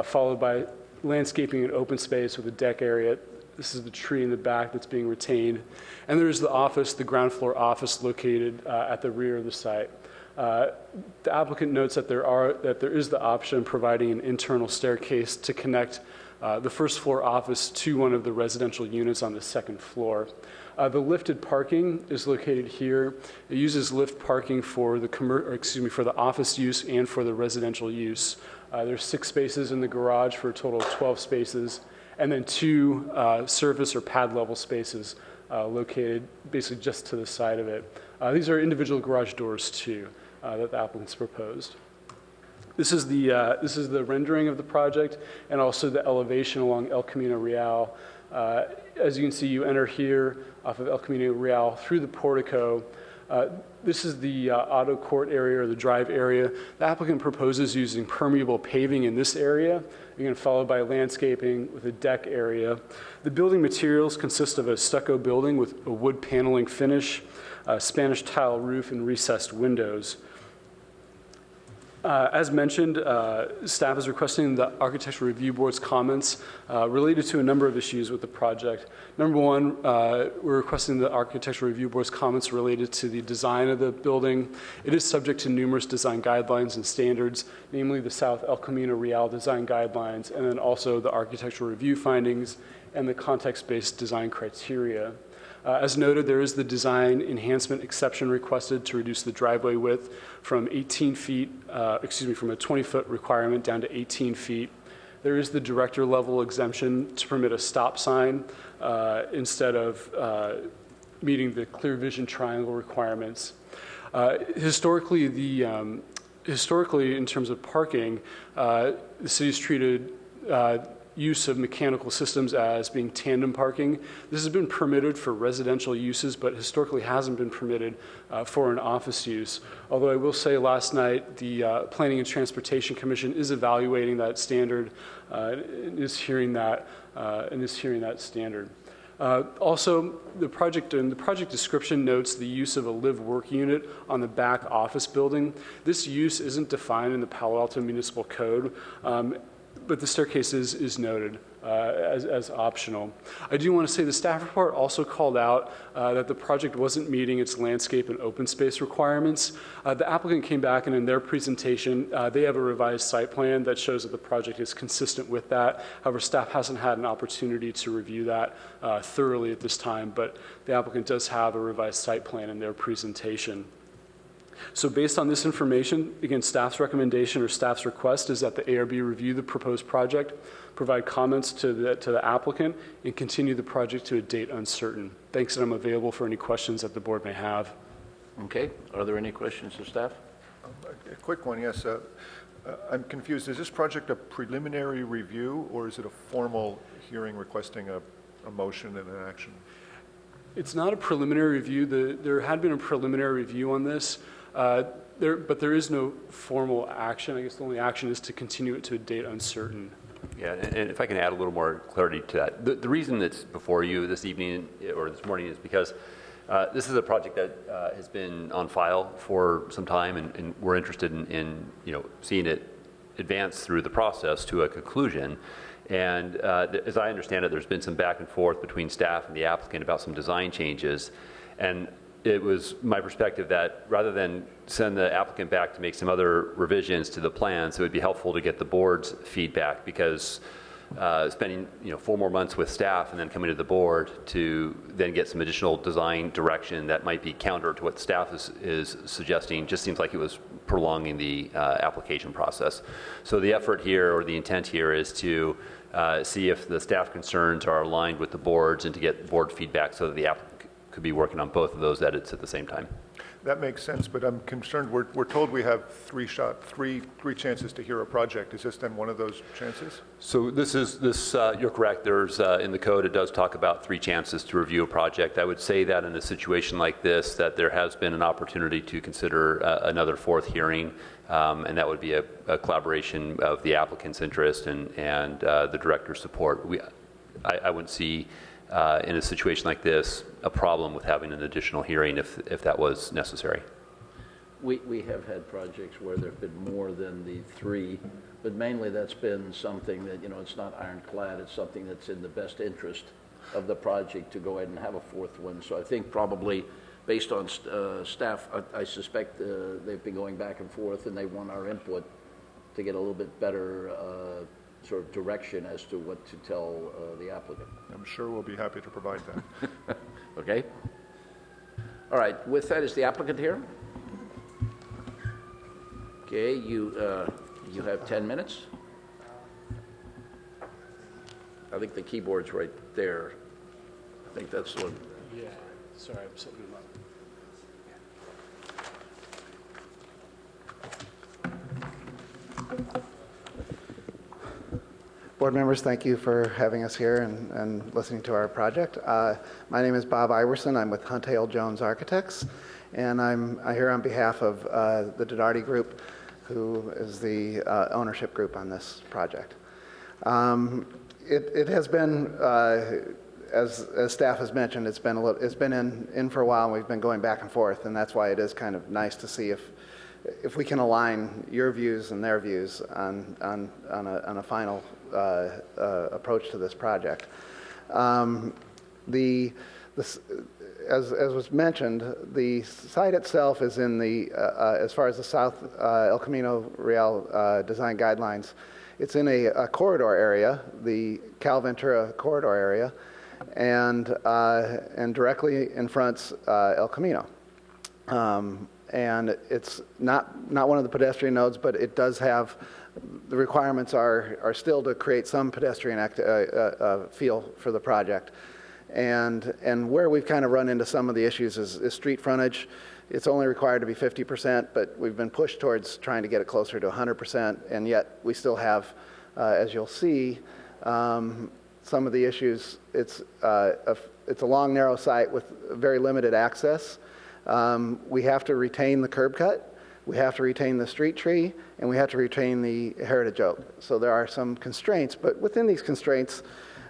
M: followed by landscaping and open space with a deck area. This is the tree in the back that's being retained. And there's the office, the ground floor office located at the rear of the site. The applicant notes that there is the option of providing an internal staircase to connect the first floor office to one of the residential units on the second floor. The lifted parking is located here. It uses lift parking for the office use and for the residential use. There's 6 spaces in the garage for a total of 12 spaces, and then 2 surface or pad level spaces located basically just to the side of it. These are individual garage doors too that the applicants proposed. This is the rendering of the project and also the elevation along El Camino Real. As you can see, you enter here off of El Camino Real through the portico. This is the auto court area or the drive area. The applicant proposes using permeable paving in this area, again followed by landscaping with a deck area. The building materials consist of a stucco building with a wood paneling finish, Spanish tile roof, and recessed windows. As mentioned, staff is requesting the Architectural Review Board's comments related to a number of issues with the project. Number one, we're requesting the Architectural Review Board's comments related to the design of the building. It is subject to numerous design guidelines and standards, namely the South El Camino Real design guidelines, and then also the Architectural Review findings and the context-based design criteria. As noted, there is the design enhancement exception requested to reduce the driveway width from 18 feet, from a 20-foot requirement down to 18 feet. There is the director level exemption to permit a stop sign instead of meeting the clear vision triangle requirements. Historically, in terms of parking, the city's treated use of mechanical systems as being tandem parking. This has been permitted for residential uses, but historically hasn't been permitted for an office use. Although I will say last night, the Planning and Transportation Commission is evaluating that standard and is hearing that standard. Also, the project description notes the use of a live-work unit on the back office building. This use isn't defined in the Palo Alto Municipal Code, but the staircase is noted as optional. I do want to say the staff report also called out that the project wasn't meeting its landscape and open space requirements. The applicant came back, and in their presentation, they have a revised site plan that shows that the project is consistent with that. However, staff hasn't had an opportunity to review that thoroughly at this time, but the applicant does have a revised site plan in their presentation. So based on this information, again, staff's recommendation or staff's request is that the ARB review the proposed project, provide comments to the applicant, and continue the project to a date uncertain. Thanks, and I'm available for any questions that the board may have.
A: Okay. Are there any questions to staff?
F: A quick one, yes. I'm confused. Is this project a preliminary review, or is it a formal hearing requesting a motion and an action?
M: It's not a preliminary review. There had been a preliminary review on this, but there is no formal action. I guess the only action is to continue it to a date uncertain.
L: Yeah, and if I can add a little more clarity to that. The reason it's before you this evening or this morning is because this is a project that has been on file for some time, and we're interested in seeing it advance through the process to a conclusion. And as I understand it, there's been some back and forth between staff and the applicant about some design changes. And it was my perspective that rather than send the applicant back to make some other revisions to the plans, it would be helpful to get the board's feedback, because spending 4 more months with staff and then coming to the board to then get some additional design direction that might be counter to what staff is suggesting just seems like it was prolonging the application process. So the effort here, or the intent here, is to see if the staff concerns are aligned with the board's and to get board feedback so that the applicant could be working on both of those edits at the same time.
F: That makes sense, but I'm concerned. We're told we have three chances to hear a project. Is this then one of those chances?
L: So this you're correct. There's in the code, it does talk about 3 chances to review a project. I would say that in a situation like this, that there has been an opportunity to consider another 4th hearing, and that would be a collaboration of the applicant's interest and the director's support. I wouldn't see in a situation like this a problem with having an additional hearing if that was necessary.
A: We have had projects where there have been more than the 3, but mainly that's been something that, it's not ironclad. It's something that's in the best interest of the project to go ahead and have a 4th one. So I think probably based on staff, I suspect they've been going back and forth, and they want our input to get a little bit better sort of direction as to what to tell the applicant.
F: I'm sure we'll be happy to provide that.
A: Okay. All right. With that, is the applicant here? Okay. You have 10 minutes. I think the keyboard's right there. I think that's the one.
M: Yeah. Sorry, I'm setting them up.
N: Board members, thank you for having us here and listening to our project. My name is Bob Iverson. I'm with Hunt Hale Jones Architects, and I'm here on behalf of the Dodarty Group, who is the ownership group on this project. It has been, as staff has mentioned, it's been in for a while, and we've been going back and forth, and that's why it is kind of nice to see if we can align your views and their views on a final approach to this project. As was mentioned, the site itself is in the, as far as the South El Camino Real design guidelines, it's in a corridor area, the Cal Ventura corridor area, and directly in front's El Camino. And it's not one of the pedestrian nodes, but it does have, the requirements are still to create some pedestrian feel for the project. And where we've kind of run into some of the issues is street frontage. It's only required to be 50%, but we've been pushed towards trying to get it closer to 100%, and yet we still have, as you'll see, some of the issues. It's a long, narrow site with very limited access. We have to retain the curb cut, we have to retain the street tree, and we have to retain the heritage oak. So there are some constraints, but within these constraints,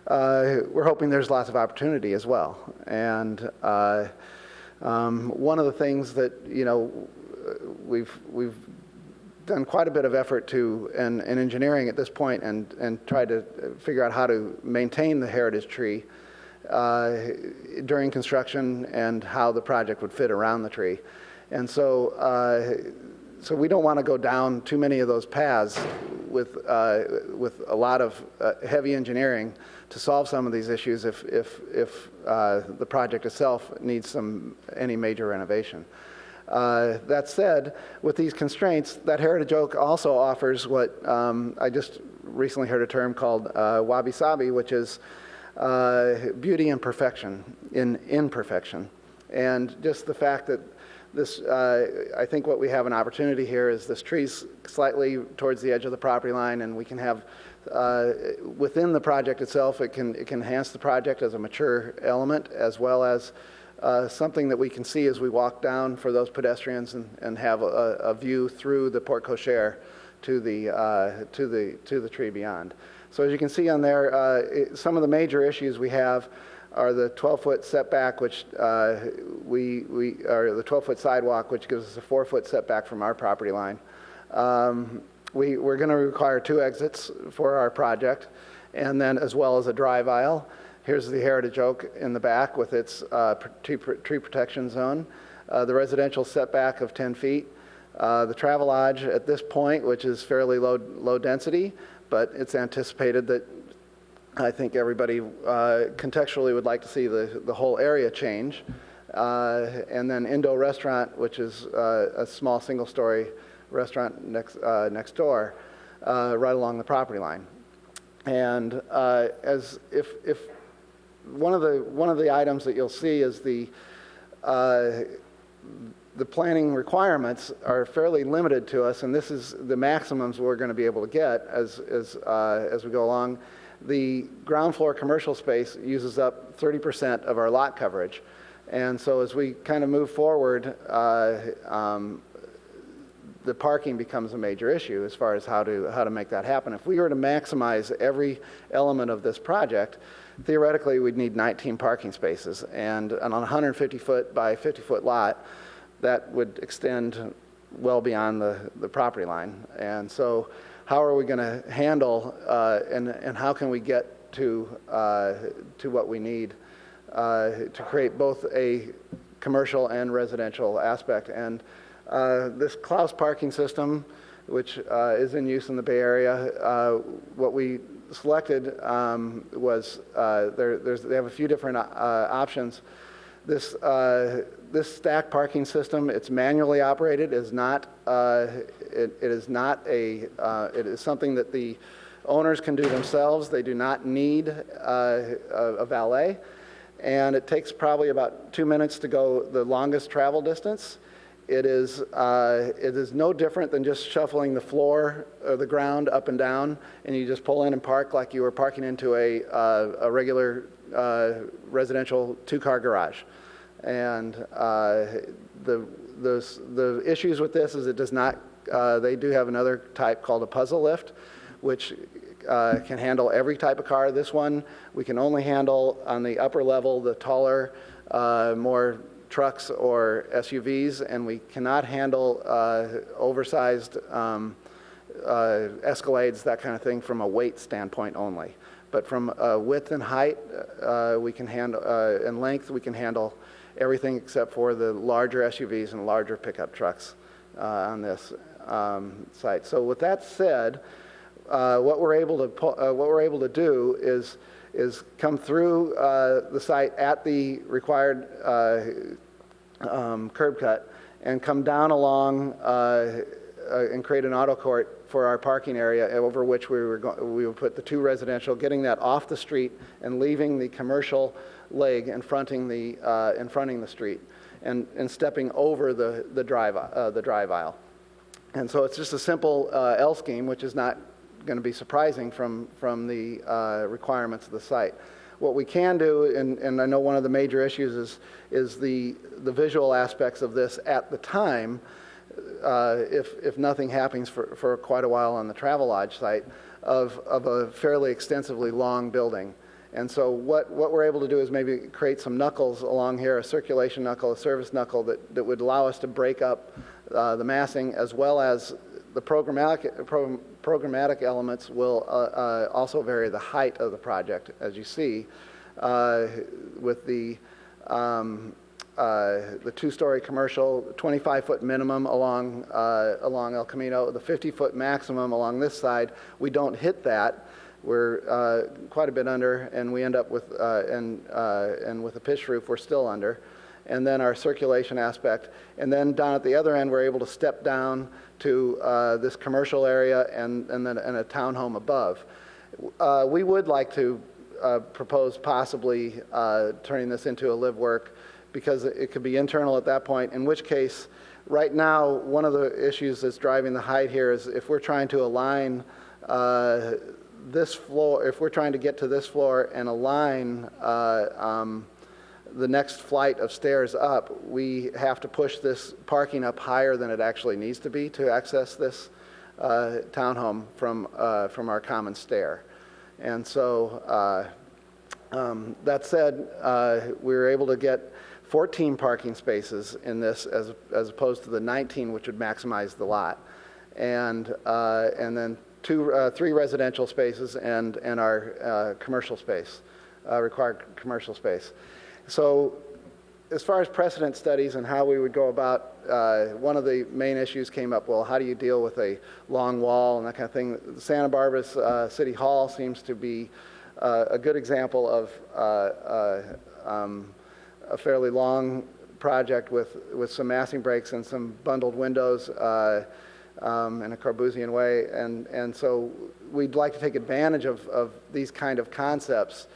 N: we're hoping there's lots of opportunity as well. And one of the things that, we've done quite a bit of effort to in engineering at this point and tried to figure out how to maintain the heritage tree during construction and how the project would fit around the tree. And so we don't want to go down too many of those paths with a lot of heavy engineering to solve some of these issues if the project itself needs any major renovation. That said, with these constraints, that Heritage Oak also offers what I just recently heard a term called wabi-sabi, which is beauty and perfection in imperfection. And just the fact that this, I think what we have an opportunity here is this tree's slightly towards the edge of the property line, and we can have within the project itself, it can enhance the project as a mature element, as well as something that we can see as we walk down for those pedestrians and have a view through the porte cochere to the tree beyond. So as you can see on there, some of the major issues we have are the 12-foot setback, which are the 12-foot sidewalk, which gives us a 4-foot setback from our property line. We're going to require 2 exits for our project, and then as well as a drive aisle. Here's the Heritage Oak in the back with its tree protection zone, the residential setback of 10 feet, the Travelodge at this point, which is fairly low density, but it's anticipated that I think everybody contextually would like to see the whole area change. And then Indo Restaurant, which is a small single-story restaurant next door, right along the property line. And as if one of the items that you'll see is the planning requirements are fairly limited to us, and this is the maximums we're going to be able to get as we go along. The ground floor commercial space uses up 30% of our lot coverage, and so as we kind of move forward, the parking becomes a major issue as far as how to make that happen. If we were to maximize every element of this project, theoretically we'd need 19 parking spaces, and on a 150-foot by 50-foot lot, that would extend well beyond the property line. And so how are we going to handle and how can we get to what we need to create both a commercial and residential aspect? And this Klaus parking system, which is in use in the Bay Area, what we selected was they have a few different options. This stack parking system, it's manually operated. It is something that the owners can do themselves. They do not need a valet, and it takes probably about 2 minutes to go the longest travel distance. It is no different than just shuffling the floor or the ground up and down, and you just pull in and park like you were parking into a regular residential 2-car garage. And the issues with this is it does not. They do have another type called a puzzle lift, which can handle every type of car. This one we can only handle on the upper level, the taller, more trucks or SUVs, and we cannot handle oversized Escalades, that kind of thing, from a weight standpoint only. But from width and height, we can handle, and length, we can handle everything except for the larger SUVs and larger pickup trucks on this site. So with that said, what we're able to do is come through the site at the required curb cut and come down along and create an auto court for our parking area, over which we would put the 2 residential, getting that off the street and leaving the commercial leg and fronting the street, and stepping over the drive aisle. And so it's just a simple L scheme, which is not going to be surprising from the requirements of the site. What we can do, and I know one of the major issues is the visual aspects of this at the time, if nothing happens for quite a while on the Travelodge site, of a fairly extensively long building. And so what we're able to do is maybe create some knuckles along here, a circulation knuckle, a service knuckle that would allow us to break up the massing, as well as the programmatic elements will also vary the height of the project, as you see, with the two-story commercial, 25-foot minimum along El Camino, the 50-foot maximum along this side. We don't hit that. We're quite a bit under, and we end up with, and with a pitched roof, we're still under. And then our circulation aspect. And then down at the other end, we're able to step down to this commercial area and then a townhome above. We would like to propose possibly turning this into a live work, because it could be internal at that point, in which case, right now, one of the issues that's driving the height here is if we're trying to align this floor, if we're trying to get to this floor and align the next flight of stairs up, we have to push this parking up higher than it actually needs to be to access this townhome from our common stair. And so that said, we were able to get 14 parking spaces in this as opposed to the 19, which would maximize the lot. And then three residential spaces and our commercial space, required commercial space. So as far as precedent studies and how we would go about, one of the main issues came up, well, how do you deal with a long wall and that kind of thing? Santa Barbara's City Hall seems to be a good example of a fairly long project with some massing breaks and some bundled windows in a Corbusian way. And so we'd like to take advantage of these kind of concepts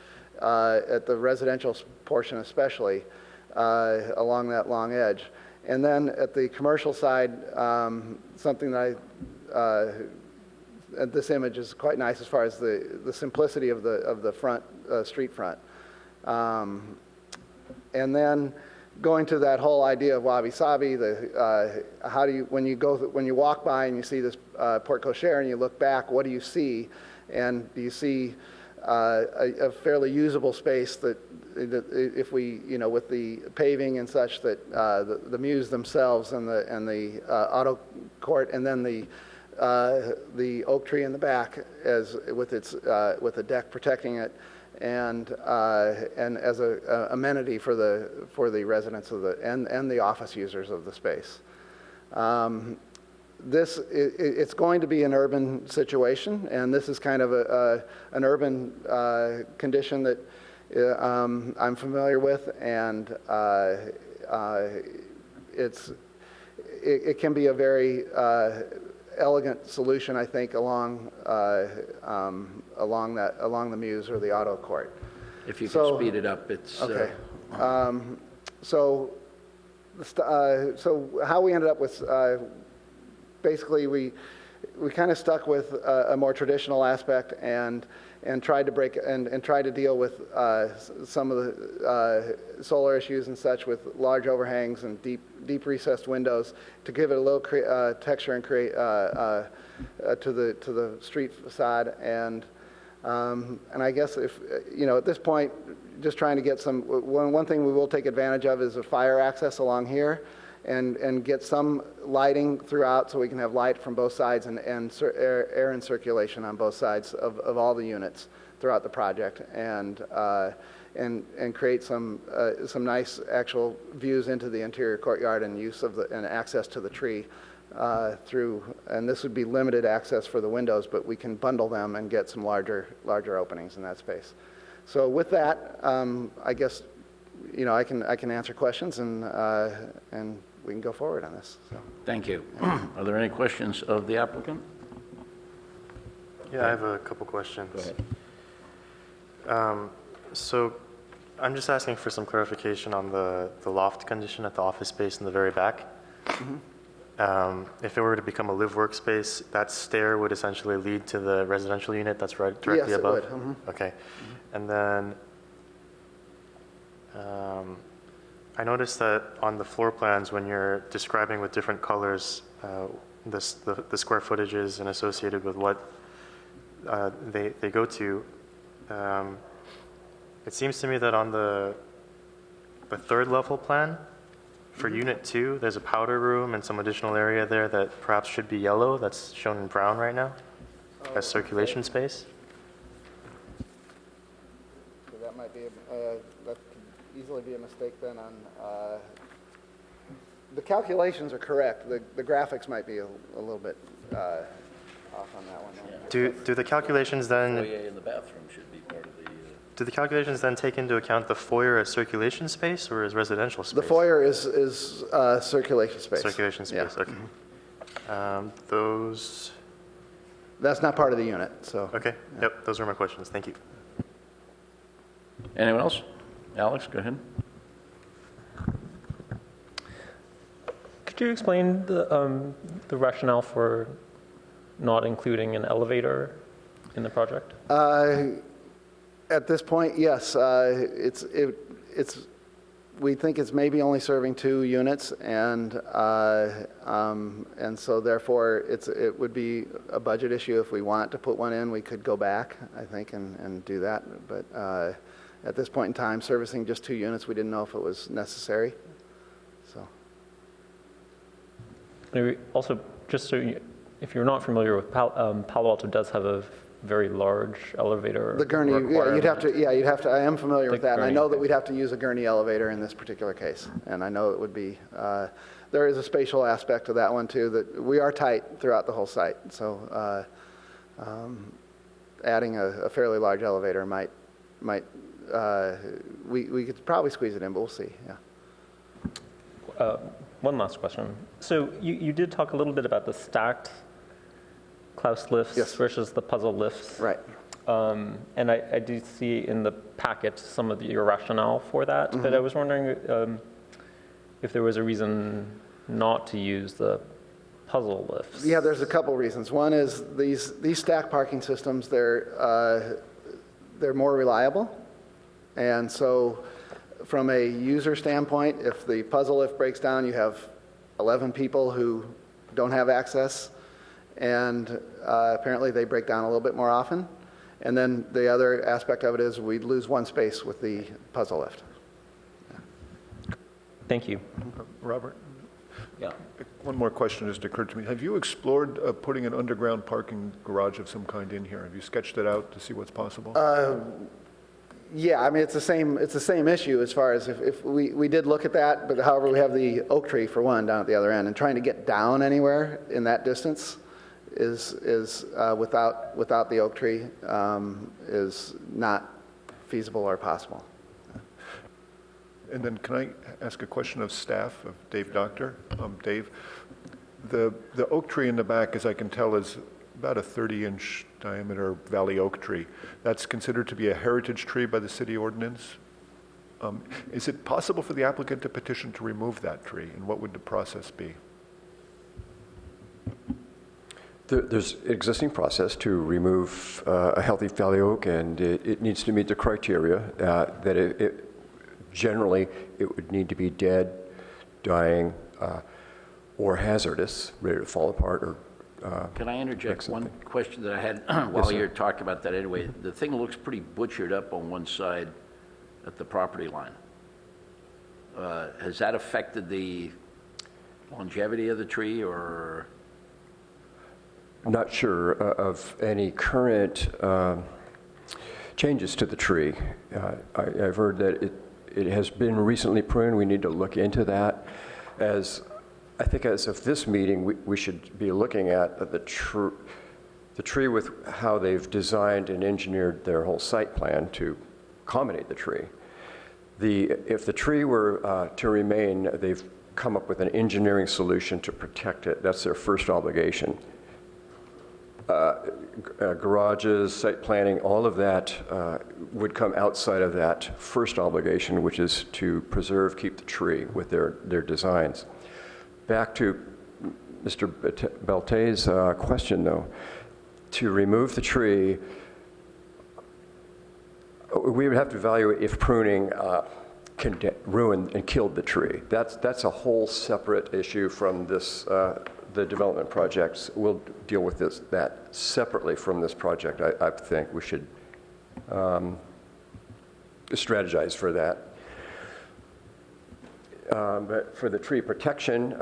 N: at the residential portion especially, along that long edge. And then at the commercial side, something that this image is quite nice as far as the simplicity of the front, street front. And then going to that whole idea of wabi-sabi, how do you, when you walk by and you see this porte cochere and you look back, what do you see? And do you see a fairly usable space that if we, with the paving and such, that the mews themselves and the auto court, and then the oak tree in the back with a deck protecting it, and as a amenity for the residents of and the office users of the space. It's going to be an urban situation, and this is kind of an urban condition that I'm familiar with, and it can be a very elegant solution, I think, along the Mews or the auto court.
A: If you can speed it up, it's
N: okay. So how we ended up with basically we kind of stuck with a more traditional aspect and tried to break and try to deal with some of the solar issues and such with large overhangs and deep recessed windows to give it a little texture and create to the street facade. And I guess if at this point, just trying to get some one thing we will take advantage of is a fire access along here. And get some lighting throughout so we can have light from both sides and air and circulation on both sides of all the units throughout the project, and create some nice actual views into the interior courtyard and use of and access to the tree through. And this would be limited access for the windows, but we can bundle them and get some larger openings in that space. So with that, I guess I can answer questions and we can go forward on this. So.
A: Thank you. Are there any questions of the applicant?
C: Yeah, I have a couple questions.
A: Go ahead.
C: So I'm just asking for some clarification on the loft condition at the office space in the very back. Mm-hmm. If it were to become a live workspace, that stair would essentially lead to the residential unit that's right directly above?
N: Yes, it would. Mm-hmm.
C: Okay. Mm-hmm. And then I noticed that on the floor plans, when you're describing with different colors the square footages and associated with what they go to, It seems to me that on the third level plan, for Unit 2, there's a powder room and some additional area there that perhaps should be yellow. That's shown in brown right now as circulation space.
N: So that might be, that could easily be a mistake then on, the calculations are correct. The graphics might be a little bit off on that one.
C: Do the calculations then,
A: Foyer in the bathroom should be part of the...
C: do the calculations then take into account the foyer as circulation space or as residential space?
N: The foyer is circulation space.
C: Circulation space,
N: Yeah.
C: okay. Those,
N: That's not part of the unit, so.
C: okay, yep, those are my questions, thank you.
A: Anyone else? Alex, go ahead.
H: Could you explain the rationale for not including an elevator in the project?
N: At this point, yes. We think it's maybe only serving 2 units, and so therefore it would be a budget issue. If we want to put one in, we could go back, I think, and do that. But at this point in time, servicing just 2 units, we didn't know if it was necessary. So.
H: Maybe also, just so if you're not familiar with Palo Alto does have a very large elevator.
N: The gurney, yeah, you'd have to. I am familiar with that, and I
H: gurney.
N: know that we'd have to use a gurney elevator in this particular case, and I know it would be. There is a spatial aspect to that one too. That we are tight throughout the whole site, so adding a fairly large elevator might we could probably squeeze it in, but we'll see. Yeah.
H: One last question. So you did talk a little bit about the stacked Klaus lifts versus the puzzle lifts.
N: Right.
H: And I do see in the packet some of your rationale for that, but I was wondering if there was a reason not to use the puzzle lifts.
N: Yeah, there's a couple reasons. One is these stack parking systems, they're more reliable, and so from a user standpoint, if the puzzle lift breaks down, you have 11 people who don't have access, and apparently they break down a little bit more often. And then the other aspect of it is we'd lose 1 space with the puzzle lift.
H: Thank you.
F: Robert?
A: Yeah.
F: One more question just occurred to me. Have you explored putting an underground parking garage of some kind in here? Have you sketched it out to see what's possible?
N: Yeah, I mean, it's the same issue as far as if we did look at that, but however, we have the oak tree for one down at the other end, and trying to get down anywhere in that distance is without the oak tree is not feasible or possible.
F: And then can I ask a question of staff, of Dave Doctor? Dave, the oak tree in the back, as I can tell, is about a 30-inch diameter valley oak tree. That's considered to be a heritage tree by the city ordinance. Is it possible for the applicant to petition to remove that tree, and what would the process be?
I: There's an existing process to remove a healthy valley oak, and it needs to meet the criteria that generally it would need to be dead, dying, or hazardous, ready to fall apart, or
A: Can I interject one question that I had while you're talking about that anyway? The thing looks pretty butchered up on one side at the property line. Has that affected the longevity of the tree, or?
I: I'm not sure of any current changes to the tree. I've heard that it has been recently pruned. We need to look into that. I think as of this meeting, we should be looking at the tree with how they've designed and engineered their whole site plan to accommodate the tree. If the tree were to remain, they've come up with an engineering solution to protect it. That's their first obligation. Garages, site planning, all of that would come outside of that first obligation, which is to preserve, keep the tree with their designs. Back to Mr. Beltay's question, though. To remove the tree, we would have to evaluate if pruning can ruin and kill the tree. That's a whole separate issue from this. The development projects. We'll deal with that separately from this project. I think we should strategize for that. But for the tree protection,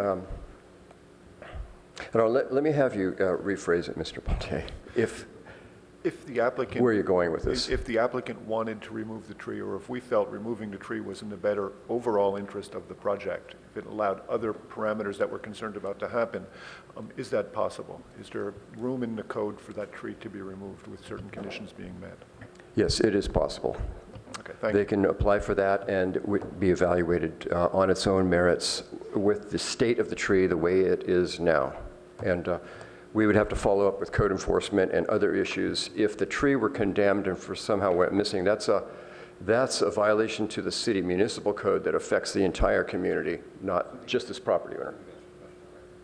I: let me have you rephrase it, Mr. Ponte.
F: If the applicant...
I: Where are you going with this?
F: If the applicant wanted to remove the tree, or if we felt removing the tree was in the better overall interest of the project, if it allowed other parameters that we're concerned about to happen, is that possible? Is there room in the code for that tree to be removed with certain conditions being met?
I: Yes, it is possible.
F: Okay, thank you.
I: They can apply for that and be evaluated on its own merits with the state of the tree the way it is now. And we would have to follow up with code enforcement and other issues. If the tree were condemned and for somehow went missing, that's a violation to the city municipal code that affects the entire community, not just this property owner.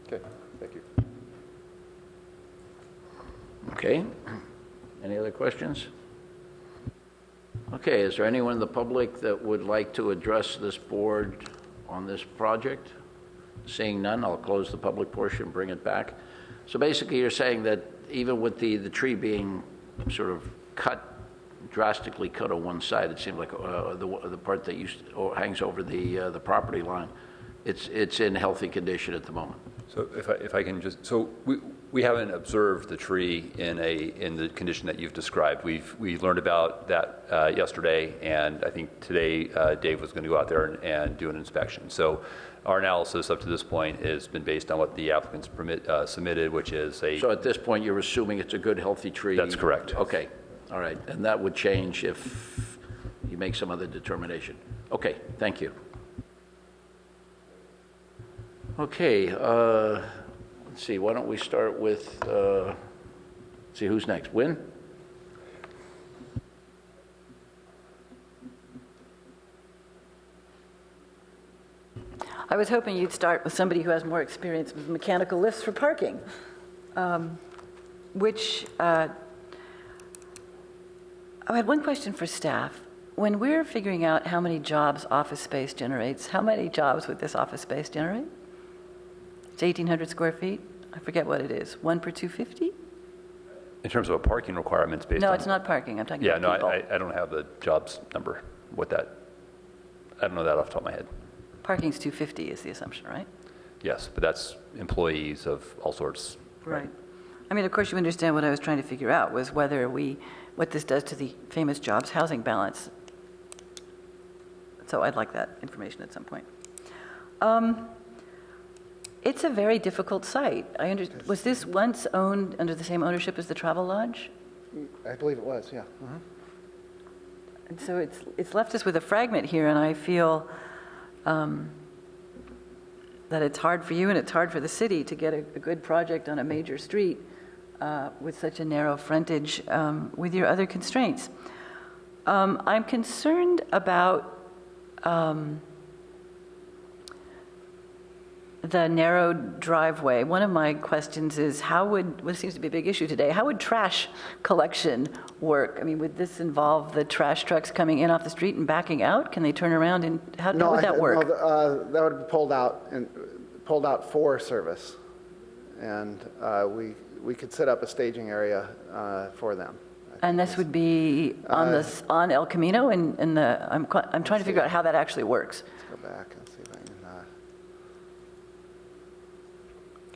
I: Okay, thank you.
A: Okay. Any other questions? Okay, is there anyone in the public that would like to address this board on this project? Seeing none, I'll close the public portion and bring it back. So basically you're saying that even with the tree being sort of drastically cut on one side, it seemed like the part that hangs over the property line, it's in healthy condition at the moment.
L: So if I can just, so we haven't observed the tree in the condition that you've described. We learned about that yesterday, and I think today Dave was going to go out there and do an inspection. So our analysis up to this point has been based on what the applicants submitted, which is
A: So at this point, you're assuming it's a good, healthy tree?
L: That's correct.
A: Okay, all right. And that would change if you make some other determination. Okay, thank you. Okay, let's see, why don't we start with, let's see, who's next? Wynn?
G: I was hoping you'd start with somebody who has more experience with mechanical lifts for parking, I had one question for staff. When we're figuring out how many jobs office space generates, how many jobs would this office space generate? It's 1,800 square feet? I forget what it is. 1 per 250?
L: in terms of a parking requirements based on...
G: No, it's not parking. I'm talking about people.
L: I don't have the jobs number. I don't know that off the top of my head.
G: Parking's 250 is the assumption, right?
L: Yes, but that's employees of all sorts.
G: Right. I mean, of course, you understand what I was trying to figure out was what this does to the famous jobs housing balance. So I'd like that information at some point. It's a very difficult site. Was this once owned under the same ownership as the Travel Lodge?
N: I believe it was, yeah. Uh-huh.
G: And so it's left us with a fragment here, and I feel that it's hard for you and it's hard for the city to get a good project on a major street with such a narrow frontage with your other constraints. I'm concerned about the narrow driveway. One of my questions is what seems to be a big issue today, how would trash collection work? I mean, would this involve the trash trucks coming in off the street and backing out? Can they turn around and how would that work?
N: No, that would be pulled out for service. And we could set up a staging area for them.
G: And this would be on El Camino, and I'm trying to figure out how that actually works.
N: Let's go back and see if I can.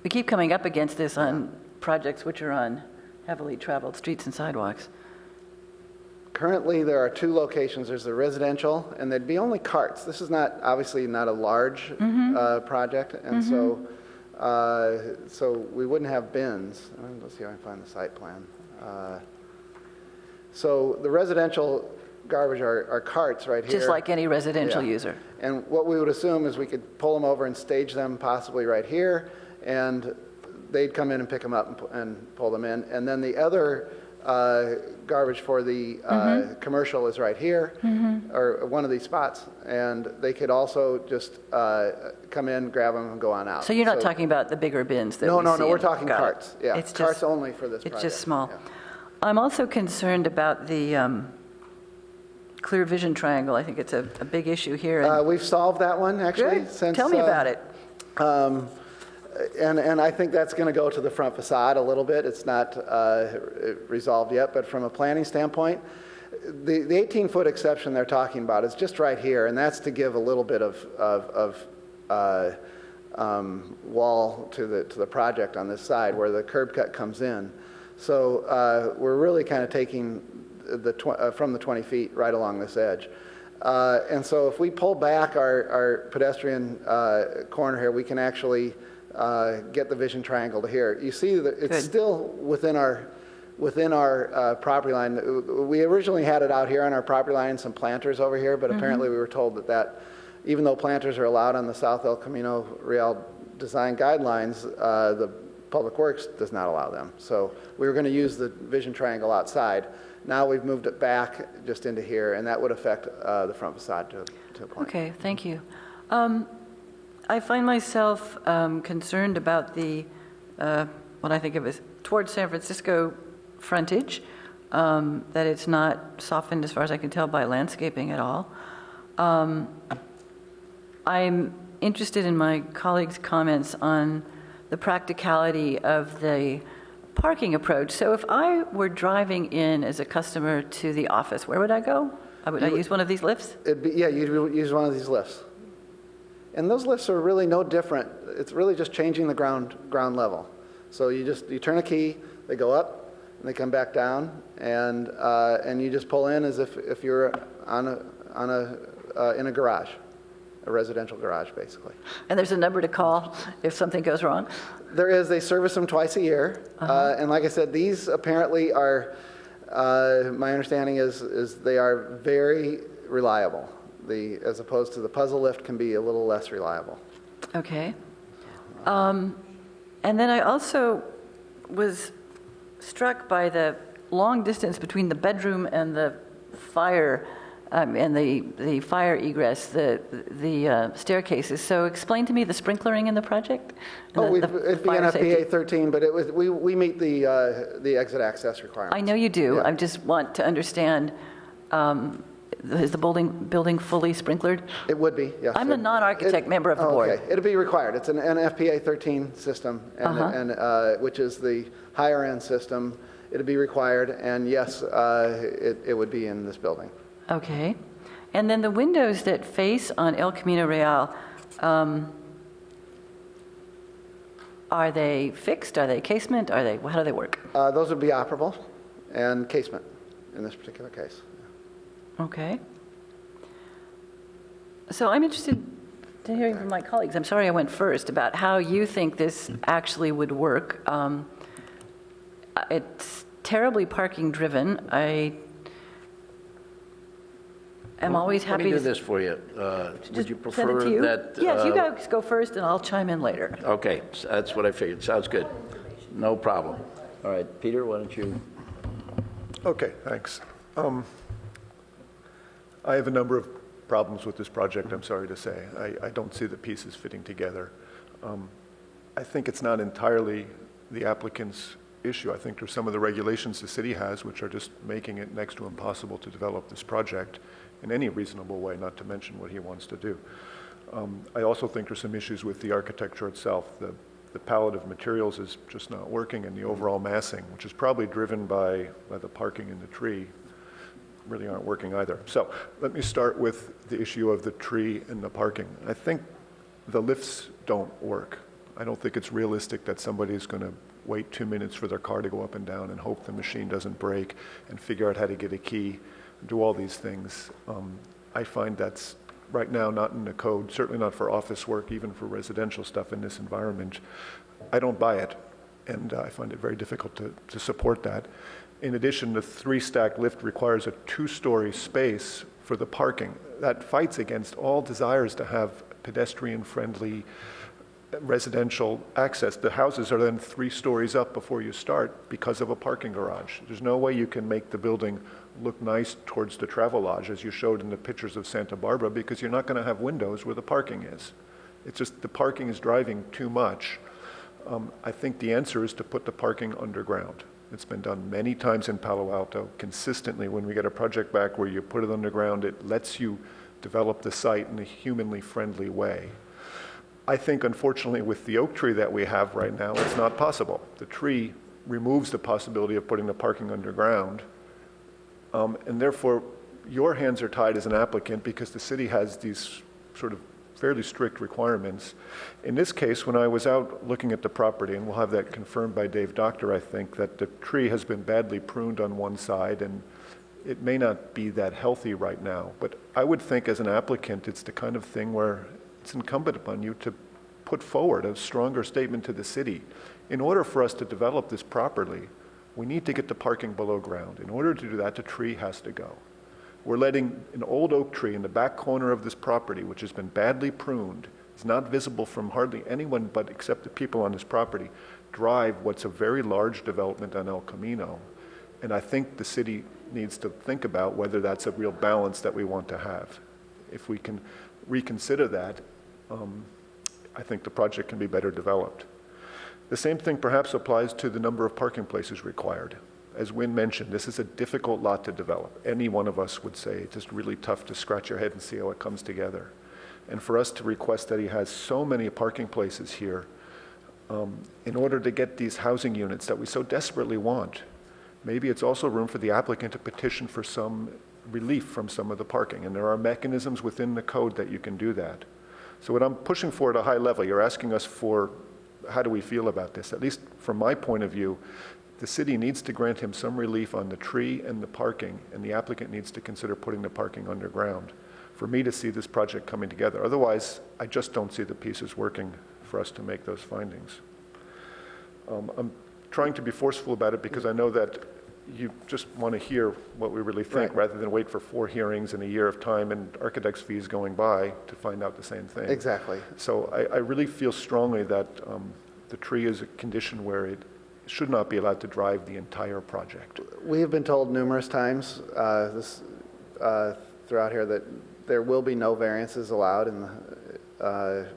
G: We keep coming up against this on projects which are on heavily traveled streets and sidewalks.
N: Currently, there are two locations. There's the residential, and there'd be only carts. This is obviously not a large project, and so we wouldn't have bins. Let's see if I can find the site plan. So the residential garbage are carts right here.
G: Just like any residential user.
N: And what we would assume is we could pull them over and stage them possibly right here, and they'd come in and pick them up and pull them in. And then the other garbage for the commercial is right here, or one of these spots. And they could also just come in, grab them, and go on out.
G: So you're not talking about the bigger bins that
N: No,
G: we see?
N: we're talking
G: Got
N: carts.
G: it.
N: Yeah,
G: it's
N: carts
G: just,
N: only for this project.
G: It's just small.
N: Yeah.
G: I'm also concerned about the clear vision triangle. I think it's a big issue here.
N: We've solved that one, actually.
G: Good. Tell me about it.
N: And I think that's going to go to the front facade a little bit. It's not resolved yet, but from a planning standpoint, the 18-foot exception they're talking about is just right here, and that's to give a little bit of wall to the project on this side where the curb cut comes in. So we're really kind of taking from the 20 feet right along this edge. And so if we pull back our pedestrian corner here, we can actually get the vision triangle to here. You see that it's still within our property line. We originally had it out here on our property line and some planters over here, but apparently we were told that even though planters are allowed on the South El Camino Real design guidelines, the Public Works does not allow them. So we were going to use the vision triangle outside. Now we've moved it back just into here, and that would affect the front facade to a point.
G: Okay, thank you. I find myself concerned about the, what I think of as towards San Francisco frontage, that it's not softened as far as I can tell by landscaping at all. I'm interested in my colleagues' comments on the practicality of the parking approach. So if I were driving in as a customer to the office, where would I go? Would I use one of these lifts?
N: Yeah, you'd use one of these lifts. And those lifts are really no different. It's really just changing the ground level. So you turn a key, they go up, and they come back down, and you just pull in as if you're in a garage, a residential garage, basically.
G: And there's a number to call if something goes wrong?
N: There is. They service them twice a year. And like I said, these apparently are, my understanding is they are very reliable. As opposed to the puzzle lift can be a little less reliable.
G: Okay. And then I also was struck by the long distance between the bedroom and the fire and the fire egress, the staircases. So explain to me the sprinklering in the project.
N: It'd be an FPA 13, but we meet the exit access requirements.
G: I know you do.
N: Yeah.
G: I just want to understand. Is the building fully sprinklered?
N: It would be, yes.
G: I'm a non-architect member of the board.
N: Okay. It'd be required. It's an FPA 13 system, which is the higher end system. It'd be required, and yes, it would be in this building.
G: Okay. And then the windows that face on El Camino Real, are they fixed? Are they casement? How do they work?
N: Those would be operable and casement in this particular case.
G: Okay. So I'm interested in hearing from my colleagues. I'm sorry I went first about how you think this actually would work. It's terribly parking driven. I am always happy to...
A: Let me do this for you. Would you prefer
G: send it to you?
A: that...
G: Yes, you guys go first and I'll chime in later.
A: Okay, so that's what I figured. Sounds good. No problem. All right, Peter, why don't you...
F: Okay, thanks. I have a number of problems with this project, I'm sorry to say. I don't see the pieces fitting together. I think it's not entirely the applicant's issue. I think there's some of the regulations the city has which are just making it next to impossible to develop this project in any reasonable way, not to mention what he wants to do. I also think there's some issues with the architecture itself. The palette of materials is just not working, and the overall massing, which is probably driven by the parking in the tree, really aren't working either. So let me start with the issue of the tree and the parking. I think the lifts don't work. I don't think it's realistic that somebody's going to wait 2 minutes for their car to go up and down and hope the machine doesn't break and figure out how to get a key, do all these things. I find that's right now not in the code, certainly not for office work, even for residential stuff in this environment. I don't buy it, and I find it very difficult to support that. In addition, the 3-stack lift requires a 2-story space for the parking. That fights against all desires to have pedestrian-friendly residential access. The houses are then 3 stories up before you start because of a parking garage. There's no way you can make the building look nice towards the Travelodge, as you showed in the pictures of Santa Barbara, because you're not going to have windows where the parking is. It's just the parking is driving too much. I think the answer is to put the parking underground. It's been done many times in Palo Alto, consistently. When we get a project back where you put it underground, it lets you develop the site in a humanly friendly way. I think, unfortunately, with the oak tree that we have right now, it's not possible. The tree removes the possibility of putting the parking underground. And therefore, your hands are tied as an applicant because the city has these sort of fairly strict requirements. In this case, when I was out looking at the property, and we'll have that confirmed by Dave Doctor, I think, that the tree has been badly pruned on one side, and it may not be that healthy right now. But I would think as an applicant, it's the kind of thing where it's incumbent upon you to put forward a stronger statement to the city. In order for us to develop this properly, we need to get the parking below ground. In order to do that, the tree has to go. We're letting an old oak tree in the back corner of this property, which has been badly pruned, it's not visible from hardly anyone but except the people on this property, drive what's a very large development on El Camino. And I think the city needs to think about whether that's a real balance that we want to have. If we can reconsider that, I think the project can be better developed. The same thing perhaps applies to the number of parking places required. As Wynn mentioned, this is a difficult lot to develop. Any one of us would say it's just really tough to scratch your head and see how it comes together. And for us to request that he has so many parking places here in order to get these housing units that we so desperately want, maybe it's also room for the applicant to petition for some relief from some of the parking. And there are mechanisms within the code that you can do that. So what I'm pushing for at a high level, you're asking us for how do we feel about this? At least from my point of view, the city needs to grant him some relief on the tree and the parking, and the applicant needs to consider putting the parking underground for me to see this project coming together. Otherwise, I just don't see the pieces working for us to make those findings. I'm trying to be forceful about it because I know that you just want to hear what we really think rather than wait for 4 hearings in a year of time and architect's fees going by to find out the same thing.
N: Exactly.
F: So I really feel strongly that the tree is a condition where it should not be allowed to drive the entire project.
N: We have been told numerous times throughout here that there will be no variances allowed in the,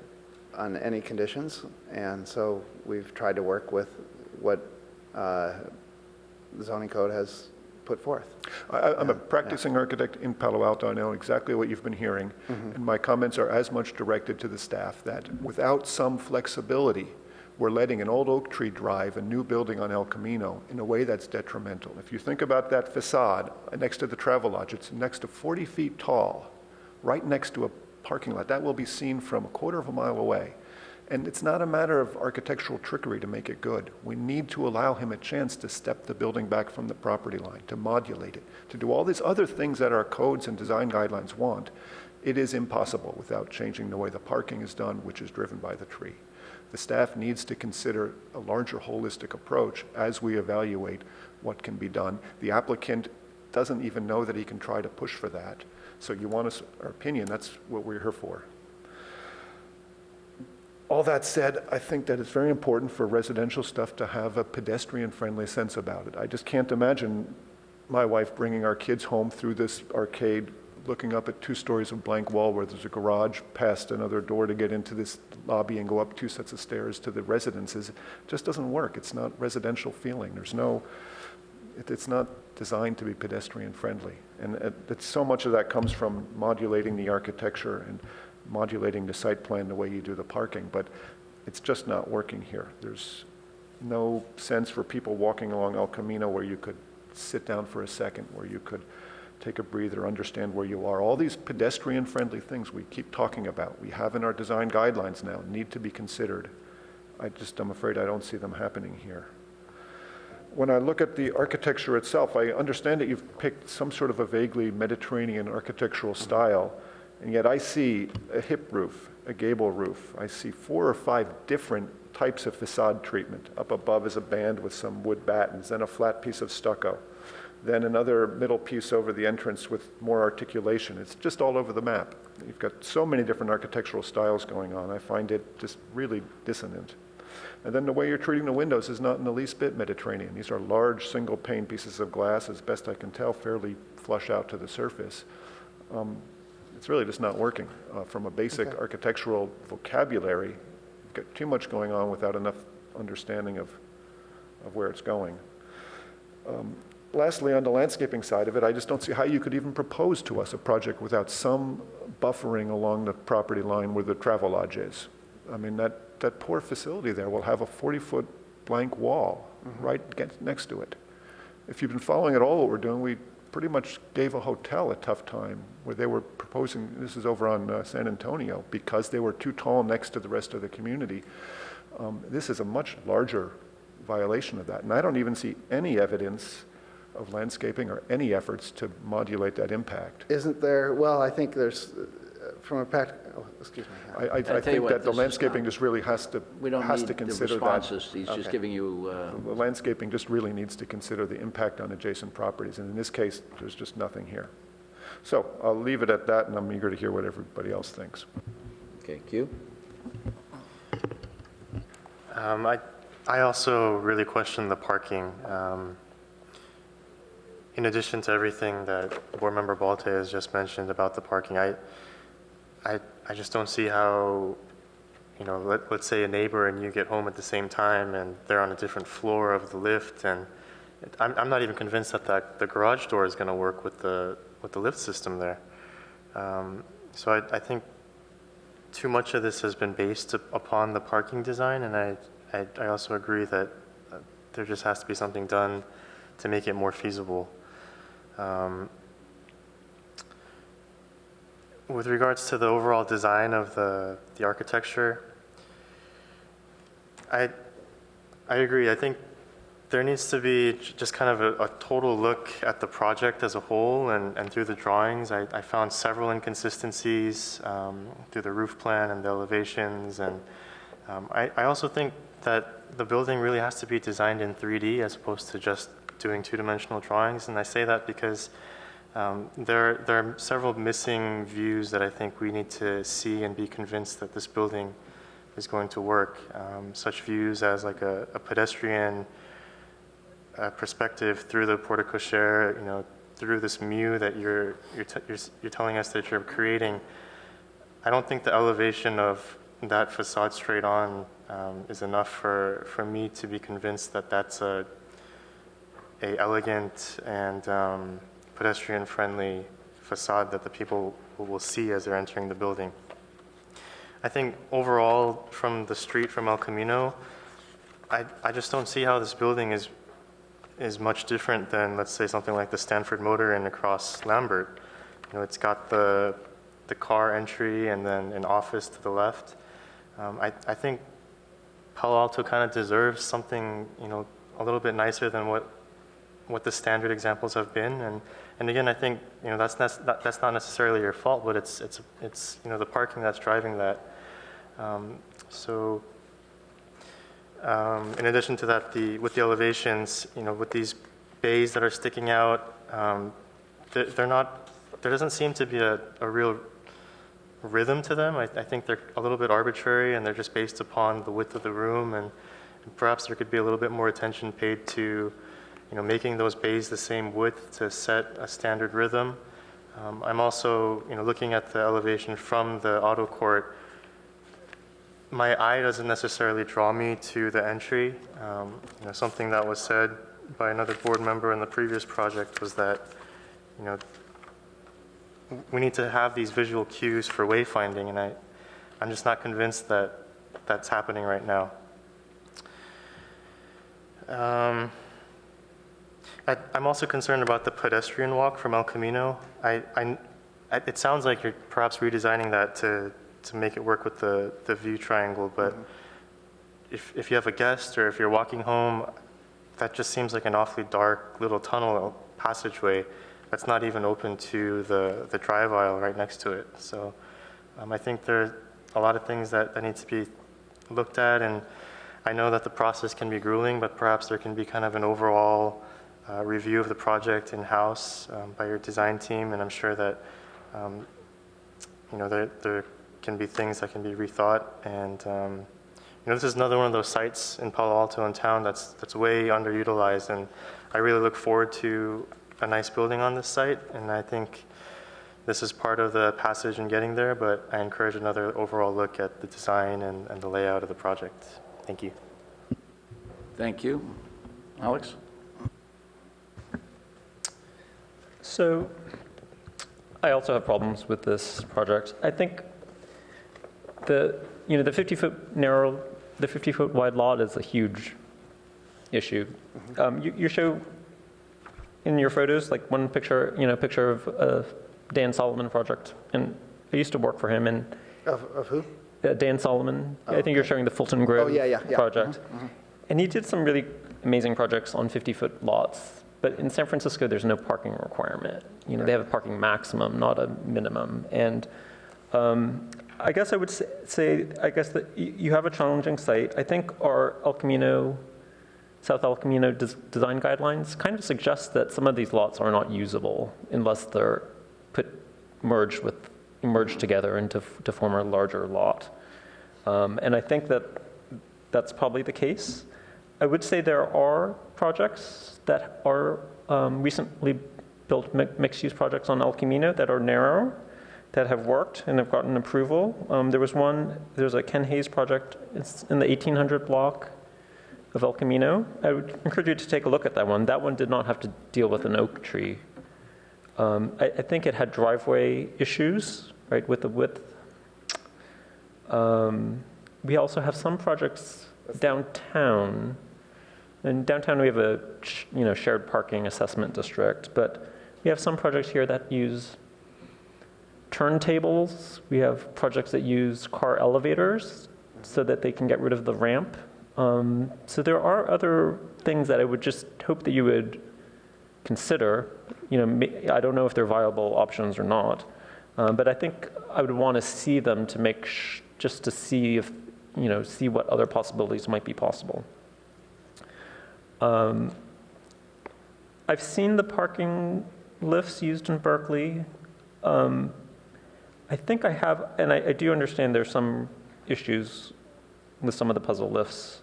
N: on any conditions, and so we've tried to work with what the zoning code has put forth.
F: I'm a practicing architect in Palo Alto. I know exactly what you've been hearing, and my comments are as much directed to the staff that without some flexibility, we're letting an old oak tree drive a new building on El Camino in a way that's detrimental. If you think about that facade next to the travel lodge, it's next to 40 feet tall, right next to a parking lot. That will be seen from a quarter of a mile away. And it's not a matter of architectural trickery to make it good. We need to allow him a chance to step the building back from the property line, to modulate it, to do all these other things that our codes and design guidelines want. It is impossible without changing the way the parking is done, which is driven by the tree. The staff needs to consider a larger holistic approach as we evaluate what can be done. The applicant doesn't even know that he can try to push for that. So you want our opinion, that's what we're here for. All that said, I think that it's very important for residential stuff to have a pedestrian-friendly sense about it. I just can't imagine my wife bringing our kids home through this arcade, looking up at 2 stories of blank wall where there's a garage past another door to get into this lobby and go up 2 sets of stairs to the residences. It just doesn't work. It's not residential feeling. It's not designed to be pedestrian friendly. And so much of that comes from modulating the architecture and modulating the site plan the way you do the parking, but it's just not working here. There's no sense for people walking along El Camino where you could sit down for a second, where you could take a breather, understand where you are. All these pedestrian-friendly things we keep talking about, we have in our design guidelines now, need to be considered. I'm afraid I don't see them happening here. When I look at the architecture itself, I understand that you've picked some sort of a vaguely Mediterranean architectural style, and yet I see a hip roof, a gable roof. I see 4 or 5 different types of facade treatment. Up above is a band with some wood battens, then a flat piece of stucco, then another middle piece over the entrance with more articulation. It's just all over the map. You've got so many different architectural styles going on. I find it just really dissonant. And then the way you're treating the windows is not in the least bit Mediterranean. These are large single pane pieces of glass, as best I can tell, fairly flush out to the surface. It's really just not working. From a basic architectural vocabulary, you've got too much going on without enough understanding of where it's going. Lastly, on the landscaping side of it, I just don't see how you could even propose to us a project without some buffering along the property line where the travel lodge is. I mean, that poor facility there will have a 40-foot blank wall right next to it. If you've been following at all what we're doing, we pretty much gave a hotel a tough time, where they were proposing, this is over on San Antonio, because they were too tall next to the rest of the community. This is a much larger violation of that, and I don't even see any evidence of landscaping or any efforts to modulate that impact.
N: Isn't there, well, I think there's, from a practical, excuse me.
F: I think that the landscaping just really has to
A: We don't
F: has
A: need
F: to
A: the
F: consider
A: responses.
F: that.
A: He's just giving you,
F: The landscaping just really needs to consider the impact on adjacent properties, and in this case, there's just nothing here. So I'll leave it at that, and I'm eager to hear what everybody else thinks.
A: okay, Q?
C: I also really question the parking. In addition to everything that Board Member Balte has just mentioned about the parking, I just don't see how, you know, let's say a neighbor and you get home at the same time and they're on a different floor of the lift, and I'm not even convinced that the garage door is going to work with the lift system there. So I think too much of this has been based upon the parking design, and I also agree that there just has to be something done to make it more feasible. With regards to the overall design of the architecture, I agree. I think there needs to be just kind of a total look at the project as a whole, and through the drawings, I found several inconsistencies through the roof plan and the elevations, and I also think that the building really has to be designed in 3D as opposed to just doing two-dimensional drawings, and I say that because there are several missing views that I think we need to see and be convinced that this building is going to work. Such views as like a pedestrian perspective through the porte cochere, you know, through this mew that you're telling us that you're creating. I don't think the elevation of that facade straight on is enough for me to be convinced that that's a elegant and pedestrian-friendly facade that the people will see as they're entering the building. I think overall, from the street from El Camino, I just don't see how this building is much different than, let's say, something like the Stanford Motor Inn across Lambert. You know, it's got the car entry and then an office to the left. I think Palo Alto kind of deserves something, you know, a little bit nicer than what the standard examples have been. And again, I think, you know, that's not necessarily your fault, but it's you know, the parking that's driving that. In addition to that, with the elevations, you know, with these bays that are sticking out, there doesn't seem to be a real rhythm to them. I think they're a little bit arbitrary, and they're just based upon the width of the room, and perhaps there could be a little bit more attention paid to, you know, making those bays the same width to set a standard rhythm. I'm also, you know, looking at the elevation from the auto court. My eye doesn't necessarily draw me to the entry. You know, something that was said by another board member in the previous project was that, you know, we need to have these visual cues for wayfinding, and I'm just not convinced that that's happening right now. I'm also concerned about the pedestrian walk from El Camino. It sounds like you're perhaps redesigning that to make it work with the view triangle, but if you have a guest or if you're walking home, that just seems like an awfully dark little tunnel passageway that's not even open to the drive aisle right next to it. So I think there are a lot of things that need to be looked at, and I know that the process can be grueling, but perhaps there can be kind of an overall review of the project in-house by your design team, and I'm sure that you know, there can be things that can be rethought. And you know, this is another one of those sites in Palo Alto in town that's way underutilized, and I really look forward to a nice building on this site, and I think this is part of the passage in getting there, but I encourage another overall look at the design and the layout of the project. Thank you.
A: Thank you. Alex?
H: So I also have problems with this project. I think the 50-foot wide lot is a huge issue. You show in your photos, like one picture, picture of Dan Solomon project. And I used to work for him. And
N: Of who?
H: Dan Solomon.
N: Oh,
H: I think you're
N: okay.
H: showing the Fulton Grove
N: yeah.
H: project. And he did some really amazing projects on 50-foot lots. But in San Francisco, there's no parking requirement. They have a parking maximum, not a minimum. And I guess I would say, that you have a challenging site. I think our South El Camino design guidelines kind of suggest that some of these lots are not usable unless they're merged together to form a larger lot. And I think that that's probably the case. I would say there are projects that are recently built mixed-use projects on El Camino that are narrow, that have worked and have gotten approval. There's a Ken Hayes project. It's in the 1800 block of El Camino. I would encourage you to take a look at that one. That one did not have to deal with an oak tree. I think it had driveway issues, right, with the width. We also have some projects downtown. In downtown, we have a shared parking assessment district, but we have some projects here that use turntables. We have projects that use car elevators so that they can get rid of the ramp. So there are other things that I would just hope that you would consider. I don't know if they're viable options or not, but I think I would want to see them to just to see if, see what other possibilities might be possible. I've seen the parking lifts used in Berkeley. I think I have, and I do understand there's some issues with some of the puzzle lifts.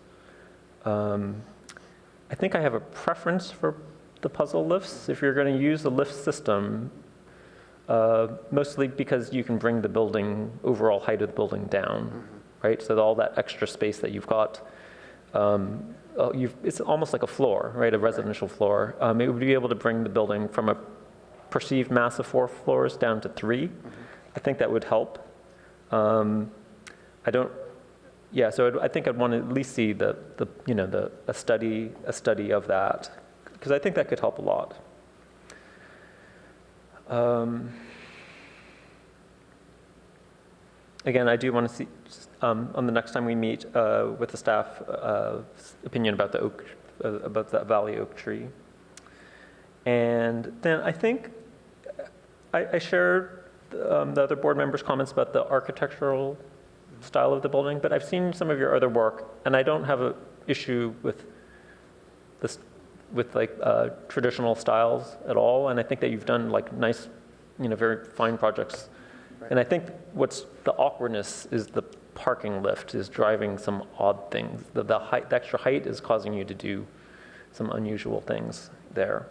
H: I think I have a preference for the puzzle lifts if you're going to use the lift system, mostly because you can bring the overall height of the building down, right? So all that extra space that you've got, it's almost like a floor, right? A residential floor. It would be able to bring the building from a perceived mass of 4 floors down to 3. I think that would help. So I think I'd want to at least see a study of that, because I think that could help a lot. Again, I do want to see on the next time we meet with the staff opinion about the Valley Oak tree. And then I think I shared the other board members' comments about the architectural style of the building, but I've seen some of your other work, and I don't have an issue with this, with traditional styles at all. And I think that you've done nice, very fine projects. Right. And I think what's the awkwardness is the parking lift is driving some odd things. The extra height is causing you to do some unusual things there.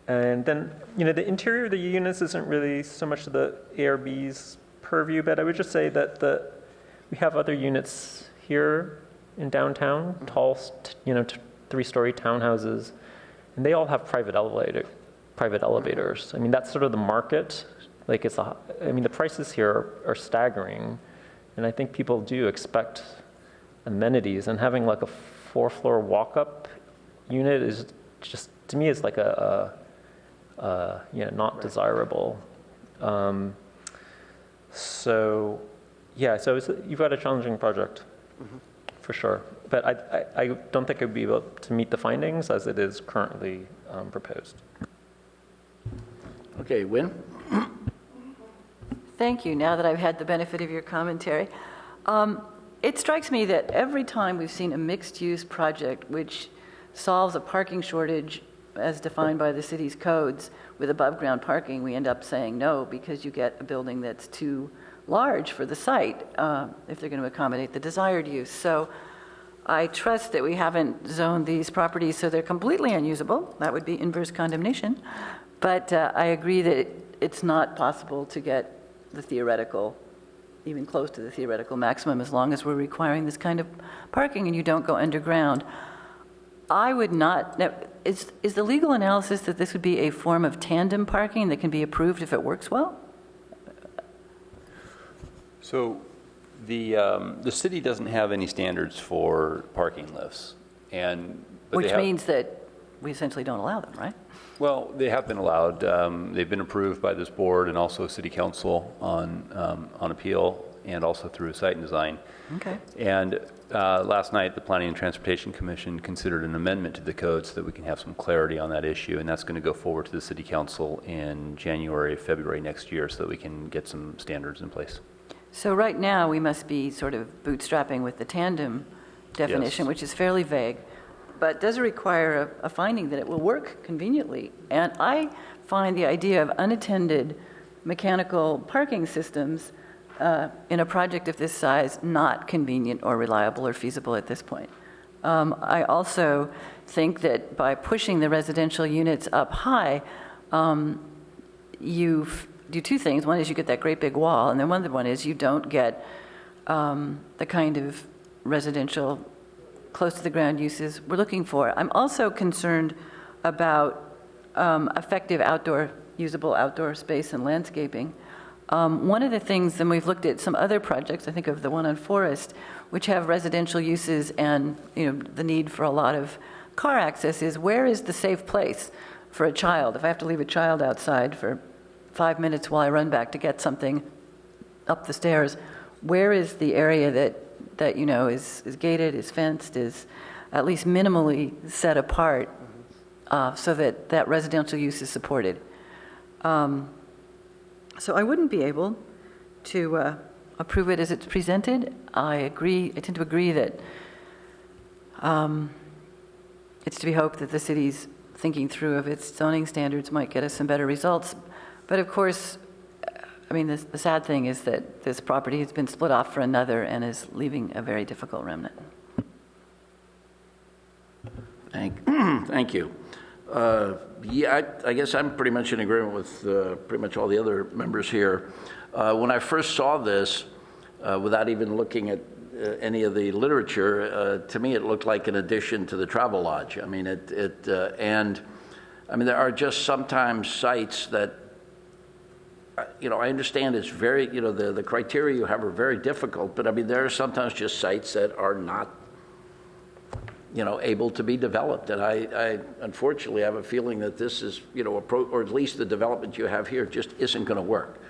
H: And then, the interior of the units isn't really so much the ARB's purview, but I would just say that we have other units here in downtown, tall, 3-story townhouses, and they all have private elevators. I mean, that's sort of the market. The prices here are staggering, and I think people do expect amenities, and having a 4-floor walk-up unit is just, to me, is not desirable. So you've got a challenging project, for sure. But I don't think I'd be able to meet the findings as it is currently proposed.
A: Okay, Wynn?
G: Thank you. Now that I've had the benefit of your commentary, it strikes me that every time we've seen a mixed-use project which solves a parking shortage as defined by the city's codes with above-ground parking, we end up saying no because you get a building that's too large for the site if they're going to accommodate the desired use. So I trust that we haven't zoned these properties so they're completely unusable. That would be inverse condemnation. But I agree that it's not possible to get the theoretical, even close to the theoretical maximum, as long as we're requiring this kind of parking and you don't go underground. I would not, now, is the legal analysis that this would be a form of tandem parking that can be approved if it works well?
L: So the city doesn't have any standards for parking lifts,
G: Which means that we essentially don't allow them, right?
L: Well, they have been allowed. They've been approved by this board and also City Council on appeal and also through site and design.
G: Okay.
L: And last night, the Planning and Transportation Commission considered an amendment to the code so that we can have some clarity on that issue, and that's going to go forward to the City Council in January, February next year so that we can get some standards in place.
G: So right now, we must be sort of bootstrapping with the tandem definition,
L: Yes.
G: which is fairly vague, but does require a finding that it will work conveniently. And I find the idea of unattended mechanical parking systems in a project of this size not convenient or reliable or feasible at this point. I also think that by pushing the residential units up high, you do two things. One is you get that great big wall, and then one is you don't get the kind of residential close to the ground uses we're looking for. I'm also concerned about effective usable outdoor space and landscaping. One of the things, and we've looked at some other projects, I think of the one on Forest, which have residential uses and the need for a lot of car access, is where is the safe place for a child? If I have to leave a child outside for 5 minutes while I run back to get something up the stairs, where is the area that is gated, is fenced, is at least minimally set apart so that residential use is supported? So I wouldn't be able to approve it as it's presented. I tend to agree that it's to be hoped that the city's thinking through of its zoning standards might get us some better results. But of course, I mean, the sad thing is that this property has been split off for another and is leaving a very difficult remnant.
A: Thank you. Yeah, I guess I'm pretty much in agreement with pretty much all the other members here. When I first saw this, without even looking at any of the literature, to me it looked like an addition to the travel lodge. I mean, and there are just sometimes sites that, I understand it's very, the criteria you have are very difficult, but I mean, there are sometimes just sites that are not, able to be developed. And I unfortunately have a feeling that this is, or at least the development you have here just isn't going to work.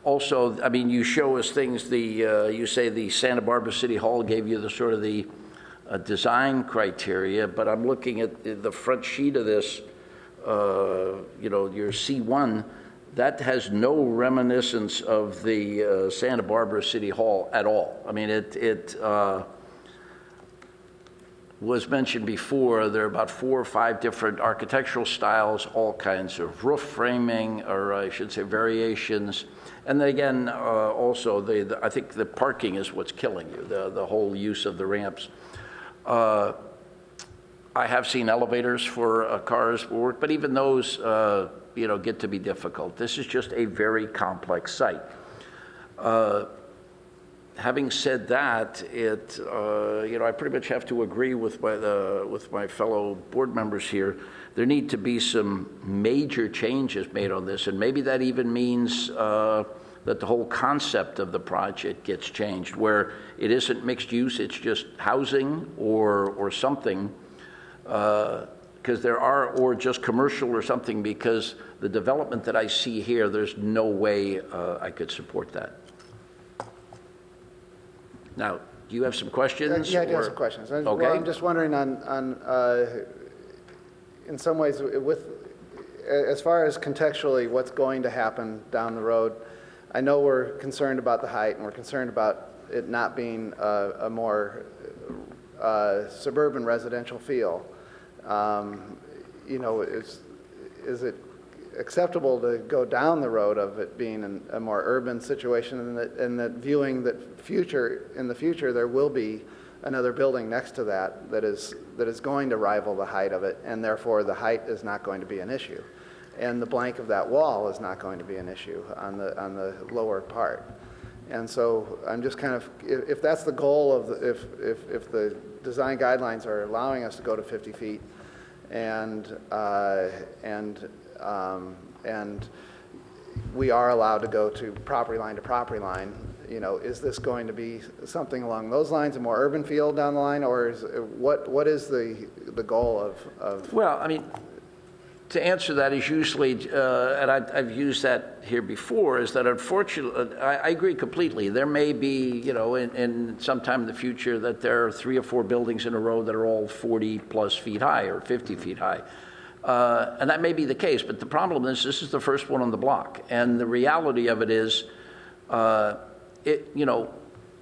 A: Also, I mean, you show us things, you say the Santa Barbara City Hall gave you the sort of the design criteria, but I'm looking at the front sheet of this, your C1, that has no reminiscence of the Santa Barbara City Hall at all. I mean, it was mentioned before, there are about 4 or 5 different architectural styles, all kinds of roof framing, or I should say variations. And then again, also, I think the parking is what's killing you, the whole use of the ramps. I have seen elevators for cars work, but even those, get to be difficult. This is just a very complex site. Having said that, I pretty much have to agree with my fellow board members here. There need to be some major changes made on this, and maybe that even means that the whole concept of the project gets changed, where it isn't mixed use, it's just housing or something, because or just commercial or something, because the development that I see here, there's no way I could support that. Now, do you have some questions?
N: Yeah, I do have some questions.
A: Okay.
N: Well, I'm just wondering in some ways, as far as contextually what's going to happen down the road, I know we're concerned about the height and we're concerned about it not being a more suburban residential feel. Is it acceptable to go down the road of it being a more urban situation, and that viewing that in the future there will be another building next to that is going to rival the height of it, and therefore the height is not going to be an issue, and the blank of that wall is not going to be an issue on the lower part. And so I'm just kind of, if that's the goal of if the design guidelines are allowing us to go to 50 feet, and we are allowed to go to property line, is this going to be something along those lines, a more urban feel down the line, or what is the goal of?
A: Well, I mean, to answer that is usually, and I've used that here before, is that unfortunately, I agree completely. There may be, in sometime in the future that there are 3 or 4 buildings in a row that are all 40 plus feet high or 50 feet high. And that may be the case, but the problem is this is the first one on the block. And the reality of it is,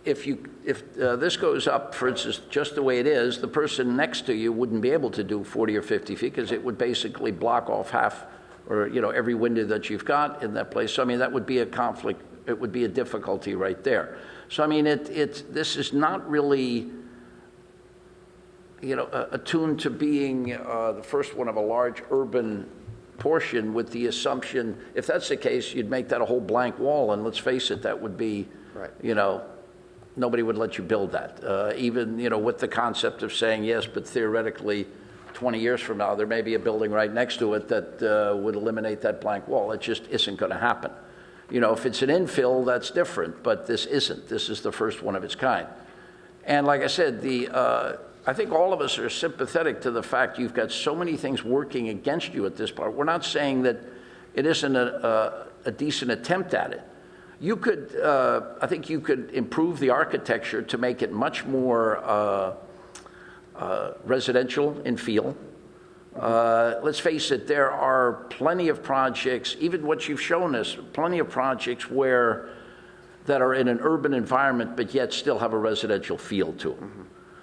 A: if this goes up, for instance, just the way it is, the person next to you wouldn't be able to do 40 or 50 feet because it would basically block off half or, every window that you've got in that place. So, I mean, that would be a conflict. It would be a difficulty right there. So, I mean, this is not really, attuned to being the first one of a large urban portion with the assumption, if that's the case, you'd make that a whole blank wall. And let's face it, that would be,
N: right.
A: Nobody would let you build that. Even, with the concept of saying, yes, but theoretically, 20 years from now, there may be a building right next to it that would eliminate that blank wall. It just isn't going to happen. If it's an infill, that's different, but this isn't. This is the first one of its kind. And like I said, I think all of us are sympathetic to the fact you've got so many things working against you at this point. We're not saying that it isn't a decent attempt at it. You could, I think you could improve the architecture to make it much more residential in feel. Let's face it, there are plenty of projects, even what you've shown us, plenty of projects that are in an urban environment but yet still have a residential feel to them. Mm-hmm.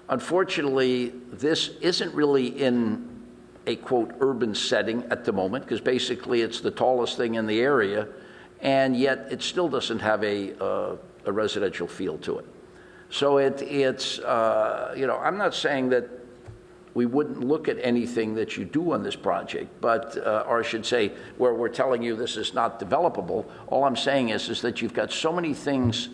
A: Unfortunately, this isn't really in a, quote, urban setting at the moment, because basically it's the tallest thing in the area, and yet it still doesn't have a residential feel to it. So it's I'm not saying that we wouldn't look at anything that you do on this project, but, or I should say, where we're telling you this is not developable. All I'm saying is that you've got so many things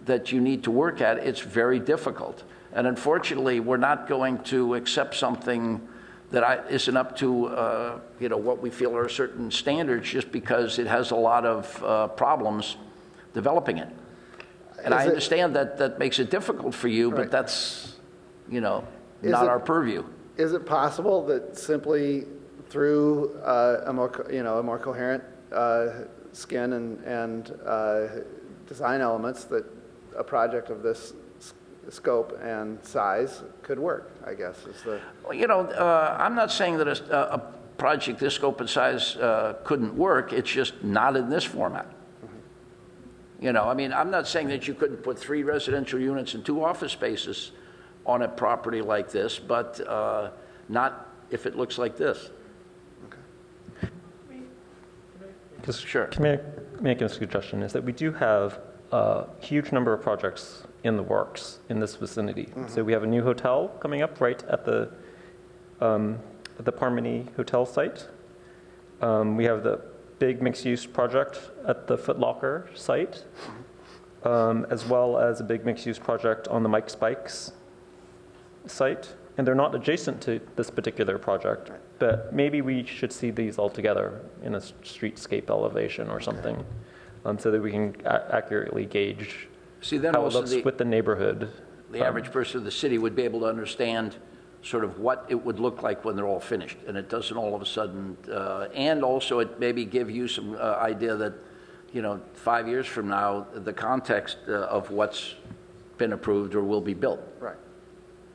A: that you need to work at, it's very difficult. And unfortunately, we're not going to accept something that isn't up to what we feel are certain standards just because it has a lot of problems developing it. And I understand that makes it difficult for you, but that's, not our purview.
N: Is it possible that simply through a more coherent skin and design elements that a project of this scope and size could work, I guess, is the...
A: Well, I'm not saying that a project this scope and size couldn't work. It's just not in this format. Mm-hmm. I'm not saying that you couldn't put 3 residential units and 2 office spaces on a property like this, but not if it looks like this.
H: Okay. Sure. Can I make a suggestion? Is that we do have a huge number of projects in the works in this vicinity. Mm-hmm. So we have a new hotel coming up right at the Parmeny Hotel site. We have the big mixed-use project at the Foot Locker site, as well as a big mixed-use project on the Mike Spikes site. And they're not adjacent to this particular project, but maybe we should see these all together in a streetscape elevation or something, so that we can accurately gauge how it looks with the neighborhood.
A: The average person in the city would be able to understand sort of what it would look like when they're all finished, and it doesn't all of a sudden, and also it maybe give you some idea that, 5 years from now, the context of what's been approved or will be built.
N: Right.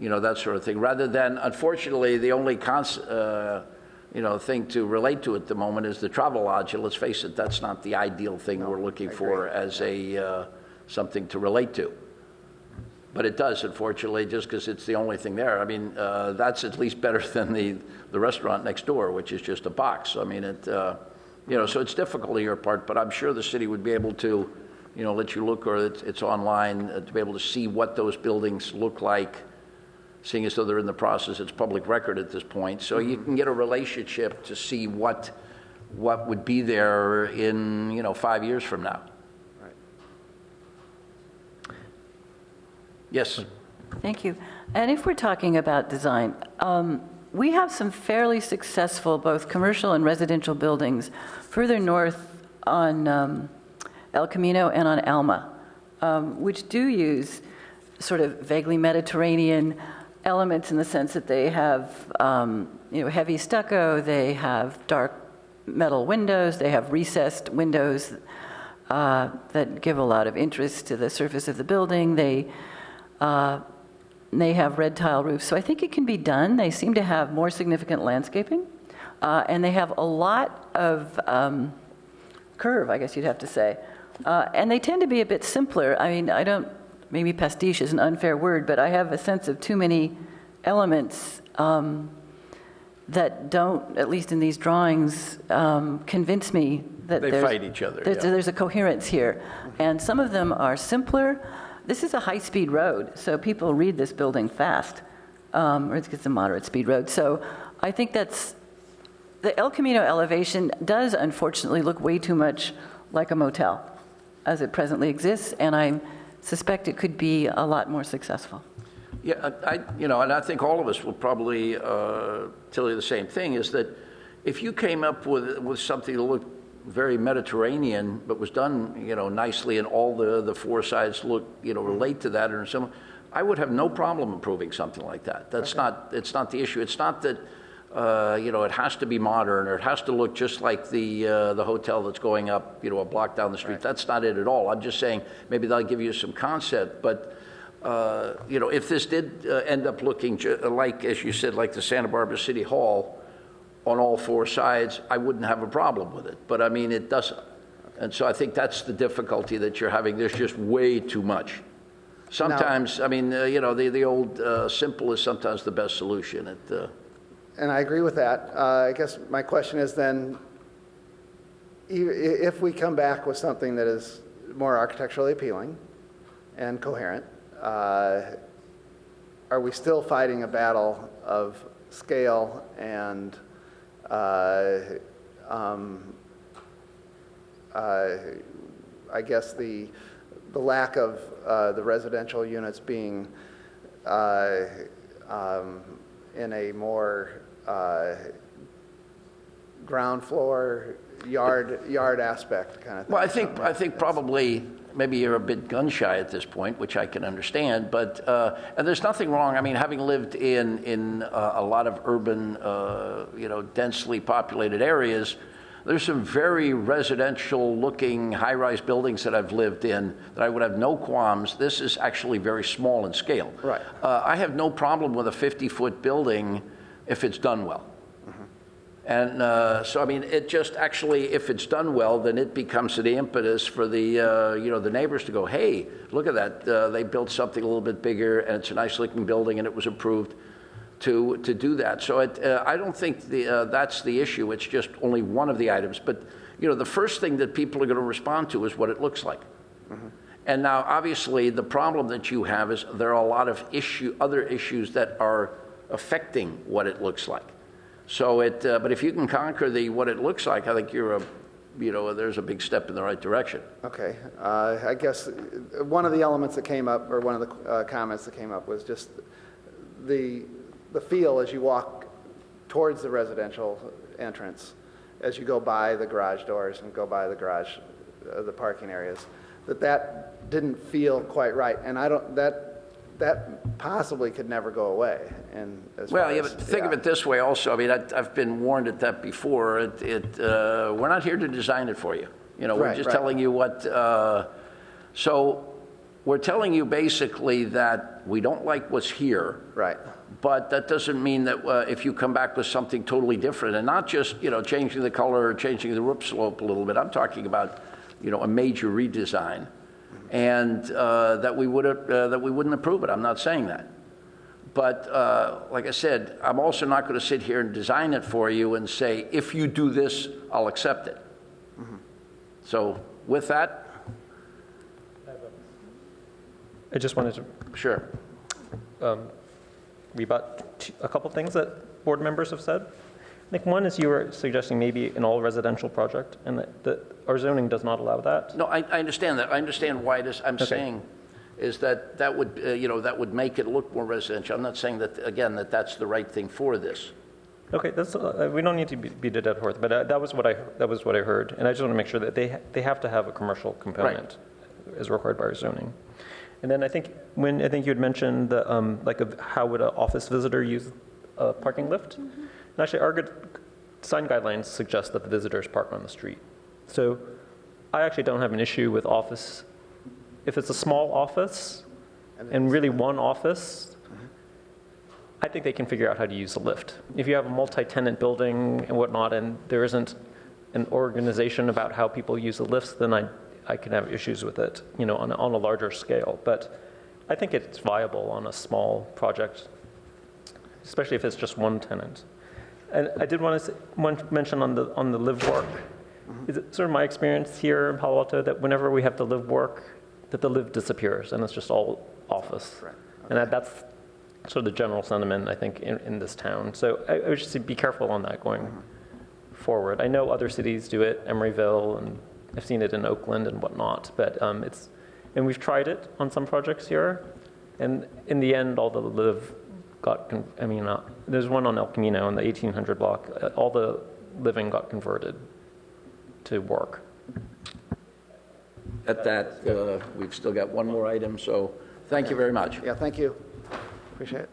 A: That sort of thing. Rather than, unfortunately, the only thing to relate to at the moment is the travel lodge. And let's face it, that's not the ideal thing we're looking for as something to relate to. But it does, unfortunately, just because it's the only thing there. That's at least better than the restaurant next door, which is just a box. So it's difficult on your part, but I'm sure the city would be able to, let you look, or it's online, to be able to see what those buildings look like, seeing as though they're in the process. It's public record at this point. So you can get a relationship to see what would be there in, 5 years from now. Yes.
G: Thank you. And if we're talking about design, we have some fairly successful both commercial and residential buildings further north on El Camino and on Alma. which do use sort of vaguely Mediterranean elements in the sense that they have heavy stucco, they have dark metal windows, they have recessed windows that give a lot of interest to the surface of the building. They have red tile roofs. So I think it can be done. They seem to have more significant landscaping, and they have a lot of curve, I guess you'd have to say. And they tend to be a bit simpler. I mean, maybe pastiche is an unfair word, but I have a sense of too many elements that don't, at least in these drawings, convince me that
A: They fight each other, yeah.
G: there's a coherence here. And some of them are simpler. This is a high-speed road, so people read this building fast, or it's a moderate-speed road. So I think the El Camino elevation does unfortunately look way too much like a motel as it presently exists, and I suspect it could be a lot more successful.
A: Yeah, and I think all of us will probably tell you the same thing, is that if you came up with something that looked very Mediterranean, but was done, nicely, and all the four sides look, relate to that, or some, I would have no problem approving something like that. That's it's not the issue. It's not that, it has to be modern, or it has to look just like the hotel that's going up, a block down the street. Right. That's not it at all. I'm just saying maybe that'll give you some concept, but if this did end up looking like, as you said, like the Santa Barbara City Hall on all four sides, I wouldn't have a problem with it. But I mean, it doesn't. And so I think that's the difficulty that you're having. There's just way too much. Sometimes, I mean, the old simple is sometimes the best solution.
N: And I agree with that. I guess my question is then, if we come back with something that is more architecturally appealing and coherent, are we still fighting a battle of scale and I guess the lack of the residential units being in a more ground floor yard aspect kind of thing?
A: Well, I think probably maybe you're a bit gun shy at this point, which I can understand. But and there's nothing wrong. I mean, having lived in a lot of urban, densely populated areas, there's some very residential-looking high-rise buildings that I've lived in that I would have no qualms. This is actually very small in scale.
N: Right.
A: I have no problem with a 50-foot building if it's done well. And so, I mean, it just actually, if it's done well, then it becomes the impetus for the neighbors to go, hey, look at that. They built something a little bit bigger, and it's a nice-looking building, and it was approved to do that. So I don't think that's the issue. It's just only one of the items. But, the first thing that people are going to respond to is what it looks like. Mm-hmm. And now, obviously, the problem that you have is there are a lot of other issues that are affecting what it looks like. So but if you can conquer what it looks like, I think there's a big step in the right direction.
N: Okay. I guess one of the elements that came up, or one of the comments that came up, was just the feel as you walk towards the residential entrance, as you go by the garage doors and go by the the parking areas, that didn't feel quite right. And that possibly could never go away. And
A: but think of it this way also. I mean, I've been warned at that before. We're not here to design it for you. We're just telling you what. So we're telling you basically that we don't like what's here.
N: Right.
A: But that doesn't mean that if you come back with something totally different, and not just changing the color or changing the roof slope a little bit. I'm talking about a major redesign. And that we wouldn't approve it. I'm not saying that. But like I said, I'm also not going to sit here and design it for you and say, if you do this, I'll accept it. Mm-hmm. So with that.
H: I just wanted to.
A: Sure.
H: Rebut a couple things that board members have said. I think one is you were suggesting maybe an all-residential project, and that our zoning does not allow that.
A: No, I understand that. I understand why I'm saying is that would that would make it look more residential. I'm not saying that again that's the right thing for this.
H: Okay, that's we don't need to beat a dead horse, but that was what I heard, and I just want to make sure that they have to have a commercial component.
A: Right.
H: as required by our zoning. And then I think you had mentioned the, how would an office visitor use a parking lift? And actually, our design guidelines suggest that the visitors park on the street. So I actually don't have an issue with office. If it's a small office and really one office, I think they can figure out how to use the lift. If you have a multi-tenant building and whatnot, and there isn't an organization about how people use the lifts, then I can have issues with it, on a larger scale. But I think it's viable on a small project, especially if it's just one tenant. And I did want to mention on the live work. Is it sort of my experience here in Palo Alto that whenever we have the live work, that the live disappears and it's just all office. Right. Okay. And that's sort of the general sentiment, I think, in this town. So I would just say be careful on that going forward. I know other cities do it, Emeryville, and I've seen it in Oakland and whatnot, but and we've tried it on some projects here, and in the end, all the live got, there's one on El Camino in the 1800 block, all the living got converted to work.
A: At that, we've still got one more item, so thank you very much.
N: Yeah, thank you. Appreciate it.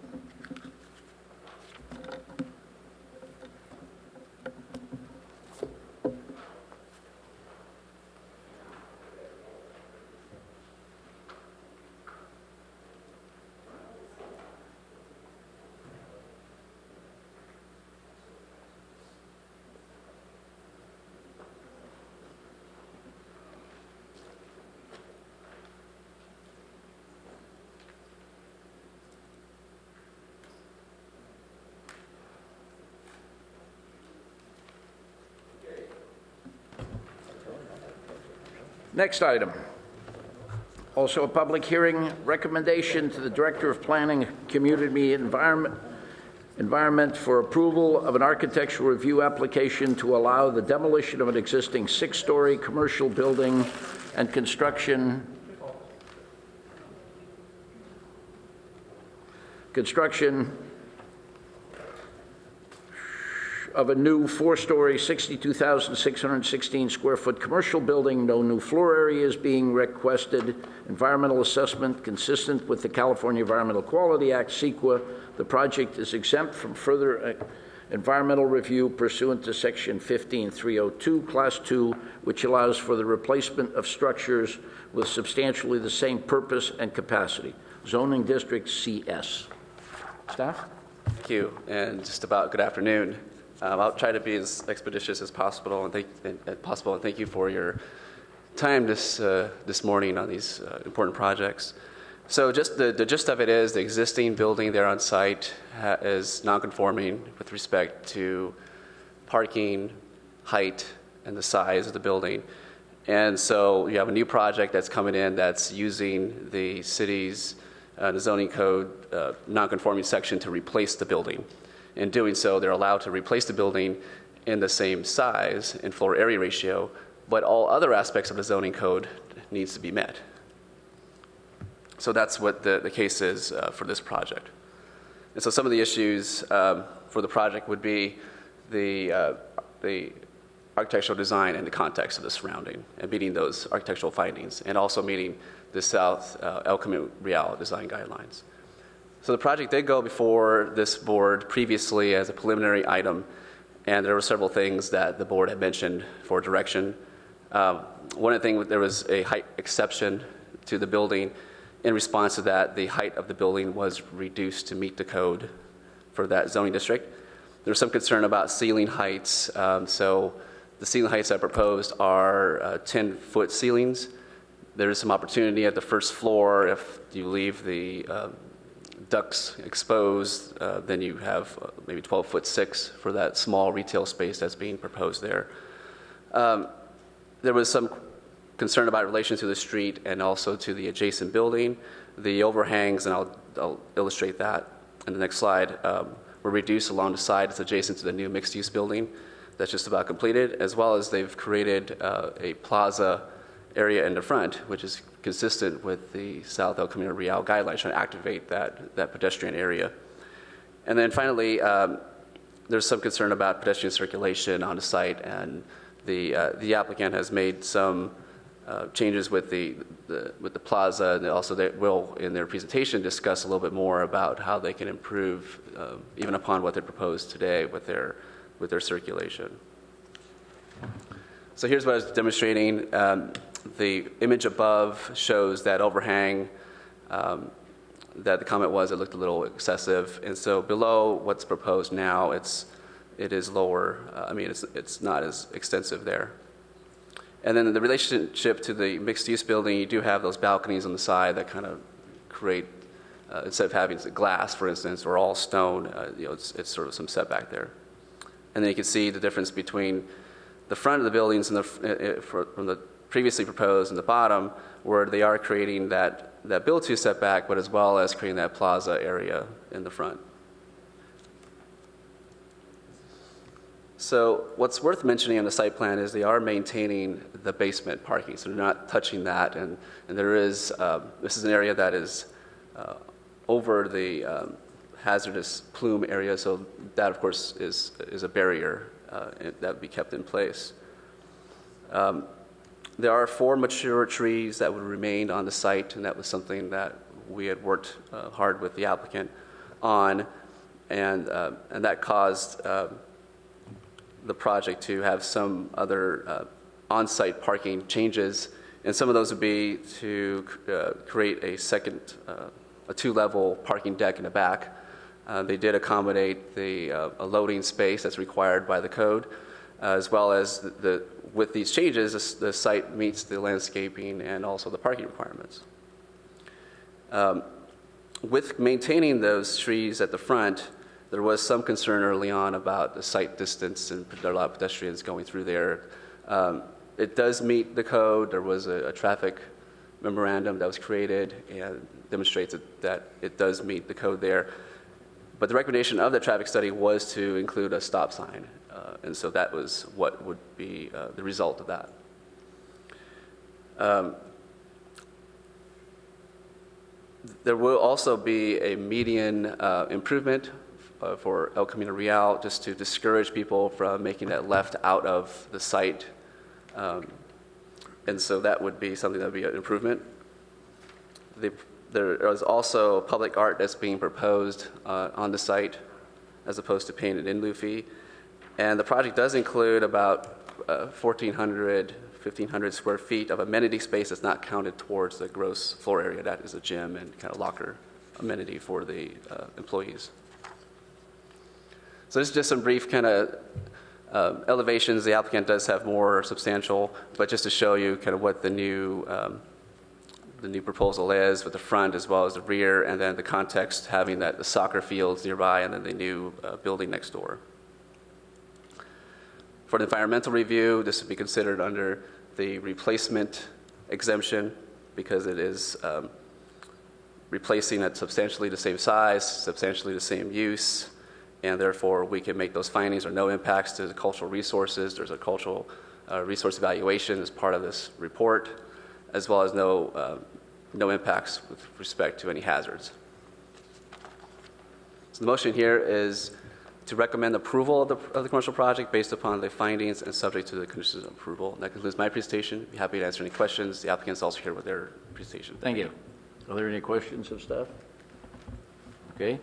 A: Next item, also a public hearing, recommendation to the Director of Planning, Community Environment for approval of an architectural review application to allow the demolition of an existing 6-story commercial building and construction of a new 4-story, 62,616 square foot commercial building. No new floor area is being requested. Environmental assessment consistent with the California Environmental Quality Act, CEQA. The project is exempt from further environmental review pursuant to section 15302, class 2, which allows for the replacement of structures with substantially the same purpose and capacity. Zoning district CS. Staff?
O: Thank you, and just about good afternoon. I'll try to be as expeditious as possible, and thank you for your time this morning on these important projects. So just the gist of it is the existing building there on site is non-conforming with respect to parking, height, and the size of the building. And so you have a new project that's coming in that's using the city's the zoning code non-conforming section to replace the building. In doing so, they're allowed to replace the building in the same size and floor area ratio, but all other aspects of the zoning code needs to be met. So that's what the case is for this project. And so some of the issues for the project would be the architectural design and the context of the surrounding, and meeting those architectural findings, and also meeting the South El Camino Real design guidelines. So the project did go before this board previously as a preliminary item, and there were several things that the board had mentioned for direction. One of the things, there was a height exception to the building. In response to that, the height of the building was reduced to meet the code for that zoning district. There was some concern about ceiling heights. So the ceiling heights I proposed are 10-foot ceilings. There is some opportunity at the first floor. If you leave the ducts exposed, then you have maybe 12'6" for that small retail space that's being proposed there. There was some concern about relation to the street and also to the adjacent building. The overhangs, and I'll illustrate that in the next slide, were reduced along the side. It's adjacent to the new mixed-use building that's just about completed, as well as they've created a plaza area in the front, which is consistent with the South El Camino Real guidelines, trying to activate that pedestrian area. And then finally, there's some concern about pedestrian circulation on the site, and the applicant has made some changes with the plaza, and also they will, in their presentation, discuss a little bit more about how they can improve even upon what they proposed today with their circulation. So here's what I was demonstrating. The image above shows that overhang that the comment was it looked a little excessive, and so below what's proposed now, it is lower. I mean, it's not as extensive there. And then the relationship to the mixed-use building, you do have those balconies on the side that kind of create, instead of having glass, for instance, or all stone, it's sort of some setback there. And then you can see the difference between the front of the buildings and from the previously proposed and the bottom, where they are creating that build-to setback, but as well as creating that plaza area in the front. So what's worth mentioning on the site plan is they are maintaining the basement parking, so they're not touching that. And there is, this is an area that is over the hazardous plume area, so that, of course, is a barrier that would be kept in place. There are 4 mature trees that would remain on the site, and that was something that we had worked hard with the applicant on, and that caused the project to have some other on-site parking changes, and some of those would be to create a second, a 2-level parking deck in the back. They did accommodate a loading space that's required by the code, as well as with these changes, the site meets the landscaping and also the parking requirements. With maintaining those trees at the front, there was some concern early on about the site distance, and there are a lot of pedestrians going through there. It does meet the code. There was a traffic memorandum that was created and demonstrates that it does meet the code there. But the recommendation of the traffic study was to include a stop sign, and so that was what would be the result of that. There will also be a median improvement for El Camino Real, just to discourage people from making that left out of the site. And so that would be something that would be an improvement. There is also public art that's being proposed on the site as opposed to painted in lieu fee. And the project does include about 1,500 square feet of amenity space that's not counted towards the gross floor area. That is a gym and kind of locker amenity for the employees. So this is just some brief kind of elevations. The applicant does have more substantial, but just to show you kind of what the new proposal is with the front as well as the rear, and then the context having that the soccer fields nearby and then the new building next door. For the environmental review, this would be considered under the replacement exemption because it is replacing at substantially the same size, substantially the same use, and therefore we can make those findings or no impacts to the cultural resources. There's a cultural resource evaluation as part of this report, as well as no impacts with respect to any hazards. So the motion here is to recommend approval of the commercial project based upon the findings and subject to the conditions of approval. And that concludes my presentation. I'd be happy to answer any questions. The applicant's also here with their presentation.
A: Thank you. Are there any questions of staff? Okay.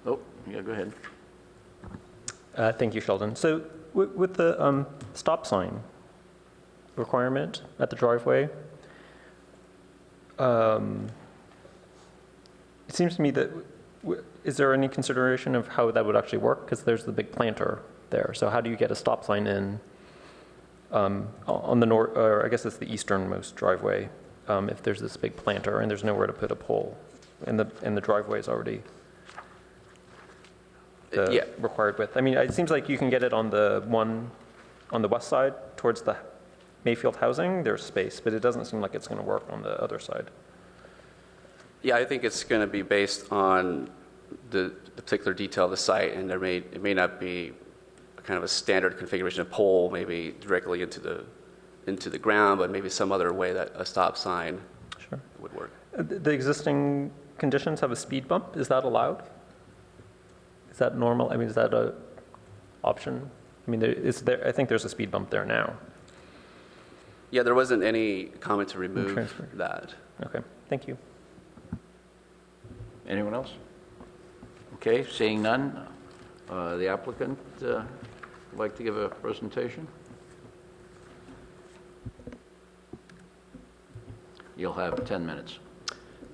A: Oh, yeah, go ahead.
H: Thank you, Sheldon. So with the stop sign requirement at the driveway, it seems to me that, is there any consideration of how that would actually work? Because there's the big planter there. So how do you get a stop sign in on the north, or I guess it's the easternmost driveway, if there's this big planter and there's nowhere to put a pole, and the driveway is already the required width? I mean, it seems like you can get it on the west side towards the Mayfield housing. There's space, but it doesn't seem like it's going to work on the other side.
O: Yeah, I think it's going to be based on the particular detail of the site, and it may not be a kind of a standard configuration of pole, maybe directly into the ground, but maybe some other way that a stop sign would work.
H: The existing conditions have a speed bump. Is that allowed? Is that normal? I mean, is that an option? I mean, I think there's a speed bump there now.
O: Yeah, there wasn't any comment to remove
H: transfer.
O: that.
H: Okay, thank you.
A: Anyone else? Okay, seeing none, the applicant would like to give a presentation? You'll have 10 minutes.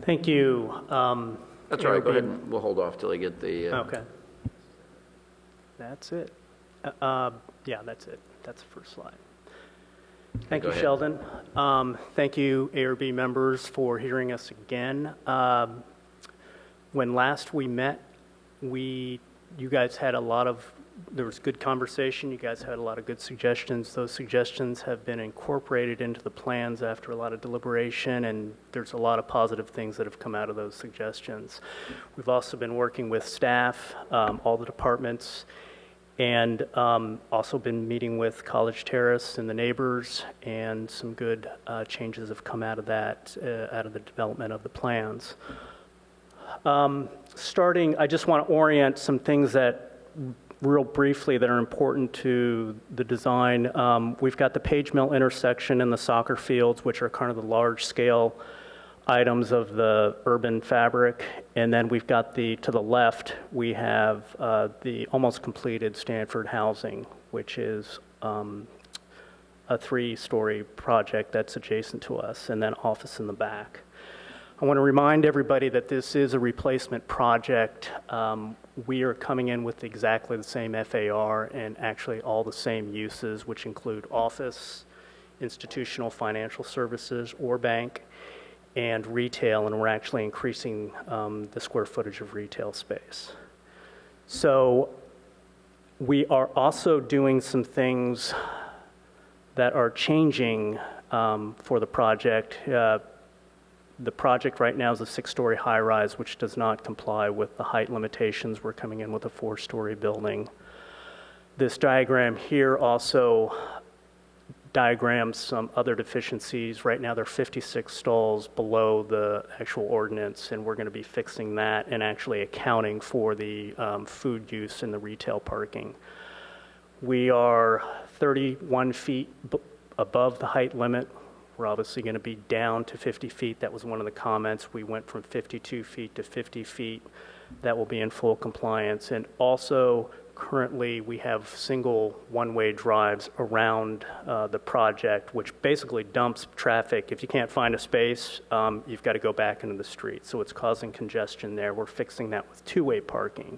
P: Thank you.
A: That's all right, go ahead, and we'll hold off till I get the...
P: Okay. That's it. Yeah, that's it. That's the first slide. Thank you,
A: ahead.
P: Sheldon. Thank you, ARB members, for hearing us again. When last we met, you guys had there was good conversation. You guys had a lot of good suggestions. Those suggestions have been incorporated into the plans after a lot of deliberation, and there's a lot of positive things that have come out of those suggestions. We've also been working with staff, all the departments, and also been meeting with College Terrace and the neighbors, and some good changes have come out of that, out of the development of the plans. I just want to orient some things that real briefly that are important to the design. We've got the Page Mill intersection and the soccer fields, which are kind of the large scale items of the urban fabric. And then we've got to the left, we have the almost completed Stanford housing, which is a 3-story project that's adjacent to us, and then office in the back. I want to remind everybody that this is a replacement project. We are coming in with exactly the same FAR and actually all the same uses, which include office, institutional financial services or bank, and retail, and we're actually increasing the square footage of retail space. So we are also doing some things that are changing for the project. The project right now is a 6-story high-rise, which does not comply with the height limitations. We're coming in with a 4-story building. This diagram here also diagrams some other deficiencies. Right now, there are 56 stalls below the actual ordinance, and we're going to be fixing that and actually accounting for the food use in the retail parking. We are 31 feet above the height limit. We're obviously going to be down to 50 feet. That was one of the comments. We went from 52 feet to 50 feet. That will be in full compliance. And also, currently, we have single one-way drives around the project, which basically dumps traffic. If you can't find a space, you've got to go back into the street. So it's causing congestion there. We're fixing that with two-way parking.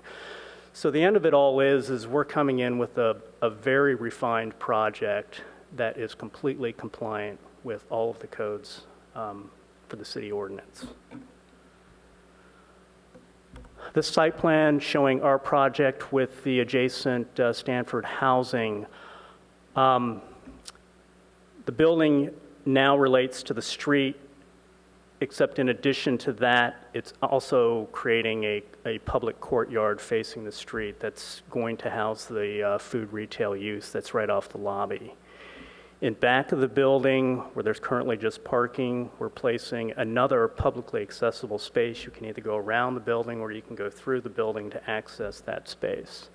P: So the end of it all is we're coming in with a very refined project that is completely compliant with all of the codes for the city ordinance. This site plan showing our project with the adjacent Stanford housing. The building now relates to the street, except in addition to that, it's also creating a public courtyard facing the street that's going to house the food retail use that's right off the lobby. In back of the building, where there's currently just parking, we're placing another publicly accessible space. You can either go around the building or you can go through the building to access that space.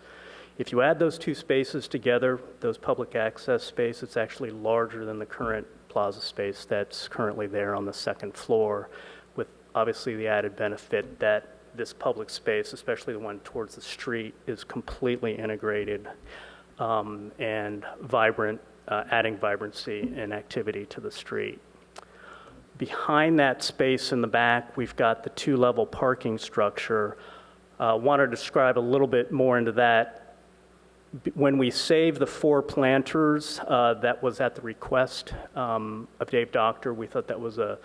P: If you add those two spaces together, those public access space, it's actually larger than the current plaza space that's currently there on the second floor, with obviously the added benefit that this public space, especially the one towards the street, is completely integrated and vibrant, adding vibrancy and activity to the street. Behind that space in the back, we've got the 2-level parking structure. Want to describe a little bit more into that. When we saved the 4 planters, that was at the request of Dave Doctor. We thought that was a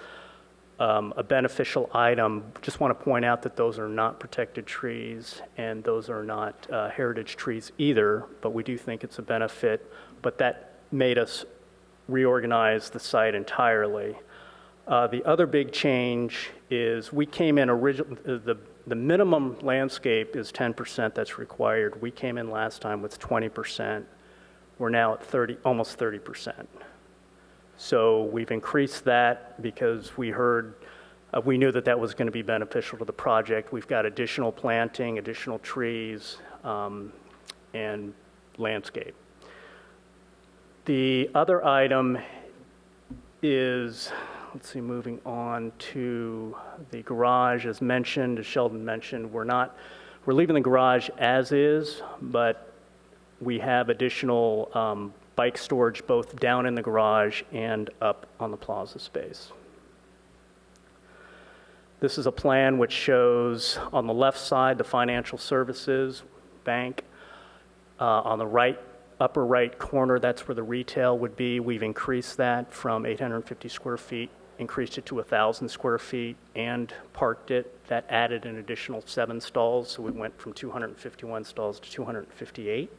P: beneficial item. Just want to point out that those are not protected trees and those are not heritage trees either, but we do think it's a benefit. But that made us reorganize the site entirely. The other big change is we came in the minimum landscape is 10% that's required. We came in last time with 20%. We're now at almost 30%. So we've increased that because we knew that that was going to be beneficial to the project. We've got additional planting, additional trees, and landscape. The other item is, let's see, moving on to the garage, as mentioned, as Sheldon mentioned, we're leaving the garage as is, but we have additional bike storage both down in the garage and up on the plaza space. This is a plan which shows on the left side the financial services bank. On the right, upper right corner, that's where the retail would be. We've increased that from 850 square feet, increased it to 1,000 square feet, and parked it. That added an additional 7 stalls, so we went from 251 stalls to 258.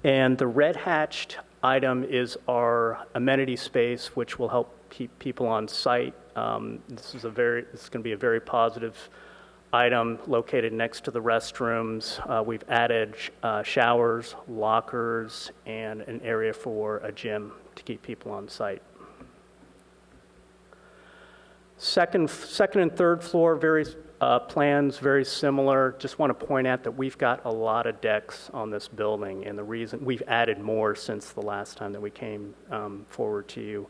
P: And the red hatched item is our amenity space, which will help keep people on site. This is going to be a very positive item located next to the restrooms. We've added showers, lockers, and an area for a gym to keep people on site. Second and third floor, plans very similar. Just want to point out that we've got a lot of decks on this building, and the reason we've added more since the last time that we came forward to you.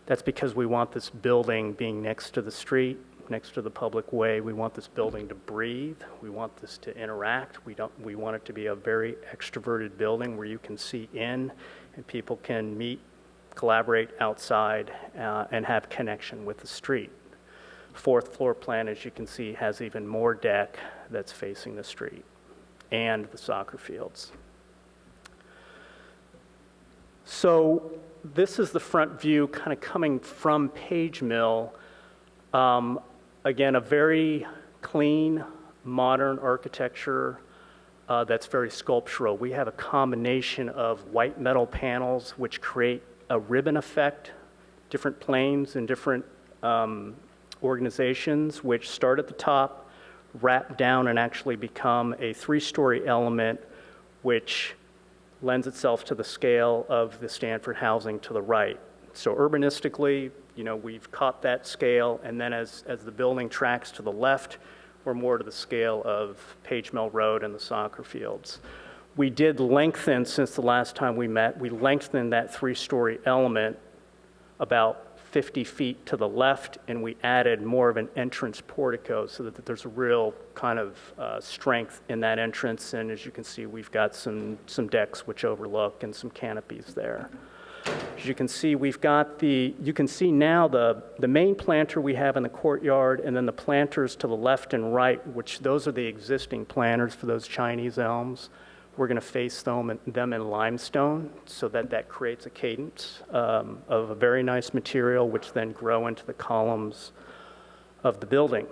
P: That's because we want this building being next to the street, next to the public way. We want this building to breathe. We want this to interact. We want it to be a very extroverted building where you can see in and people can meet, collaborate outside, and have connection with the street. Fourth floor plan, as you can see, has even more deck that's facing the street and the soccer fields. So this is the front view kind of coming from Page Mill. Again, a very clean, modern architecture that's very sculptural. We have a combination of white metal panels which create a ribbon effect, different planes and different organizations which start at the top, wrap down, and actually become a 3-story element which lends itself to the scale of the Stanford housing to the right. So urbanistically, we've caught that scale, and then as the building tracks to the left, we're more to the scale of Page Mill Road and the soccer fields. We did lengthen, since the last time we met, we lengthened that 3-story element about 50 feet to the left, and we added more of an entrance portico so that there's a real kind of strength in that entrance. And as you can see, we've got some decks which overlook and some canopies there. As you can see, we've got you can see now the main planter we have in the courtyard, and then the planters to the left and right, which those are the existing planters for those Chinese elms. We're going to face them in limestone so that creates a cadence of a very nice material, which then grow into the columns of the building.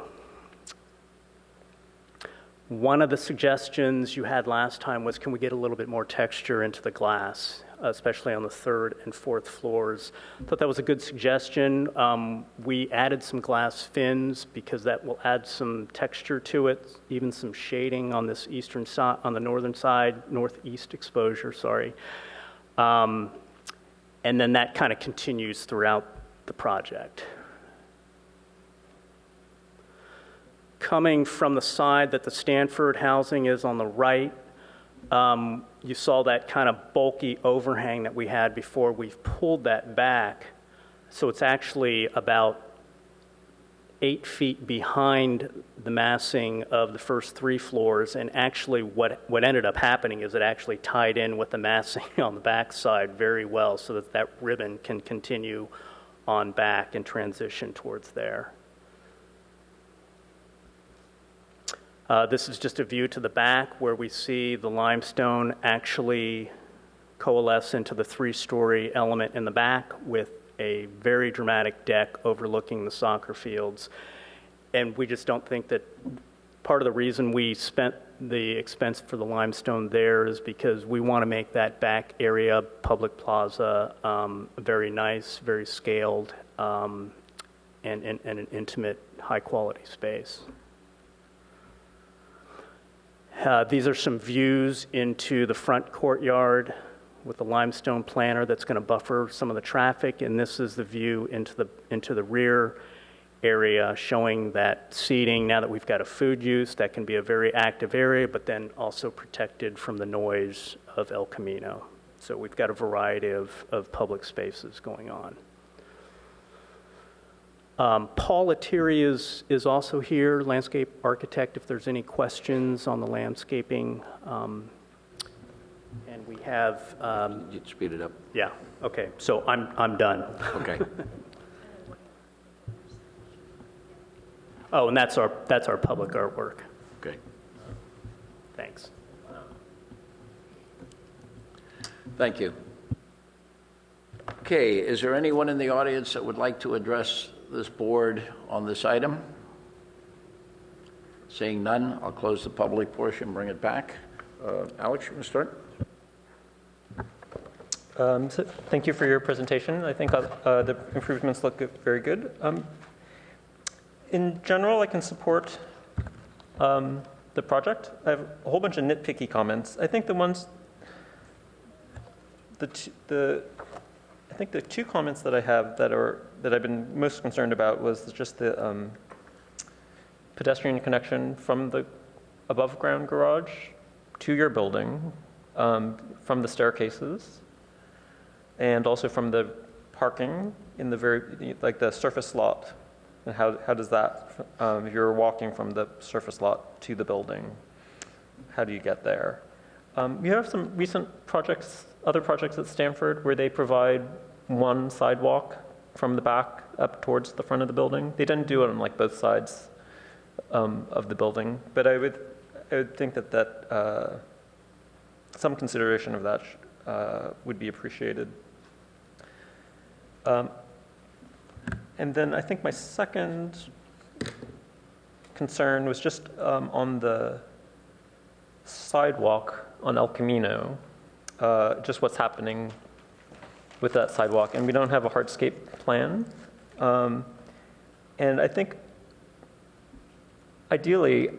P: One of the suggestions you had last time was, can we get a little bit more texture into the glass, especially on the 3rd and 4th floors? I thought that was a good suggestion. We added some glass fins because that will add some texture to it, even some shading on this eastern side, on the northern side, northeast exposure, sorry. And then that kind of continues throughout the project. Coming from the side that the Stanford housing is on the right, you saw that kind of bulky overhang that we had before. We've pulled that back, so it's actually about 8 feet behind the massing of the first 3 floors, and actually what ended up happening is it actually tied in with the massing on the back side very well so that ribbon can continue on back and transition towards there. This is just a view to the back where we see the limestone actually coalesce into the 3-story element in the back with a very dramatic deck overlooking the soccer fields. And we just don't think that part of the reason we spent the expense for the limestone there is because we want to make that back area, public plaza, very nice, very scaled, and an intimate, high-quality space. These are some views into the front courtyard with the limestone planter that's going to buffer some of the traffic, and this is the view into the rear area showing that seating. Now that we've got a food use, that can be a very active area, but then also protected from the noise of El Camino. So we've got a variety of public spaces going on. Paul Lettieri is also here, landscape architect, if there's any questions on the landscaping. And we have...
A: You'd speed it up.
P: Yeah, okay, so I'm done.
A: Okay.
P: Oh, and that's our public artwork.
A: Okay.
P: Thanks.
A: Thank you. Okay, is there anyone in the audience that would like to address this board on this item? Seeing none, I'll close the public portion, bring it back. Alex, you want to start?
H: So thank you for your presentation. I think the improvements look very good. In general, I can support the project. I have a whole bunch of nitpicky comments. I think I think the two comments that I have that I've been most concerned about was just the pedestrian connection from the above ground garage to your building, from the staircases, and also from the parking in the the surface lot. And how does that, if you're walking from the surface lot to the building, how do you get there? You have some recent projects, other projects at Stanford, where they provide one sidewalk from the back up towards the front of the building. They didn't do it on like both sides of the building, but I would think that some consideration of that would be appreciated. And then I think my second concern was just on the sidewalk on El Camino, just what's happening with that sidewalk. And we don't have a hardscape plan. And I think ideally,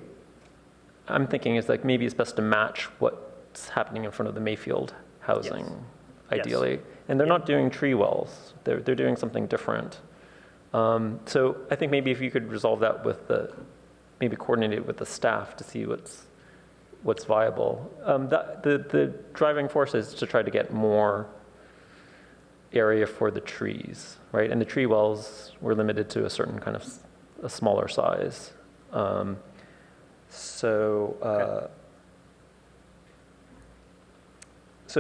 H: I'm thinking is like maybe it's best to match what's happening in front of the Mayfield housing, ideally. Yes. And they're not doing tree wells. They're doing something different. So I think maybe if you could resolve that with maybe coordinate it with the staff to see what's viable. The driving force is to try to get more area for the trees, right? And the tree wells were limited to a certain kind of a smaller size. So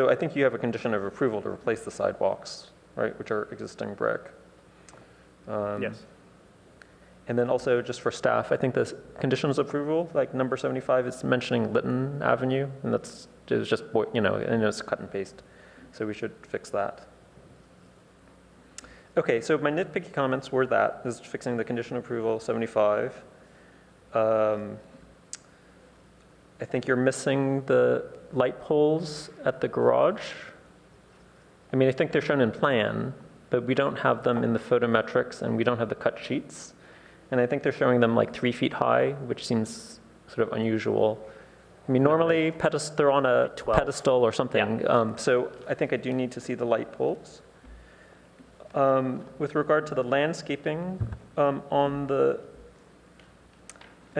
H: I think you have a condition of approval to replace the sidewalks, right, which are existing brick.
P: Yes.
H: And then also just for staff, I think the conditions of approval, like number 75 is mentioning Lytton Avenue, and it's just, and it's cut and paste. So we should fix that. Okay, so my nitpicky comments were that, is fixing the condition of approval, 75. I think you're missing the light poles at the garage. I mean, I think they're shown in plan, but we don't have them in the photometrics and we don't have the cut sheets. And I think they're showing them like 3 feet high, which seems sort of unusual. I mean, normally they're on a 12. Pedestal or something. Yeah. So I think I do need to see the light poles. With regard to the landscaping, I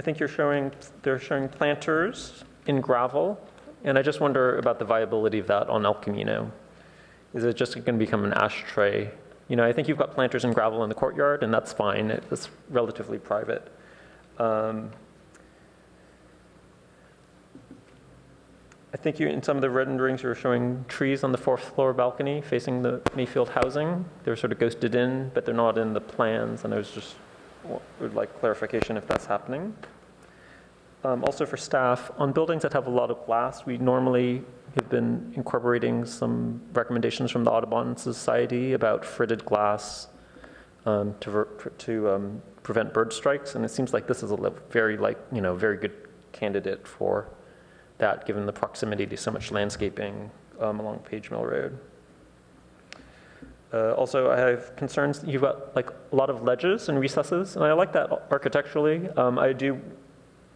H: think they're showing planters in gravel, and I just wonder about the viability of that on El Camino. Is it just going to become an ashtray? I think you've got planters in gravel in the courtyard, and that's fine. It's relatively private. I think in some of the renderings, you're showing trees on the 4th floor balcony facing the Mayfield housing. They're sort of ghosted in, but they're not in the plans, and I would like clarification if that's happening. Also for staff, on buildings that have a lot of glass, we normally have been incorporating some recommendations from the Audubon Society about fritted glass to prevent bird strikes, and it seems like this is a very good candidate for that, given the proximity to so much landscaping along Page Mill Road. Also, I have concerns. You've got like a lot of ledges and recesses, and I like that architecturally. I do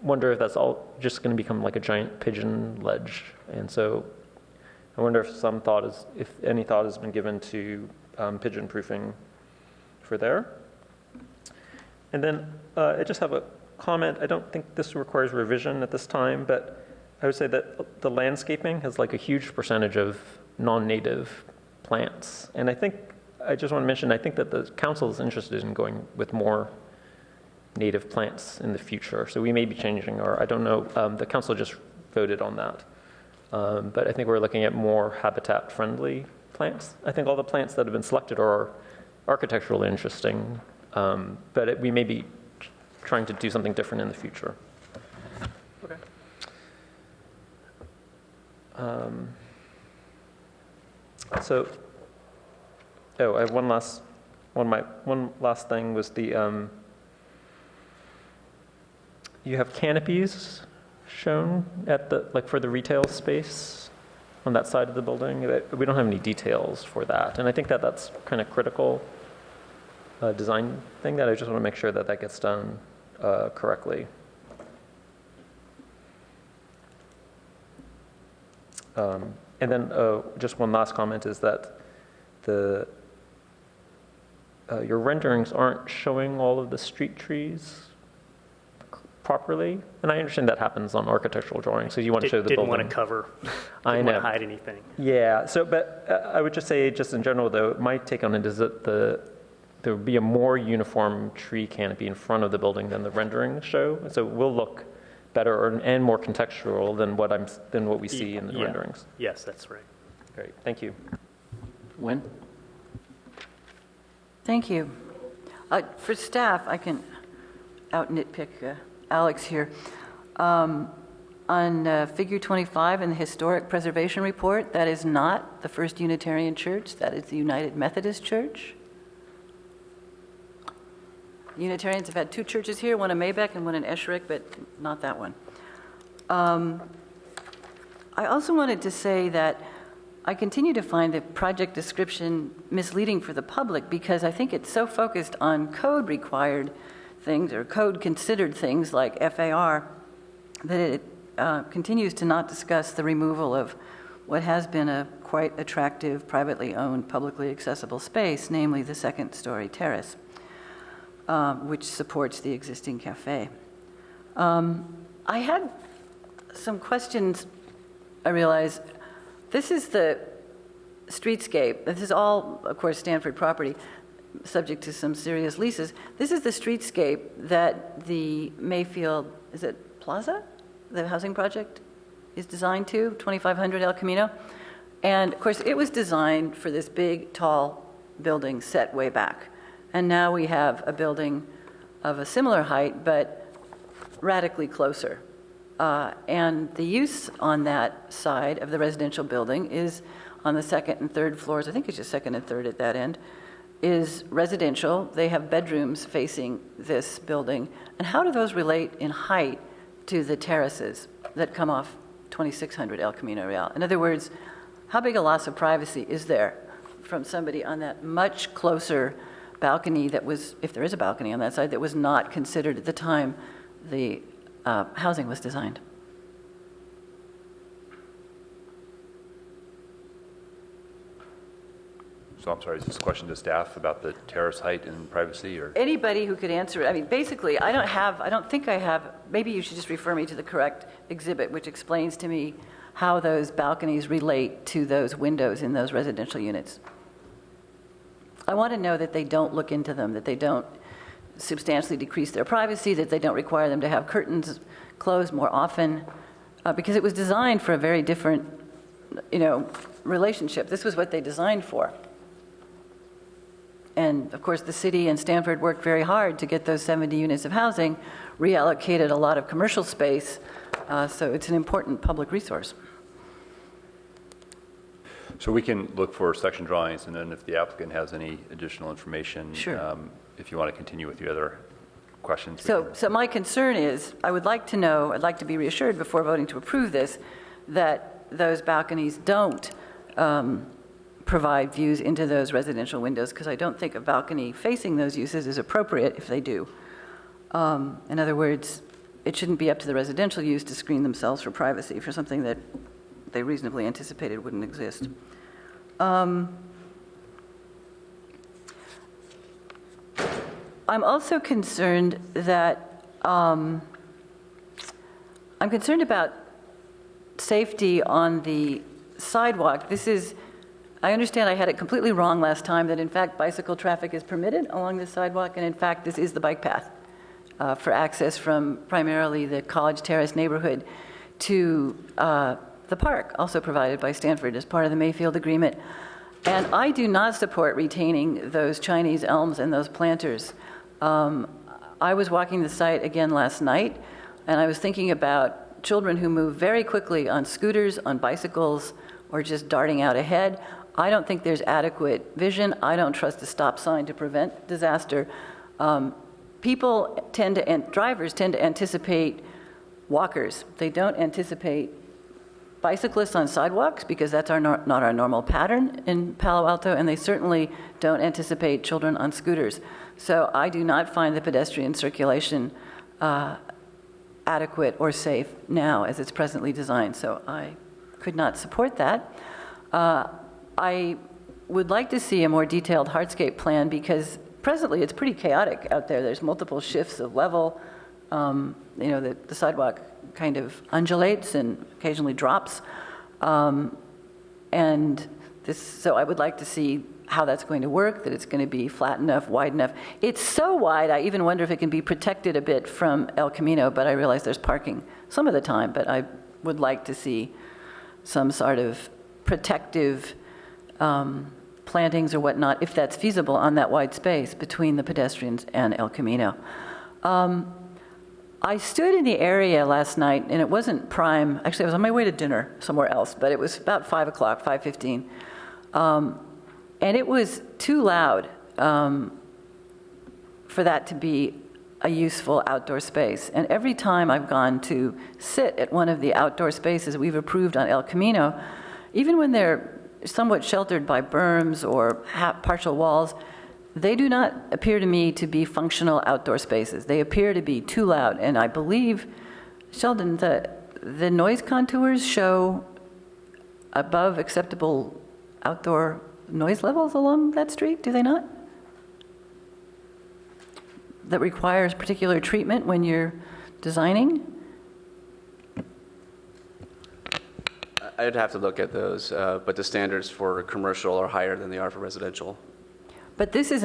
H: wonder if that's all just going to become like a giant pigeon ledge, and so I wonder if any thought has been given to pigeon proofing for there. And then I just have a comment. I don't think this requires revision at this time, but I would say that the landscaping has like a huge percentage of non-native plants, and I think I just want to mention, I think that the council is interested in going with more native plants in the future. So we may be changing, or I don't know, the council just voted on that. But I think we're looking at more habitat-friendly plants. I think all the plants that have been selected are architecturally interesting, but we may be trying to do something different in the future.
P: Okay.
H: I have one last thing was the, you have canopies shown at the, like for the retail space on that side of the building. We don't have any details for that. And I think that that's kind of critical design thing that I just want to make sure that that gets done correctly. And then just one last comment is that your renderings aren't showing all of the street trees properly, and I understand that happens on architectural drawings, so you want to show the building.
P: Didn't want to cover,
H: I
P: didn't
H: know.
P: want to hide anything.
H: Yeah, so, but I would just say, just in general though, my take on it is that there would be a more uniform tree canopy in front of the building than the renderings show, so it will look better and more contextual than what we see in the renderings.
P: Yes, that's right.
H: Great, thank you.
A: Wen?
G: Thank you. For staff, I can out nitpick Alex here. On figure 25 in the Historic Preservation Report, that is not the First Unitarian Church, that is the United Methodist Church. Unitarians have had two churches here, one in Mabec and one in Esherick, but not that one. I also wanted to say that I continue to find the project description misleading for the public because I think it's so focused on code required things or code considered things like FAR that it continues to not discuss the removal of what has been a quite attractive, privately owned, publicly accessible space, namely the second-story terrace, which supports the existing cafe. I had some questions, I realize. This is the streetscape. This is all, of course, Stanford property, subject to some serious leases. This is the streetscape that the Mayfield, is it Plaza? The housing project is designed to, 2500 El Camino. And of course, it was designed for this big, tall building set way back. And now we have a building of a similar height, but radically closer. And the use on that side of the residential building is on the second and third floors, I think it's just second and third at that end, is residential. They have bedrooms facing this building. And how do those relate in height to the terraces that come off 2600 El Camino Real? In other words, how big a loss of privacy is there from somebody on that much closer balcony that was, if there is a balcony on that side, that was not considered at the time the housing was designed?
L: So I'm sorry, is this a question to staff about the terrace height and privacy, or?
G: Anybody who could answer it. I mean, basically, I don't think I have, maybe you should just refer me to the correct exhibit, which explains to me how those balconies relate to those windows in those residential units. I want to know that they don't look into them, that they don't substantially decrease their privacy, that they don't require them to have curtains closed more often, because it was designed for a very different, relationship. This was what they designed for. And of course, the city and Stanford worked very hard to get those 70 units of housing, reallocated a lot of commercial space, so it's an important public resource.
L: So we can look for section drawings, and then if the applicant has any additional information,
G: sure.
L: If you want to continue with the other questions.
G: So my concern is, I'd like to be reassured before voting to approve this, that those balconies don't provide views into those residential windows, because I don't think a balcony facing those uses is appropriate if they do. In other words, it shouldn't be up to the residential use to screen themselves for privacy for something that they reasonably anticipated wouldn't exist. I'm also concerned that, I'm concerned about safety on the sidewalk. This is I understand I had it completely wrong last time, that in fact bicycle traffic is permitted along this sidewalk, and in fact this is the bike path for access from primarily the College Terrace neighborhood to the park, also provided by Stanford as part of the Mayfield Agreement. And I do not support retaining those Chinese elms and those planters. I was walking the site again last night, and I was thinking about children who move very quickly on scooters, on bicycles, or just darting out ahead. I don't think there's adequate vision. I don't trust a stop sign to prevent disaster. Drivers tend to anticipate walkers. They don't anticipate bicyclists on sidewalks because that's not our normal pattern in Palo Alto, and they certainly don't anticipate children on scooters. So I do not find the pedestrian circulation adequate or safe now as it's presently designed, so I could not support that. I would like to see a more detailed hardscape plan because presently it's pretty chaotic out there. There's multiple shifts of level. The sidewalk kind of undulates and occasionally drops. So I would like to see how that's going to work, that it's going to be flat enough, wide enough. It's so wide, I even wonder if it can be protected a bit from El Camino, but I realize there's parking some of the time, but I would like to see some sort of protective plantings or whatnot, if that's feasible, on that wide space between the pedestrians and El Camino. I stood in the area last night, and it wasn't prime. Actually, I was on my way to dinner somewhere else, but it was about 5 o'clock, 5:15. And it was too loud for that to be a useful outdoor space. And every time I've gone to sit at one of the outdoor spaces we've approved on El Camino, even when they're somewhat sheltered by berms or partial walls, they do not appear to me to be functional outdoor spaces. They appear to be too loud. And I believe, Sheldon, the noise contours show above acceptable outdoor noise levels along that street, do they not? That requires particular treatment when you're designing?
O: I'd have to look at those, but the standards for commercial are higher than they are for residential.
G: But this is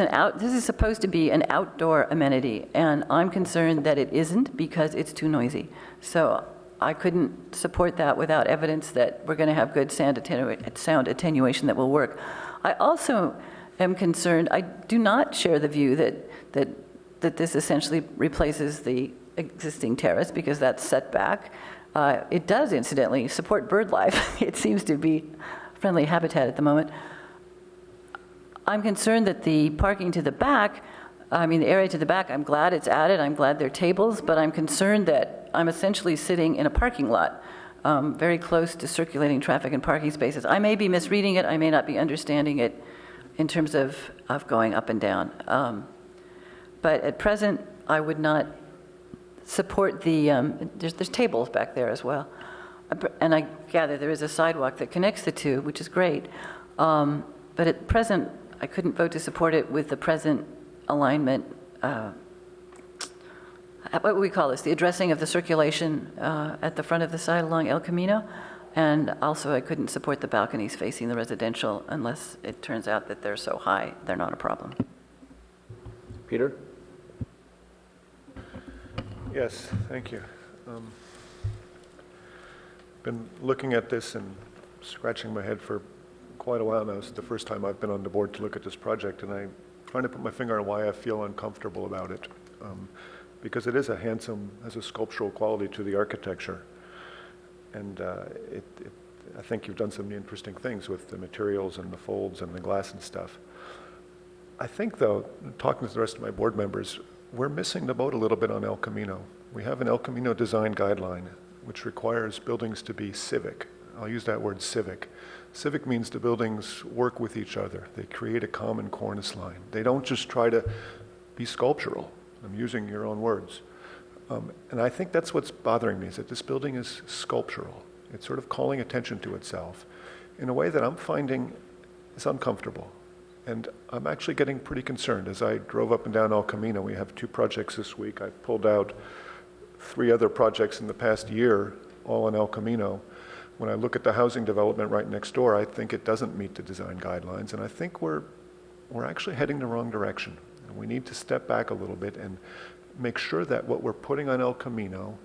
G: supposed to be an outdoor amenity, and I'm concerned that it isn't because it's too noisy. So I couldn't support that without evidence that we're going to have good sound attenuation that will work. I also am concerned, I do not share the view that this essentially replaces the existing terrace because that's set back. It does, incidentally, support bird life. It seems to be friendly habitat at the moment. I'm concerned that the parking to the back, the area to the back, I'm glad it's added. I'm glad there are tables, but I'm concerned that I'm essentially sitting in a parking lot, very close to circulating traffic and parking spaces. I may be misreading it. I may not be understanding it in terms of going up and down. But at present, I would not support there's tables back there as well. And I gather there is a sidewalk that connects the two, which is great. But at present, I couldn't vote to support it with the present alignment. What would we call this? The addressing of the circulation at the front of the site along El Camino. And also, I couldn't support the balconies facing the residential unless it turns out that they're so high, they're not a problem.
A: Peter?
F: Yes, thank you. Been looking at this and scratching my head for quite a while now. It's the first time I've been on the board to look at this project, and I'm trying to put my finger on why I feel uncomfortable about it. Because it is has a sculptural quality to the architecture. And I think you've done some interesting things with the materials and the folds and the glass and stuff. I think, though, talking to the rest of my board members, we're missing the boat a little bit on El Camino. We have an El Camino design guideline, which requires buildings to be civic. I'll use that word, civic. Civic means the buildings work with each other. They create a common cornice line. They don't just try to be sculptural. I'm using your own words. And I think that's what's bothering me, is that this building is sculptural. It's sort of calling attention to itself in a way that I'm finding is uncomfortable. And I'm actually getting pretty concerned. As I drove up and down El Camino, we have 2 projects this week. I pulled out 3 other projects in the past year, all on El Camino. when I look at the housing development right next door, I think it doesn't meet the design guidelines, and I think we're actually heading the wrong direction. And we need to step back a little bit and make sure that what we're putting on El Camino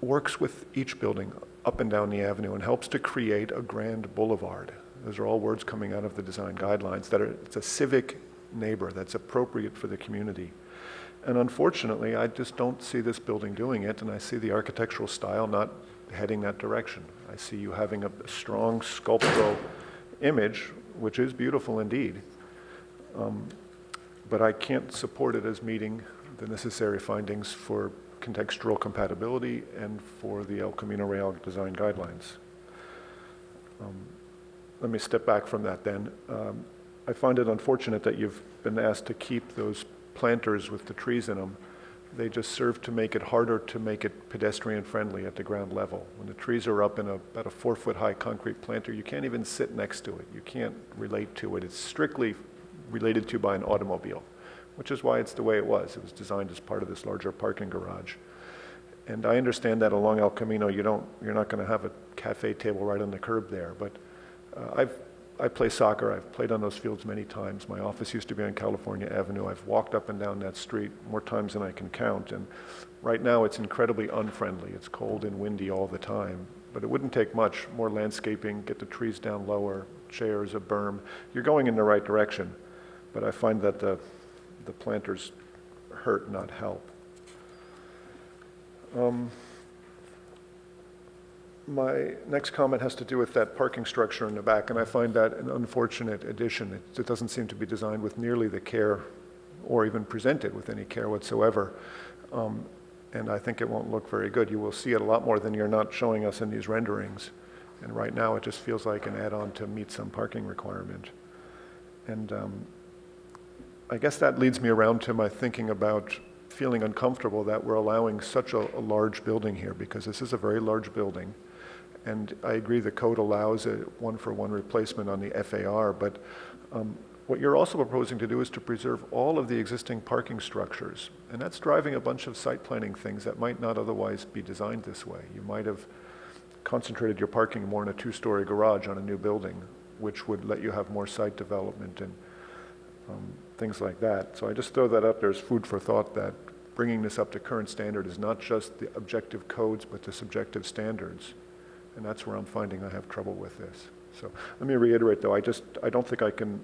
F: works with each building up and down the avenue and helps to create a grand boulevard. Those are all words coming out of the design guidelines, that it's a civic neighbor that's appropriate for the community. And unfortunately, I just don't see this building doing it, and I see the architectural style not heading that direction. I see you having a strong sculptural image, which is beautiful indeed, but I can't support it as meeting the necessary findings for contextual compatibility and for the El Camino Real design guidelines. Let me step back from that then. I find it unfortunate that you've been asked to keep those planters with the trees in them. They just serve to make it harder to make it pedestrian friendly at the ground level. When the trees are up in about a 4-foot high concrete planter, you can't even sit next to it. You can't relate to it. It's strictly related to by an automobile, which is why it's the way it was. It was designed as part of this larger parking garage. And I understand that along El Camino, you're not going to have a cafe table right on the curb there. But I play soccer. I've played on those fields many times. My office used to be on California Avenue. I've walked up and down that street more times than I can count. And right now, it's incredibly unfriendly. It's cold and windy all the time. But it wouldn't take much more landscaping, get the trees down lower, chairs, a berm. You're going in the right direction. But I find that the planters hurt, not help. My next comment has to do with that parking structure in the back, and I find that an unfortunate addition. It doesn't seem to be designed with nearly the care or even presented with any care whatsoever, and I think it won't look very good. You will see it a lot more than you're not showing us in these renderings, and right now it just feels like an add-on to meet some parking requirement. And I guess that leads me around to my thinking about feeling uncomfortable that we're allowing such a large building here, because this is a very large building. And I agree the code allows a one-for-one replacement on the FAR, but what you're also proposing to do is to preserve all of the existing parking structures. And that's driving a bunch of site planning things that might not otherwise be designed this way. You might have concentrated your parking more in a 2-story garage on a new building, which would let you have more site development and things like that. So I just throw that up there as food for thought, that bringing this up to current standard is not just the objective codes, but the subjective standards. And that's where I'm finding I have trouble with this. So let me reiterate, though, I don't think I can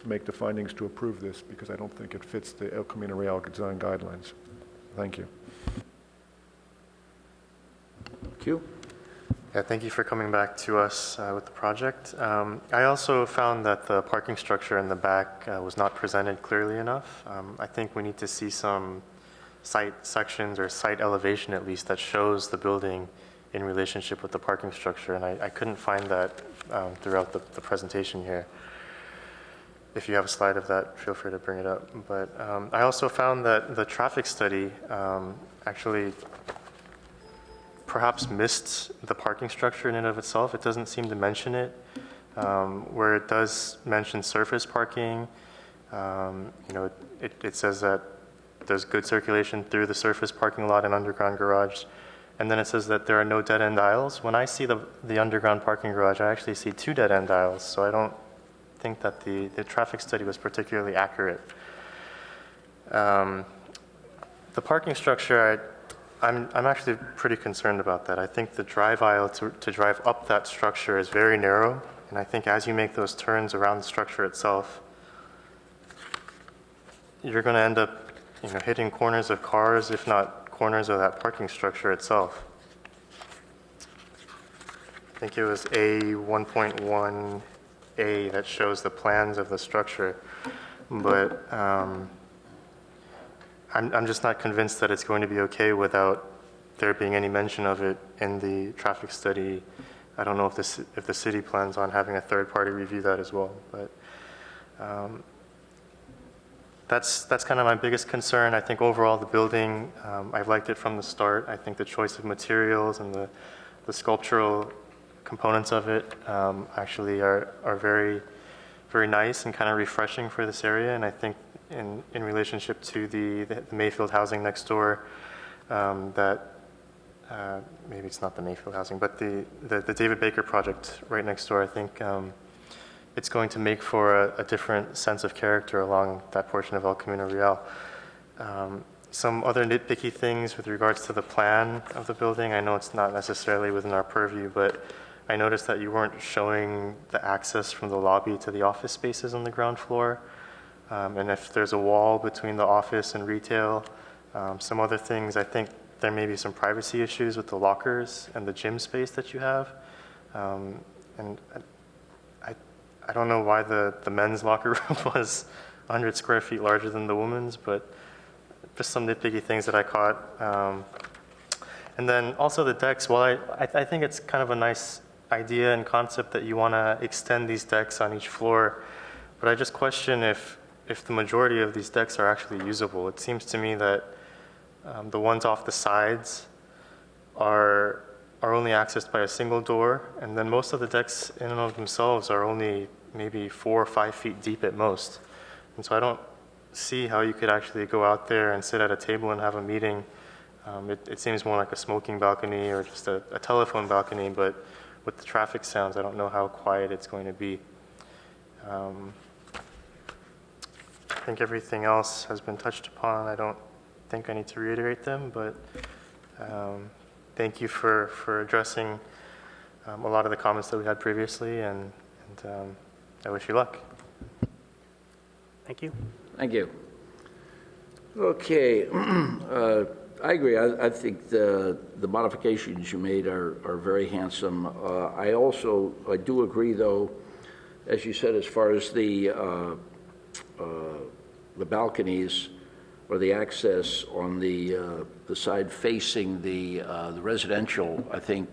F: make the findings to approve this because I don't think it fits the El Camino Real design guidelines. Thank you.
A: Thank you.
C: Yeah, thank you for coming back to us with the project. I also found that the parking structure in the back was not presented clearly enough. I think we need to see some site sections or site elevation at least that shows the building in relationship with the parking structure, and I couldn't find that throughout the presentation here. If you have a slide of that, feel free to bring it up. But I also found that the traffic study actually perhaps missed the parking structure in and of itself. It doesn't seem to mention it. Where it does mention surface parking, it says that there's good circulation through the surface parking lot and underground garage. And then it says that there are no dead-end aisles. When I see the underground parking garage, I actually see 2 dead-end aisles, so I don't think that the traffic study was particularly accurate. The parking structure, I'm actually pretty concerned about that. I think the drive aisle to drive up that structure is very narrow, and I think as you make those turns around the structure itself, you're going to end up hitting corners of cars, if not corners of that parking structure itself. I think it was A1.1A that shows the plans of the structure, but I'm just not convinced that it's going to be okay without there being any mention of it in the traffic study. I don't know if the city plans on having a third party review that as well, but that's kind of my biggest concern. I think overall the building, I've liked it from the start. I think the choice of materials and the sculptural components of it actually are very, very nice and kind of refreshing for this area. And I think in relationship to the Mayfield housing next door, that maybe it's not the Mayfield housing, but the David Baker project right next door, I think it's going to make for a different sense of character along that portion of El Camino Real. Some other nitpicky things with regards to the plan of the building. I know it's not necessarily within our purview, but I noticed that you weren't showing the access from the lobby to the office spaces on the ground floor. And if there's a wall between the office and retail, some other things, I think there may be some privacy issues with the lockers and the gym space that you have. And I don't know why the men's locker room was 100 square feet larger than the women's, but just some nitpicky things that I caught. And then also the decks, well, I think it's kind of a nice idea and concept that you want to extend these decks on each floor, but I just question if the majority of these decks are actually usable. It seems to me that the ones off the sides are only accessed by a single door, and then most of the decks in and of themselves are only maybe 4 or 5 feet deep at most. And so I don't see how you could actually go out there and sit at a table and have a meeting. It seems more like a smoking balcony or just a telephone balcony, but with the traffic sounds, I don't know how quiet it's going to be. I think everything else has been touched upon. I don't think I need to reiterate them, but thank you for addressing a lot of the comments that we had previously, and I wish you luck.
P: Thank you.
A: Thank you. Okay, I agree. I think the modifications you made are very handsome. I do agree, though, as you said, as far as the balconies or the access on the side facing the residential. I think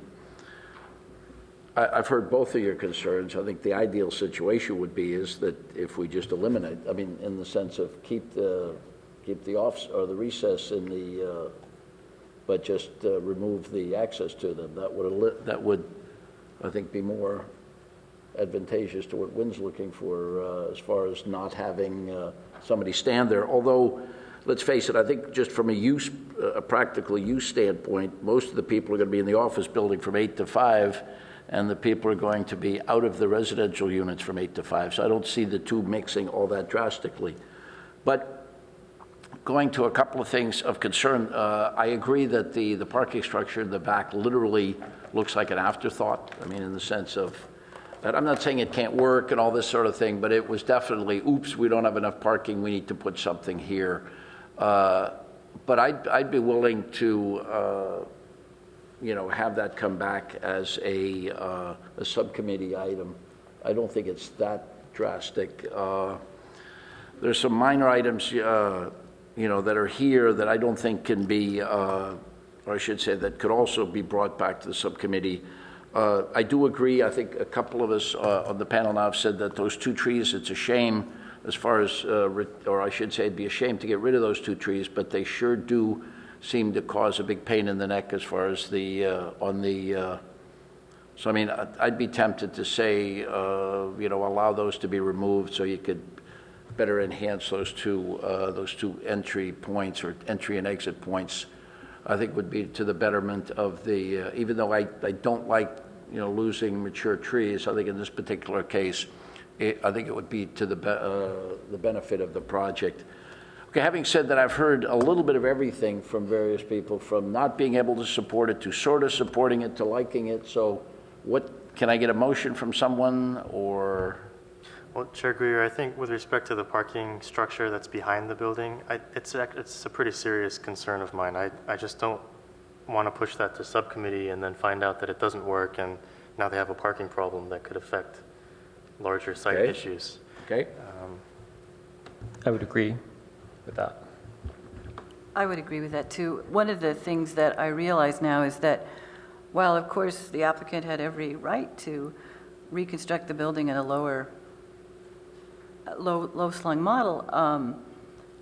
A: I've heard both of your concerns. I think the ideal situation would be is that if we just eliminate, I mean, in the sense of keep the office or the recess in the, but just remove the access to them. That would, I think, be more advantageous to what Wynn's looking for as far as not having somebody stand there. Although, let's face it, I think just from a practical use standpoint, most of the people are going to be in the office building from 8 to 5, and the people are going to be out of the residential units from 8 to 5. So I don't see the two mixing all that drastically. But going to a couple of things of concern, I agree that the parking structure in the back literally looks like an afterthought. I mean, in the sense of that, I'm not saying it can't work and all this sort of thing, but it was definitely, oops, we don't have enough parking, we need to put something here. But I'd be willing to have that come back as a subcommittee item. I don't think it's that drastic. There's some minor items, that are here that I don't think can be, or I should say, that could also be brought back to the subcommittee. I do agree. I think a couple of us on the panel now have said that those 2 trees, it's a shame as far as, or I should say it'd be a shame to get rid of those 2 trees, but they sure do seem to cause a big pain in the neck as far as so I mean, I'd be tempted to say, allow those to be removed so you could better enhance those two entry points or entry and exit points. I think would be to the betterment of the, even though I don't like, losing mature trees, I think in this particular case, I think it would be to the benefit of the project. Okay, having said that, I've heard a little bit of everything from various people, from not being able to support it to sort of supporting it to liking it. So can I get a motion from someone or?
C: Well, Chair Greer, I think with respect to the parking structure that's behind the building, it's a pretty serious concern of mine. I just don't want to push that to subcommittee and then find out that it doesn't work and now they have a parking problem that could affect larger site issues.
A: Okay.
H: I would agree with that.
G: I would agree with that too. One of the things that I realize now is that while of course the applicant had every right to reconstruct the building in a low slung model,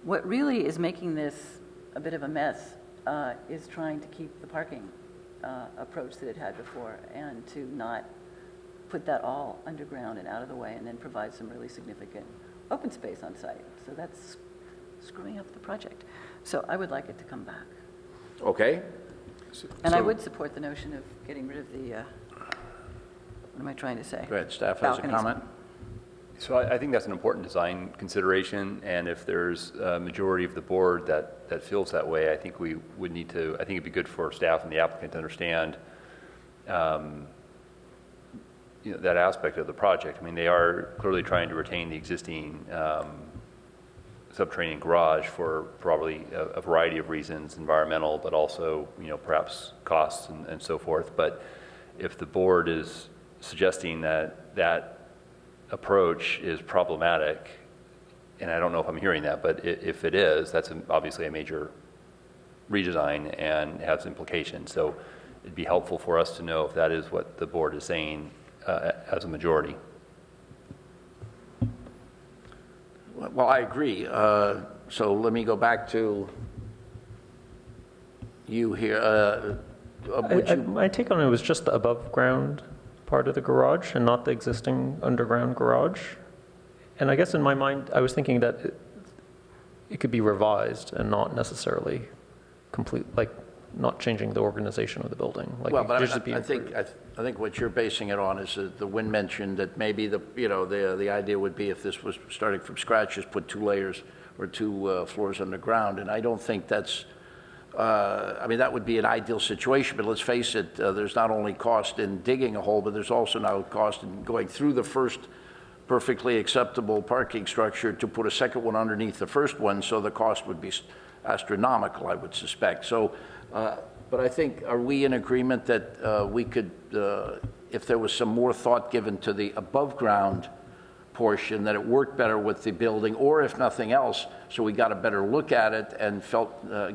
G: what really is making this a bit of a mess is trying to keep the parking approach that it had before and to not put that all underground and out of the way and then provide some really significant open space on site. So that's screwing up the project. So I would like it to come back.
A: Okay.
G: And I would support the notion of getting rid of the, what am I trying to say?
A: Go ahead, staff has a
G: Balconies.
A: comment.
L: So I think that's an important design consideration, and if there's a majority of the board that feels that way, I think we would need to, I think it'd be good for staff and the applicant to understand that aspect of the project. I mean, they are clearly trying to retain the existing subterranean garage for probably a variety of reasons, environmental, but also, perhaps costs and so forth. But if the board is suggesting that approach is problematic, and I don't know if I'm hearing that, but if it is, that's obviously a major redesign and has implications. So it'd be helpful for us to know if that is what the board is saying as a majority.
A: Well, I agree. So let me go back to you here.
H: My take on it was just the above ground part of the garage and not the existing underground garage. And I guess in my mind, I was thinking that it could be revised and not necessarily complete, like not changing the organization of the building. Like,
A: well, but I think what you're basing it on is the Wynn mentioned that maybe the idea would be if this was starting from scratch, just put 2 layers or 2 floors underground. And I don't think that's, I mean, that would be an ideal situation, but let's face it, there's not only cost in digging a hole, but there's also now cost in going through the first perfectly acceptable parking structure to put a second one underneath the first one, so the cost would be astronomical, I would suspect. So, but I think, are we in agreement that we could, if there was some more thought given to the above ground portion, that it worked better with the building, or if nothing else, so we got a better look at it and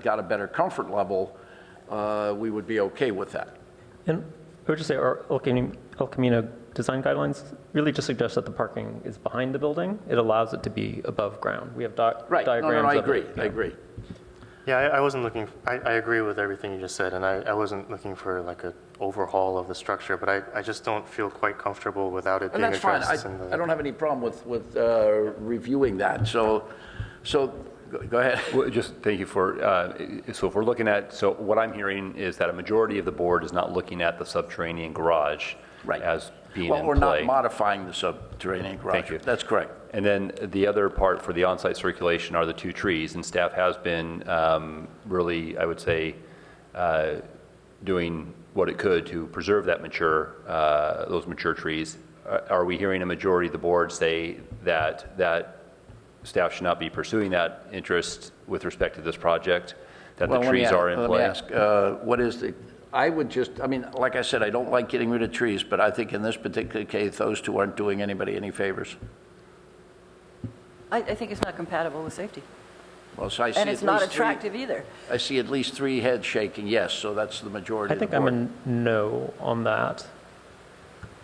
A: got a better comfort level, we would be okay with that.
H: And I would just say our El Camino design guidelines really just suggest that the parking is behind the building. It allows it to be above ground. We have diagrams.
A: No, I agree.
H: of it.
A: I agree.
C: Yeah, I wasn't looking, I agree with everything you just said, and I wasn't looking for like an overhaul of the structure, but I just don't feel quite comfortable without it
A: And
C: being
A: that's fine.
C: addressed.
A: I don't have any problem with reviewing that. So go ahead.
L: Well, just thank you for, so if we're looking at, so what I'm hearing is that a majority of the board is not looking at the subterranean garage as being in play.
A: Well, we're not modifying the subterranean garage.
L: Thank you.
A: That's correct.
L: And then the other part for the on-site circulation are the 2 trees, and staff has been really, I would say, doing what it could to preserve that those mature trees. Are we hearing a majority of the board say that staff should not be pursuing that interest with respect to this project, that the trees are in play?
A: Let me ask, what is the, I would just, I mean, like I said, I don't like getting rid of trees, but I think in this particular case, those 2 aren't doing anybody any favors.
G: I think it's not compatible with safety.
A: Well, so I see
G: And it's not attractive either.
A: I see at least 3 heads shaking yes, so that's the majority
H: I think
A: of the
H: I'm
A: board.
H: a no on that.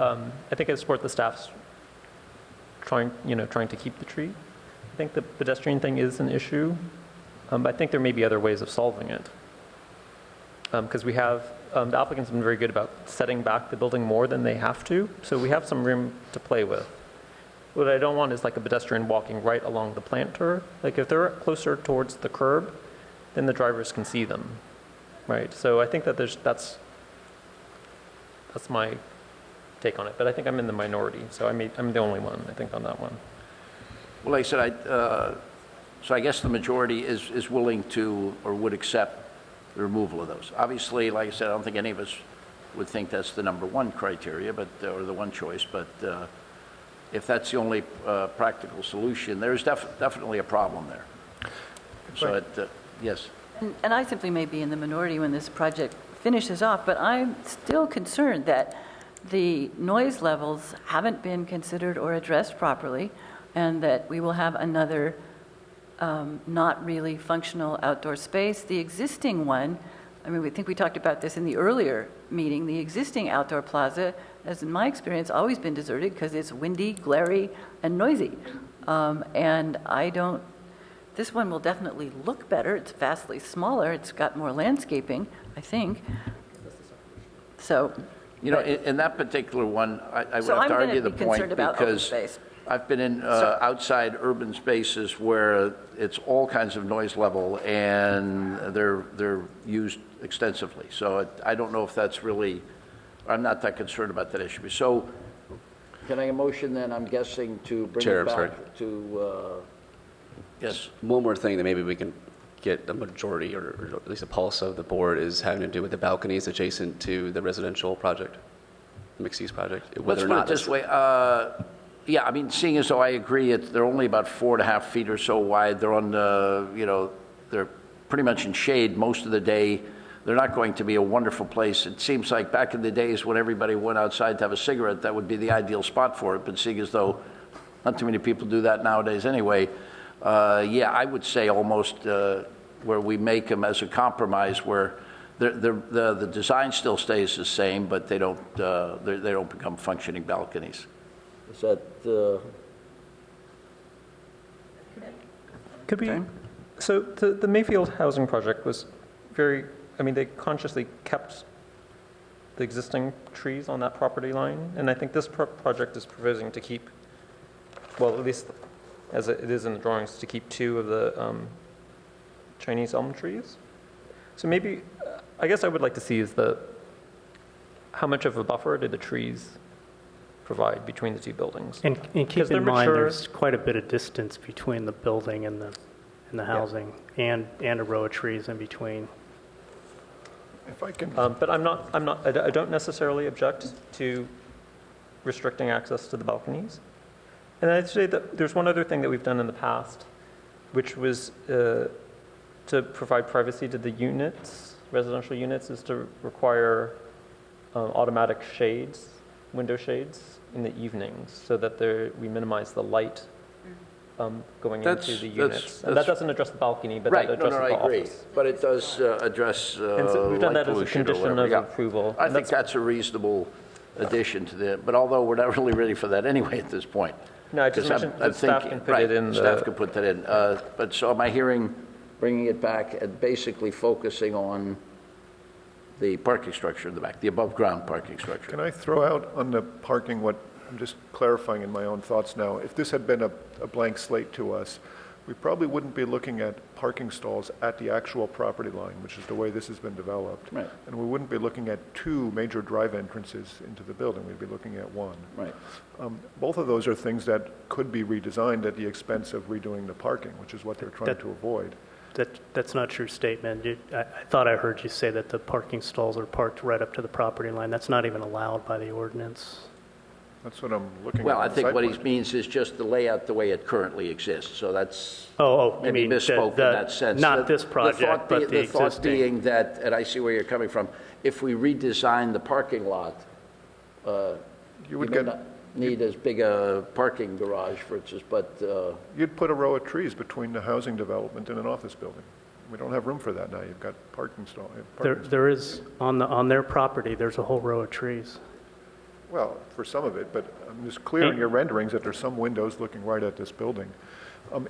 H: I think I support the staff's trying to keep the tree. I think the pedestrian thing is an issue. I think there may be other ways of solving it. Because we have, the applicants have been very good about setting back the building more than they have to, so we have some room to play with. What I don't want is like a pedestrian walking right along the planter. Like if they're closer towards the curb, then the drivers can see them, right? So I think that that's my take on it. But I think I'm in the minority, so I'm the only one, I think, on that one.
A: Well, like I said, so I guess the majority is willing to or would accept the removal of those. Obviously, like I said, I don't think any of us would think that's the number 1 criteria, but or the one choice. But if that's the only practical solution, there's definitely a problem there. So, yes.
G: And I simply may be in the minority when this project finishes off, but I'm still concerned that the noise levels haven't been considered or addressed properly, and that we will have another not really functional outdoor space. The existing one, I mean, we think we talked about this in the earlier meeting, the existing outdoor plaza has, in my experience, always been deserted because it's windy, glary, and noisy. And this one will definitely look better. It's vastly smaller. It's got more landscaping, I think. So,
A: in that particular one, I would have to argue the point because I've been in outside urban spaces where it's all kinds of noise level, and they're used extensively. So I don't know if that's really, I'm not that concerned about that issue. So can I get a motion then, I'm guessing, to bring
O: Chair,
A: it
O: I'm sorry.
A: back to, yes.
O: One more thing that maybe we can get a majority or at least a pulse of the board is having to do with the balconies adjacent to the residential project, mixed-use project.
A: Let's put it this way. Yeah, I mean, seeing as though I agree, they're only about 4.5 feet or so wide. They're on the, they're pretty much in shade most of the day. They're not going to be a wonderful place. It seems like back in the days when everybody went outside to have a cigarette, that would be the ideal spot for it. But seeing as though not too many people do that nowadays anyway, yeah, I would say almost where we make them as a compromise, where the design still stays the same, but they don't become functioning balconies. Is that?
H: Could we? Okay. So the Mayfield housing project was very. I mean, they consciously kept the existing trees on that property line, and I think this project is proposing to keep, well, at least as it is in the drawings, to keep 2 of the Chinese elm trees. So maybe, I guess I would like to see is how much of a buffer did the trees provide between the 2 buildings?
P: And keep in mind, there's quite a bit of distance between the building and the housing, and a row of trees in between.
F: If I can.
H: But I don't necessarily object to restricting access to the balconies. And I'd say that there's one other thing that we've done in the past, which was to provide privacy to the units, residential units, is to require automatic shades, window shades in the evenings, so that we minimize the light going into the units. And that doesn't address the balcony, but
A: right.
H: that addresses the office.
A: I agree. But it does address
H: and so we've done that as a condition of approval.
A: I think that's a reasonable addition to the, but although we're not really ready for that anyway at this point.
H: No, I just mentioned that staff can put it in.
A: Staff can put that in. But so am I hearing bringing it back and basically focusing on the parking structure in the back, the above-ground parking structure?
F: Can I throw out on the parking what I'm just clarifying in my own thoughts now? If this had been a blank slate to us, we probably wouldn't be looking at parking stalls at the actual property line, which is the way this has been developed.
A: Right.
F: And we wouldn't be looking at 2 major drive entrances into the building. We'd be looking at 1.
A: Right.
F: Both of those are things that could be redesigned at the expense of redoing the parking, which is what they're trying to avoid.
P: That's not a true statement. I thought I heard you say that the parking stalls are parked right up to the property line. That's not even allowed by the ordinance.
F: That's what I'm looking at.
A: Well, I think what he means is just the layout the way it currently exists. So that's maybe misspoke in that sense.
P: Not this project, but the existing.
A: The thought being that, and I see where you're coming from, if we redesign the parking lot, you would not need as big a parking garage, for instance, but...
F: You'd put a row of trees between the housing development and an office building. We don't have room for that now. You've got parking stall.
P: There is, on their property, there's a whole row of trees.
F: Well, for some of it, but I'm just clear in your renderings that there's some windows looking right at this building.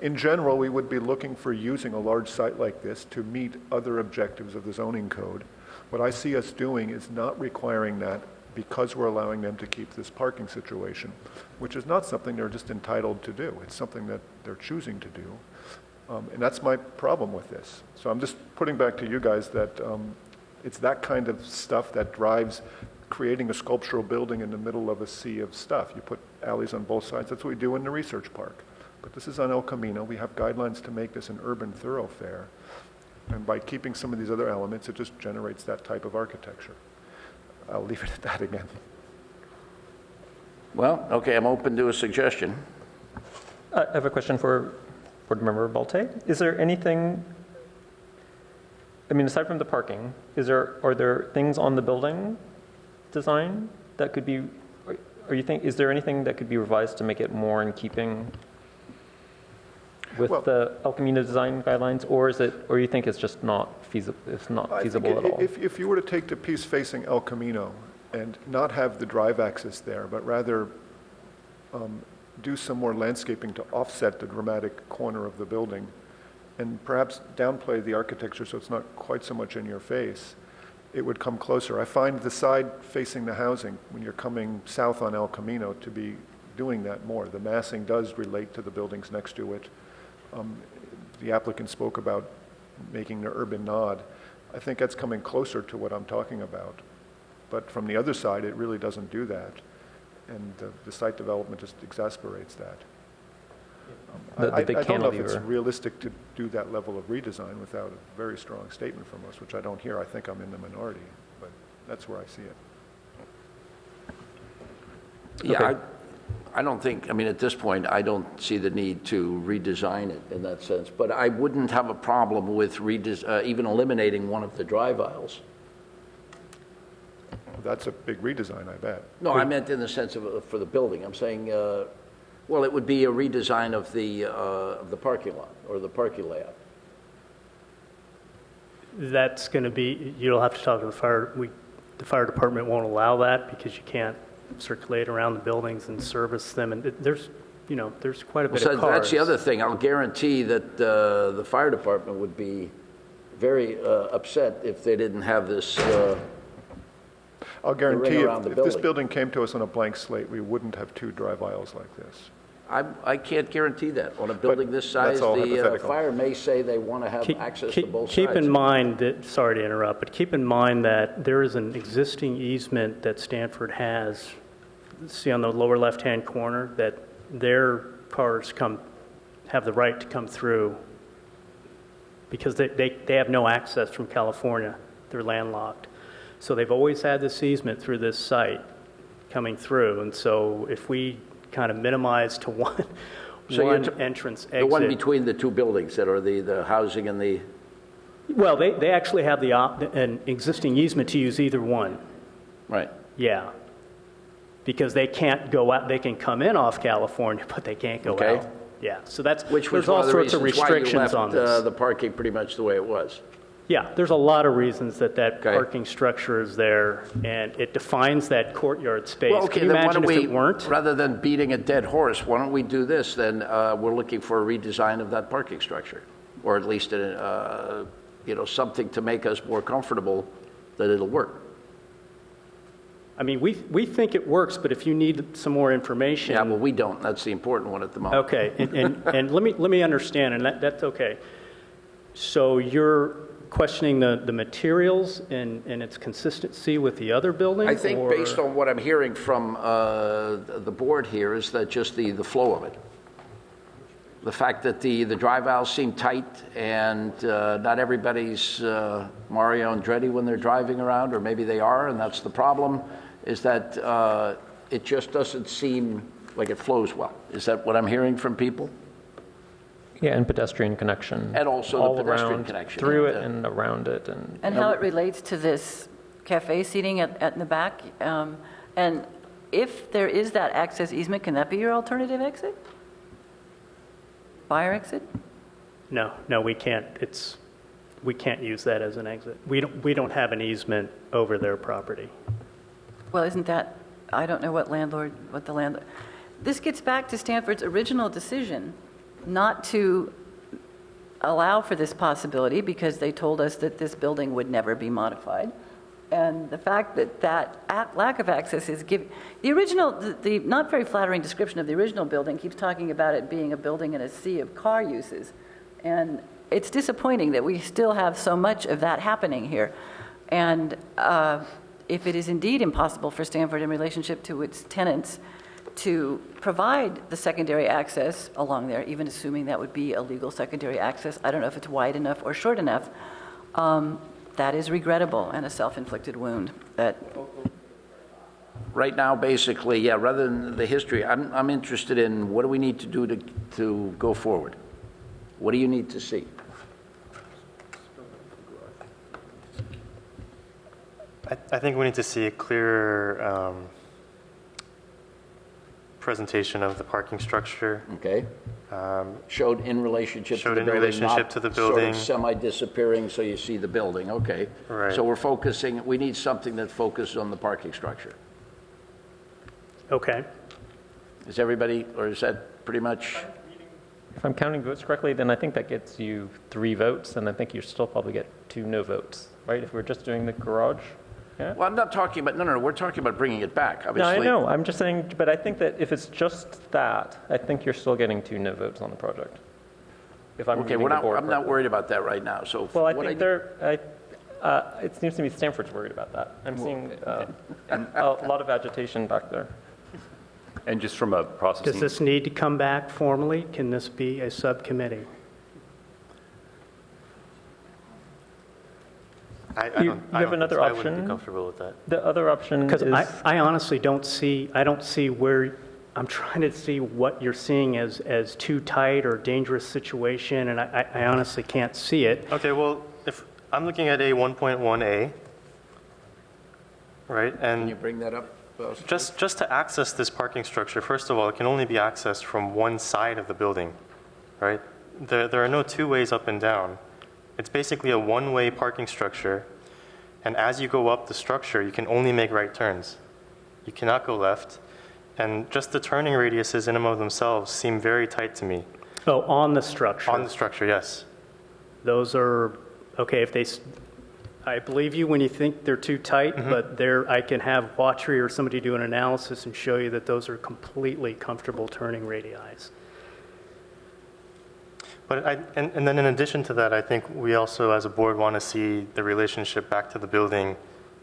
F: In general, we would be looking for using a large site like this to meet other objectives of the zoning code. What I see us doing is not requiring that because we're allowing them to keep this parking situation, which is not something they're just entitled to do. It's something that they're choosing to do. And that's my problem with this. So I'm just putting back to you guys that it's that kind of stuff that drives creating a sculptural building in the middle of a sea of stuff. You put alleys on both sides. That's what we do in the research park. But this is on El Camino. We have guidelines to make this an urban thoroughfare. And by keeping some of these other elements, it just generates that type of architecture. I'll leave it at that again.
A: Well, okay, I'm open to a suggestion.
H: I have a question for Board Member Balte. Is there anything, I mean, aside from the parking, are there things on the building design that could be, is there anything that could be revised to make it more in keeping with the El Camino design guidelines, or you think it's just not feasible? It's not feasible at all.
F: If you were to take the piece facing El Camino and not have the drive access there, but rather do some more landscaping to offset the dramatic corner of the building, and perhaps downplay the architecture so it's not quite so much in your face, it would come closer. I find the side facing the housing, when you're coming south on El Camino, to be doing that more. The massing does relate to the buildings next to it. The applicant spoke about making the urban nod. I think that's coming closer to what I'm talking about. But from the other side, it really doesn't do that. And the site development just exasperates that. I don't know if it's realistic to do that level of redesign without a very strong statement from us, which I don't hear. I think I'm in the minority, but that's where I see it.
A: Yeah, okay. I don't think, I mean, at this point, I don't see the need to redesign it in that sense, but I wouldn't have a problem with even eliminating one of the drive aisles.
F: That's a big redesign, I bet.
A: No, I meant in the sense of for the building. I'm saying, well, it would be a redesign of the parking lot or the parking layout.
P: That's going to be, you'll have to talk to the fire. The fire department won't allow that because you can't circulate around the buildings and service them. And there's quite a bit of cars.
A: That's the other thing. I'll guarantee that the fire department would be very upset if they didn't have this.
F: I'll guarantee if this building came to us on a blank slate, we wouldn't have two drive aisles like this.
A: I can't guarantee that. On a building this size, the fire may say they want to have access to both sides.
P: Keep in mind that, sorry to interrupt, but keep in mind that there is an existing easement that Stanford has. See on the lower left-hand corner that their cars have the right to come through because they have no access from California. They're landlocked. So they've always had this easement through this site coming through. And so if we kind of minimize to one entrance exit.
A: The one between the two buildings that are the housing and the...
P: Well, they actually have an existing easement to use either one.
A: Right.
P: Yeah. Because they can't go out, they can come in off California, but they can't go out. Yeah, so there's all sorts of restrictions on this.
A: The parking pretty much the way it was.
P: Yeah, there's a lot of reasons that parking structure is there, and it defines that courtyard space.
A: Well, okay,
P: can you
A: then
P: imagine if it weren't?
A: Rather than beating a dead horse, why don't we do this? Then we're looking for a redesign of that parking structure, or at least something to make us more comfortable that it'll work.
P: I mean, we think it works, but if you need some more information...
A: Yeah, well, we don't. That's the important one at the moment.
P: Okay, and let me understand, and that's okay. So you're questioning the materials and its consistency with the other building?
A: I think based on what I'm hearing from the board here is that just the flow of it. The fact that the drive aisles seem tight and not everybody's Mario Andretti when they're driving around, or maybe they are, and that's the problem, is that it just doesn't seem like it flows well. Is that what I'm hearing from people?
H: Yeah, and pedestrian connection.
A: And also the pedestrian connection.
H: Through it and around it.
G: And how it relates to this cafe seating at the back. And if there is that access easement, can that be your alternative exit? Fire exit?
P: No, we can't. We can't use that as an exit. We don't have an easement over their property.
G: Well, isn't that, I don't know what the landlord, this gets back to Stanford's original decision not to allow for this possibility because they told us that this building would never be modified. And the fact that lack of access is the not very flattering description of the original building keeps talking about it being a building in a sea of car uses. And it's disappointing that we still have so much of that happening here. And if it is indeed impossible for Stanford in relationship to its tenants to provide the secondary access along there, even assuming that would be a legal secondary access, I don't know if it's wide enough or short enough, that is regrettable and a self-inflicted wound.
A: Right now, basically, yeah, rather than the history, I'm interested in what do we need to do to go forward? What do you need to see?
C: I think we need to see a clearer presentation of the parking structure.
A: Okay. Showed in relationship to the building.
C: Showed in relationship to the building.
A: Sort of semi-disappearing so you see the building. Okay.
C: Right.
A: So we need something that focuses on the parking structure.
P: Okay.
A: Is everybody, or is that pretty much?
H: If I'm counting votes correctly, then I think that gets you 3 votes, and I think you still probably get 2 no votes, right? If we're just doing the garage? Yeah?
A: Well, I'm not talking about, no, we're talking about bringing it back,
H: No,
A: obviously.
H: I know. I'm just saying, but I think that if it's just that, I think you're still getting 2 no votes on the project. If I'm
A: Okay,
H: reading the board
A: I'm not
H: correctly.
A: worried about that right now, so.
H: Well, I
A: what
H: think it seems to me Stanford's worried about that. I'm seeing a lot of agitation back there.
L: And just from a processing.
P: Does this need to come back formally? Can this be a subcommittee?
H: You have another
C: I wouldn't
H: option?
C: be comfortable with that.
H: The other option is...
P: Because I honestly don't see where, I'm trying to see what you're seeing as too tight or dangerous situation, and I honestly can't see it.
C: Okay, well, if I'm looking at a 1.1A, right?
A: Can you
C: And
A: bring that up?
C: just to access this parking structure, first of all, it can only be accessed from one side of the building, right? There are no 2 ways up and down. It's basically a one-way parking structure, and as you go up the structure, you can only make right turns. You cannot go left, and just the turning radiuses in and of themselves seem very tight to me.
P: Oh, on the structure?
C: On the structure, yes.
P: Those are, okay, I believe you when you think they're too tight, but I can have Watchery or somebody do an analysis and show you that those are completely comfortable turning radii.
C: But and then in addition to that, I think we also as a board want to see the relationship back to the building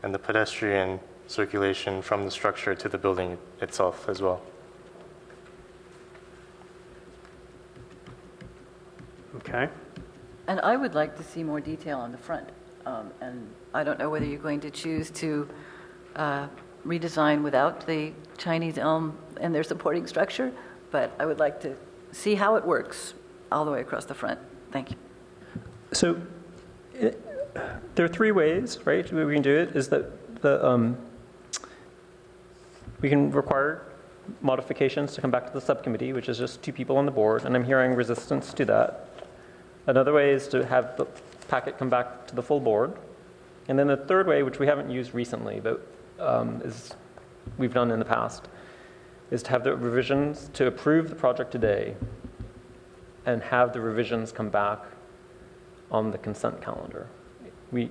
C: and the pedestrian circulation from the structure to the building itself as well.
P: Okay.
G: And I would like to see more detail on the front. And I don't know whether you're going to choose to redesign without the Chinese elm and their supporting structure, but I would like to see how it works all the way across the front. Thank you.
H: So there are 3 ways, right, we can do it, is that we can require modifications to come back to the subcommittee, which is just 2 people on the board, and I'm hearing resistance to that. Another way is to have the packet come back to the full board. And then the third way, which we haven't used recently, but we've done in the past, is to have the revisions to approve the project today and have the revisions come back on the consent calendar. We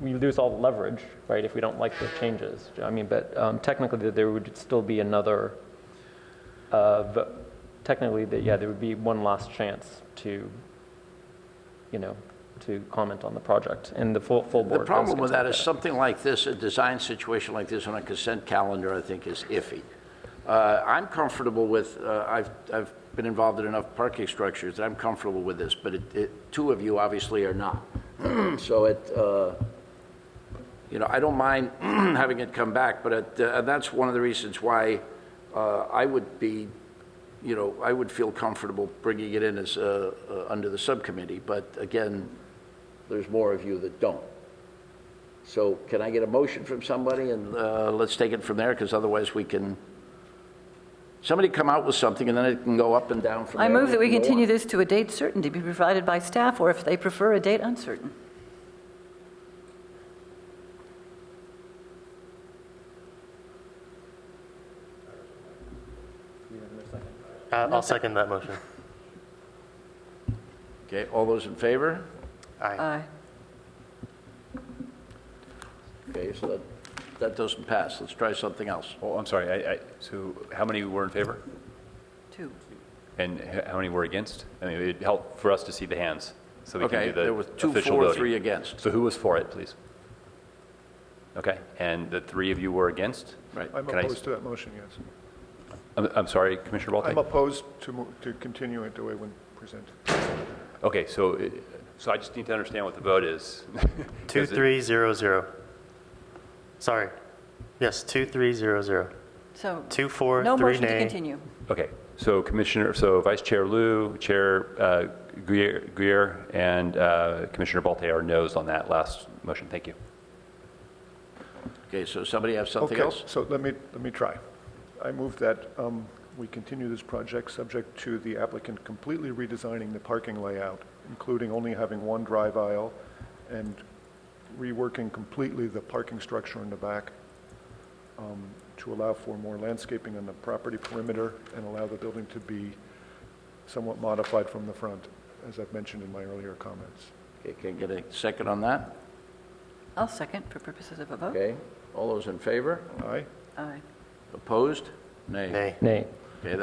H: lose all the leverage, right, if we don't like the changes. I mean, but technically there would still be another, technically, there would be one last chance to, to comment on the project, and the full board.
A: The problem with that is something like this, a design situation like this on a consent calendar, I think is iffy. I'm comfortable with, I've been involved in enough parking structures that I'm comfortable with this, but 2 of you obviously are not. So I don't mind having it come back, but that's one of the reasons why I would be, I would feel comfortable bringing it in as under the subcommittee. But again, there's more of you that don't. So can I get a motion from somebody, and let's take it from there, because otherwise we can. Somebody come out with something, and then it can go up and down from there.
G: I move that we continue this to a date certain to be provided by staff, or if they prefer, a date uncertain.
C: I'll second that motion.
A: Okay, all those in favor?
G: Aye.
A: Okay, so that doesn't pass. Let's try something else.
L: Oh, I'm sorry. So how many were in favor?
G: 2.
L: And how many were against? I mean, it'd help for us to see the hands so we can do the
A: there were 2
L: official
A: for,
L: voting.
A: 3 against.
L: So who was for it, please? Okay, and the 3 of you were against?
A: Right.
F: I'm opposed to that motion, yes.
L: I'm sorry, Commissioner Balti?
F: I'm opposed to continue it the way when presented.
L: Okay, so I just need to understand what the vote is.
C: 2300. Sorry. Yes, 2300.
G: So
C: 24,
G: no
C: 3
G: motion to
C: nay.
G: continue.
L: Okay, so Vice Chair Liu, Chair Guyer, and Commissioner Balti are no's on that last motion. Thank you.
A: Okay, so somebody have something else?
F: So let me try. I move that we continue this project subject to the applicant completely redesigning the parking layout, including only having 1 drive aisle and reworking completely the parking structure in the back to allow for more landscaping on the property perimeter and allow the building to be somewhat modified from the front, as I've mentioned in my earlier comments.
A: Okay, can I get a second on that?
G: I'll second for purposes of a vote.
A: Okay. All those in favor?
F: Aye.
G: Aye.
A: Opposed? Nay.
C: Nay.
H: Nay.
A: Okay,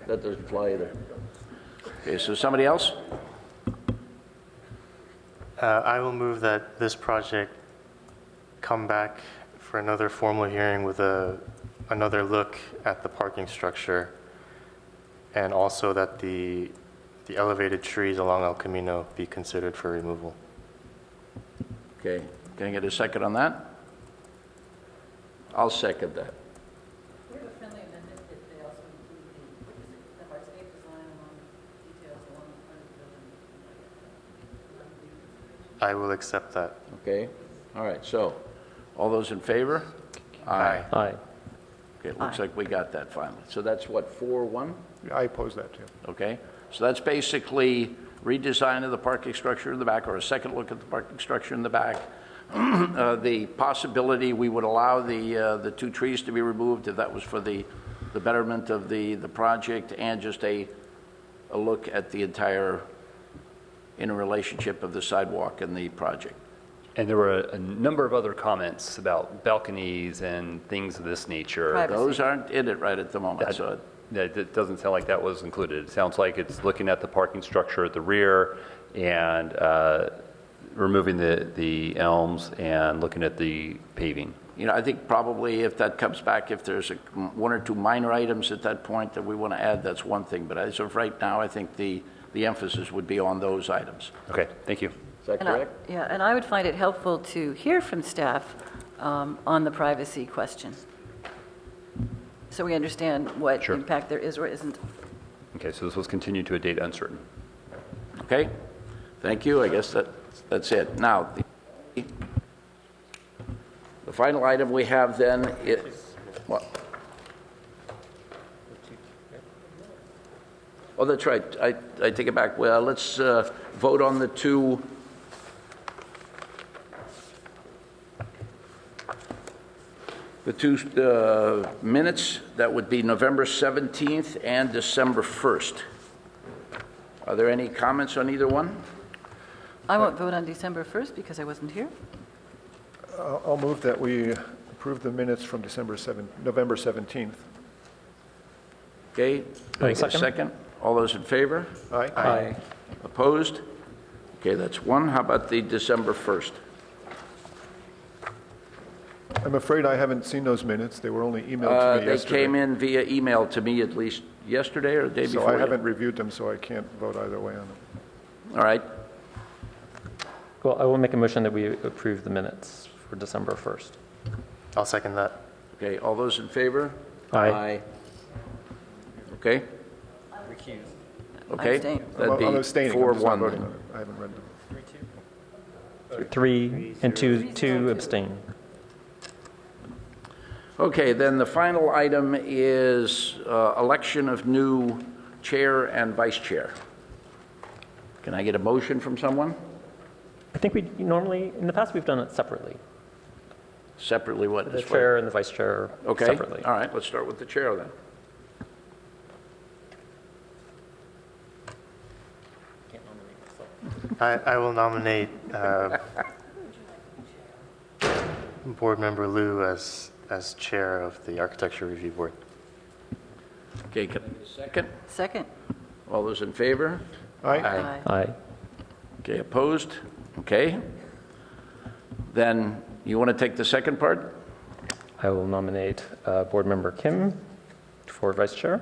A: that doesn't fly either. Okay, so somebody else?
C: I will move that this project come back for another formal hearing with another look at the parking structure, and also that the elevated trees along El Camino be considered for removal.
A: Okay, can I get a second on that? I'll second that.
G: We have a friendly amendment that they also include the hardscape design along details along the front of the building.
C: I will accept that.
A: Okay, all right, so, all those in favor?
C: Aye.
H: Aye.
A: Okay, it looks like we got that finally. So that's what, 4-1?
F: I oppose that too.
A: Okay, so that's basically redesign of the parking structure in the back, or a second look at the parking structure in the back. The possibility we would allow the 2 trees to be removed if that was for the betterment of the project, and just a look at the entire interrelationship of the sidewalk and the project.
L: And there were a number of other comments about balconies and things of this nature.
G: Privacy.
A: Those aren't in it right at the moment, so
L: It doesn't sound like that was included. It sounds like it's looking at the parking structure at the rear and removing the elms and looking at the paving.
A: you know, I think probably if that comes back, if there's 1 or 2 minor items at that point that we want to add, that's one thing. But as of right now, I think the emphasis would be on those items.
L: Okay, thank you.
A: Is that correct?
G: Yeah, and I would find it helpful to hear from staff on the privacy question, so we understand what
L: Sure.
G: impact there is or isn't.
L: Okay, so this was continued to a date uncertain.
A: Okay, thank you. I guess that's it. Now, the final item we have then is, what? Oh, that's right. I take it back. Well, let's vote on the 2. The 2 minutes. That would be November 17th and December 1st. Are there any comments on either one?
G: I won't vote on December 1st because I wasn't here.
F: I'll move that we approve the minutes from November 17th.
A: Okay. Can I get a
H: Second.
A: second? All those in favor?
F: Aye.
H: Aye.
A: Opposed? Okay, that's 1. How about the December 1st?
F: I'm afraid I haven't seen those minutes. They were only emailed to me
A: They
F: yesterday.
A: came in via email to me at least yesterday or the day before.
F: So I haven't reviewed them, so I can't vote either way on them.
A: All right.
H: Well, I will make a motion that we approve the minutes for December 1st.
C: I'll second that.
A: Okay, all those in favor?
H: Aye.
A: Okay, okay.
G: Abstain.
A: That'd be
F: I'm abstaining. I'm just not
A: 4-1
F: voting
A: then.
F: on it. I haven't read them.
H: 3 and 2 abstain.
A: Okay, then the final item is election of new chair and vice chair. Can I get a motion from someone?
H: I think we normally, in the past, we've done it separately.
A: Separately, what?
H: The
A: as far-
H: chair and the vice chair
A: Okay,
H: separately.
A: all right, let's start with the chair then.
C: I will nominate Board Member Liu as chair of the Architecture Review Board.
A: Okay, can I get a second?
G: Second.
A: All those in favor?
F: Aye.
G: Aye.
H: Aye.
A: Okay, opposed? Okay. Then, you want to take the second part?
H: I will nominate Board Member Kim for vice chair.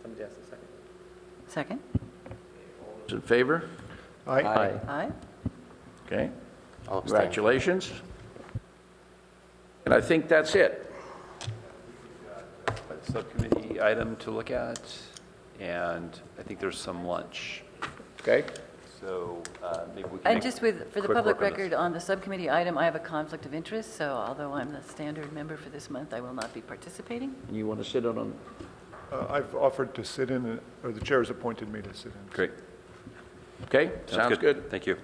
H: Somebody ask a second.
G: Second.
A: Those in favor?
F: Aye.
H: Aye.
G: Aye.
A: Okay,
C: I'll abstain.
A: congratulations. And I think that's it.
L: A subcommittee item to look at, and I think there's some lunch.
A: Okay?
L: So maybe we can
G: And
L: make
G: just for the
L: quick
G: public
L: work on this.
G: record, on the subcommittee item, I have a conflict of interest, so although I'm the standard member for this month, I will not be participating.
A: And you want to sit on?
F: I've offered to sit in, or the chair has appointed me to sit in.
L: Great.
A: Okay, sounds good.
L: Thank you.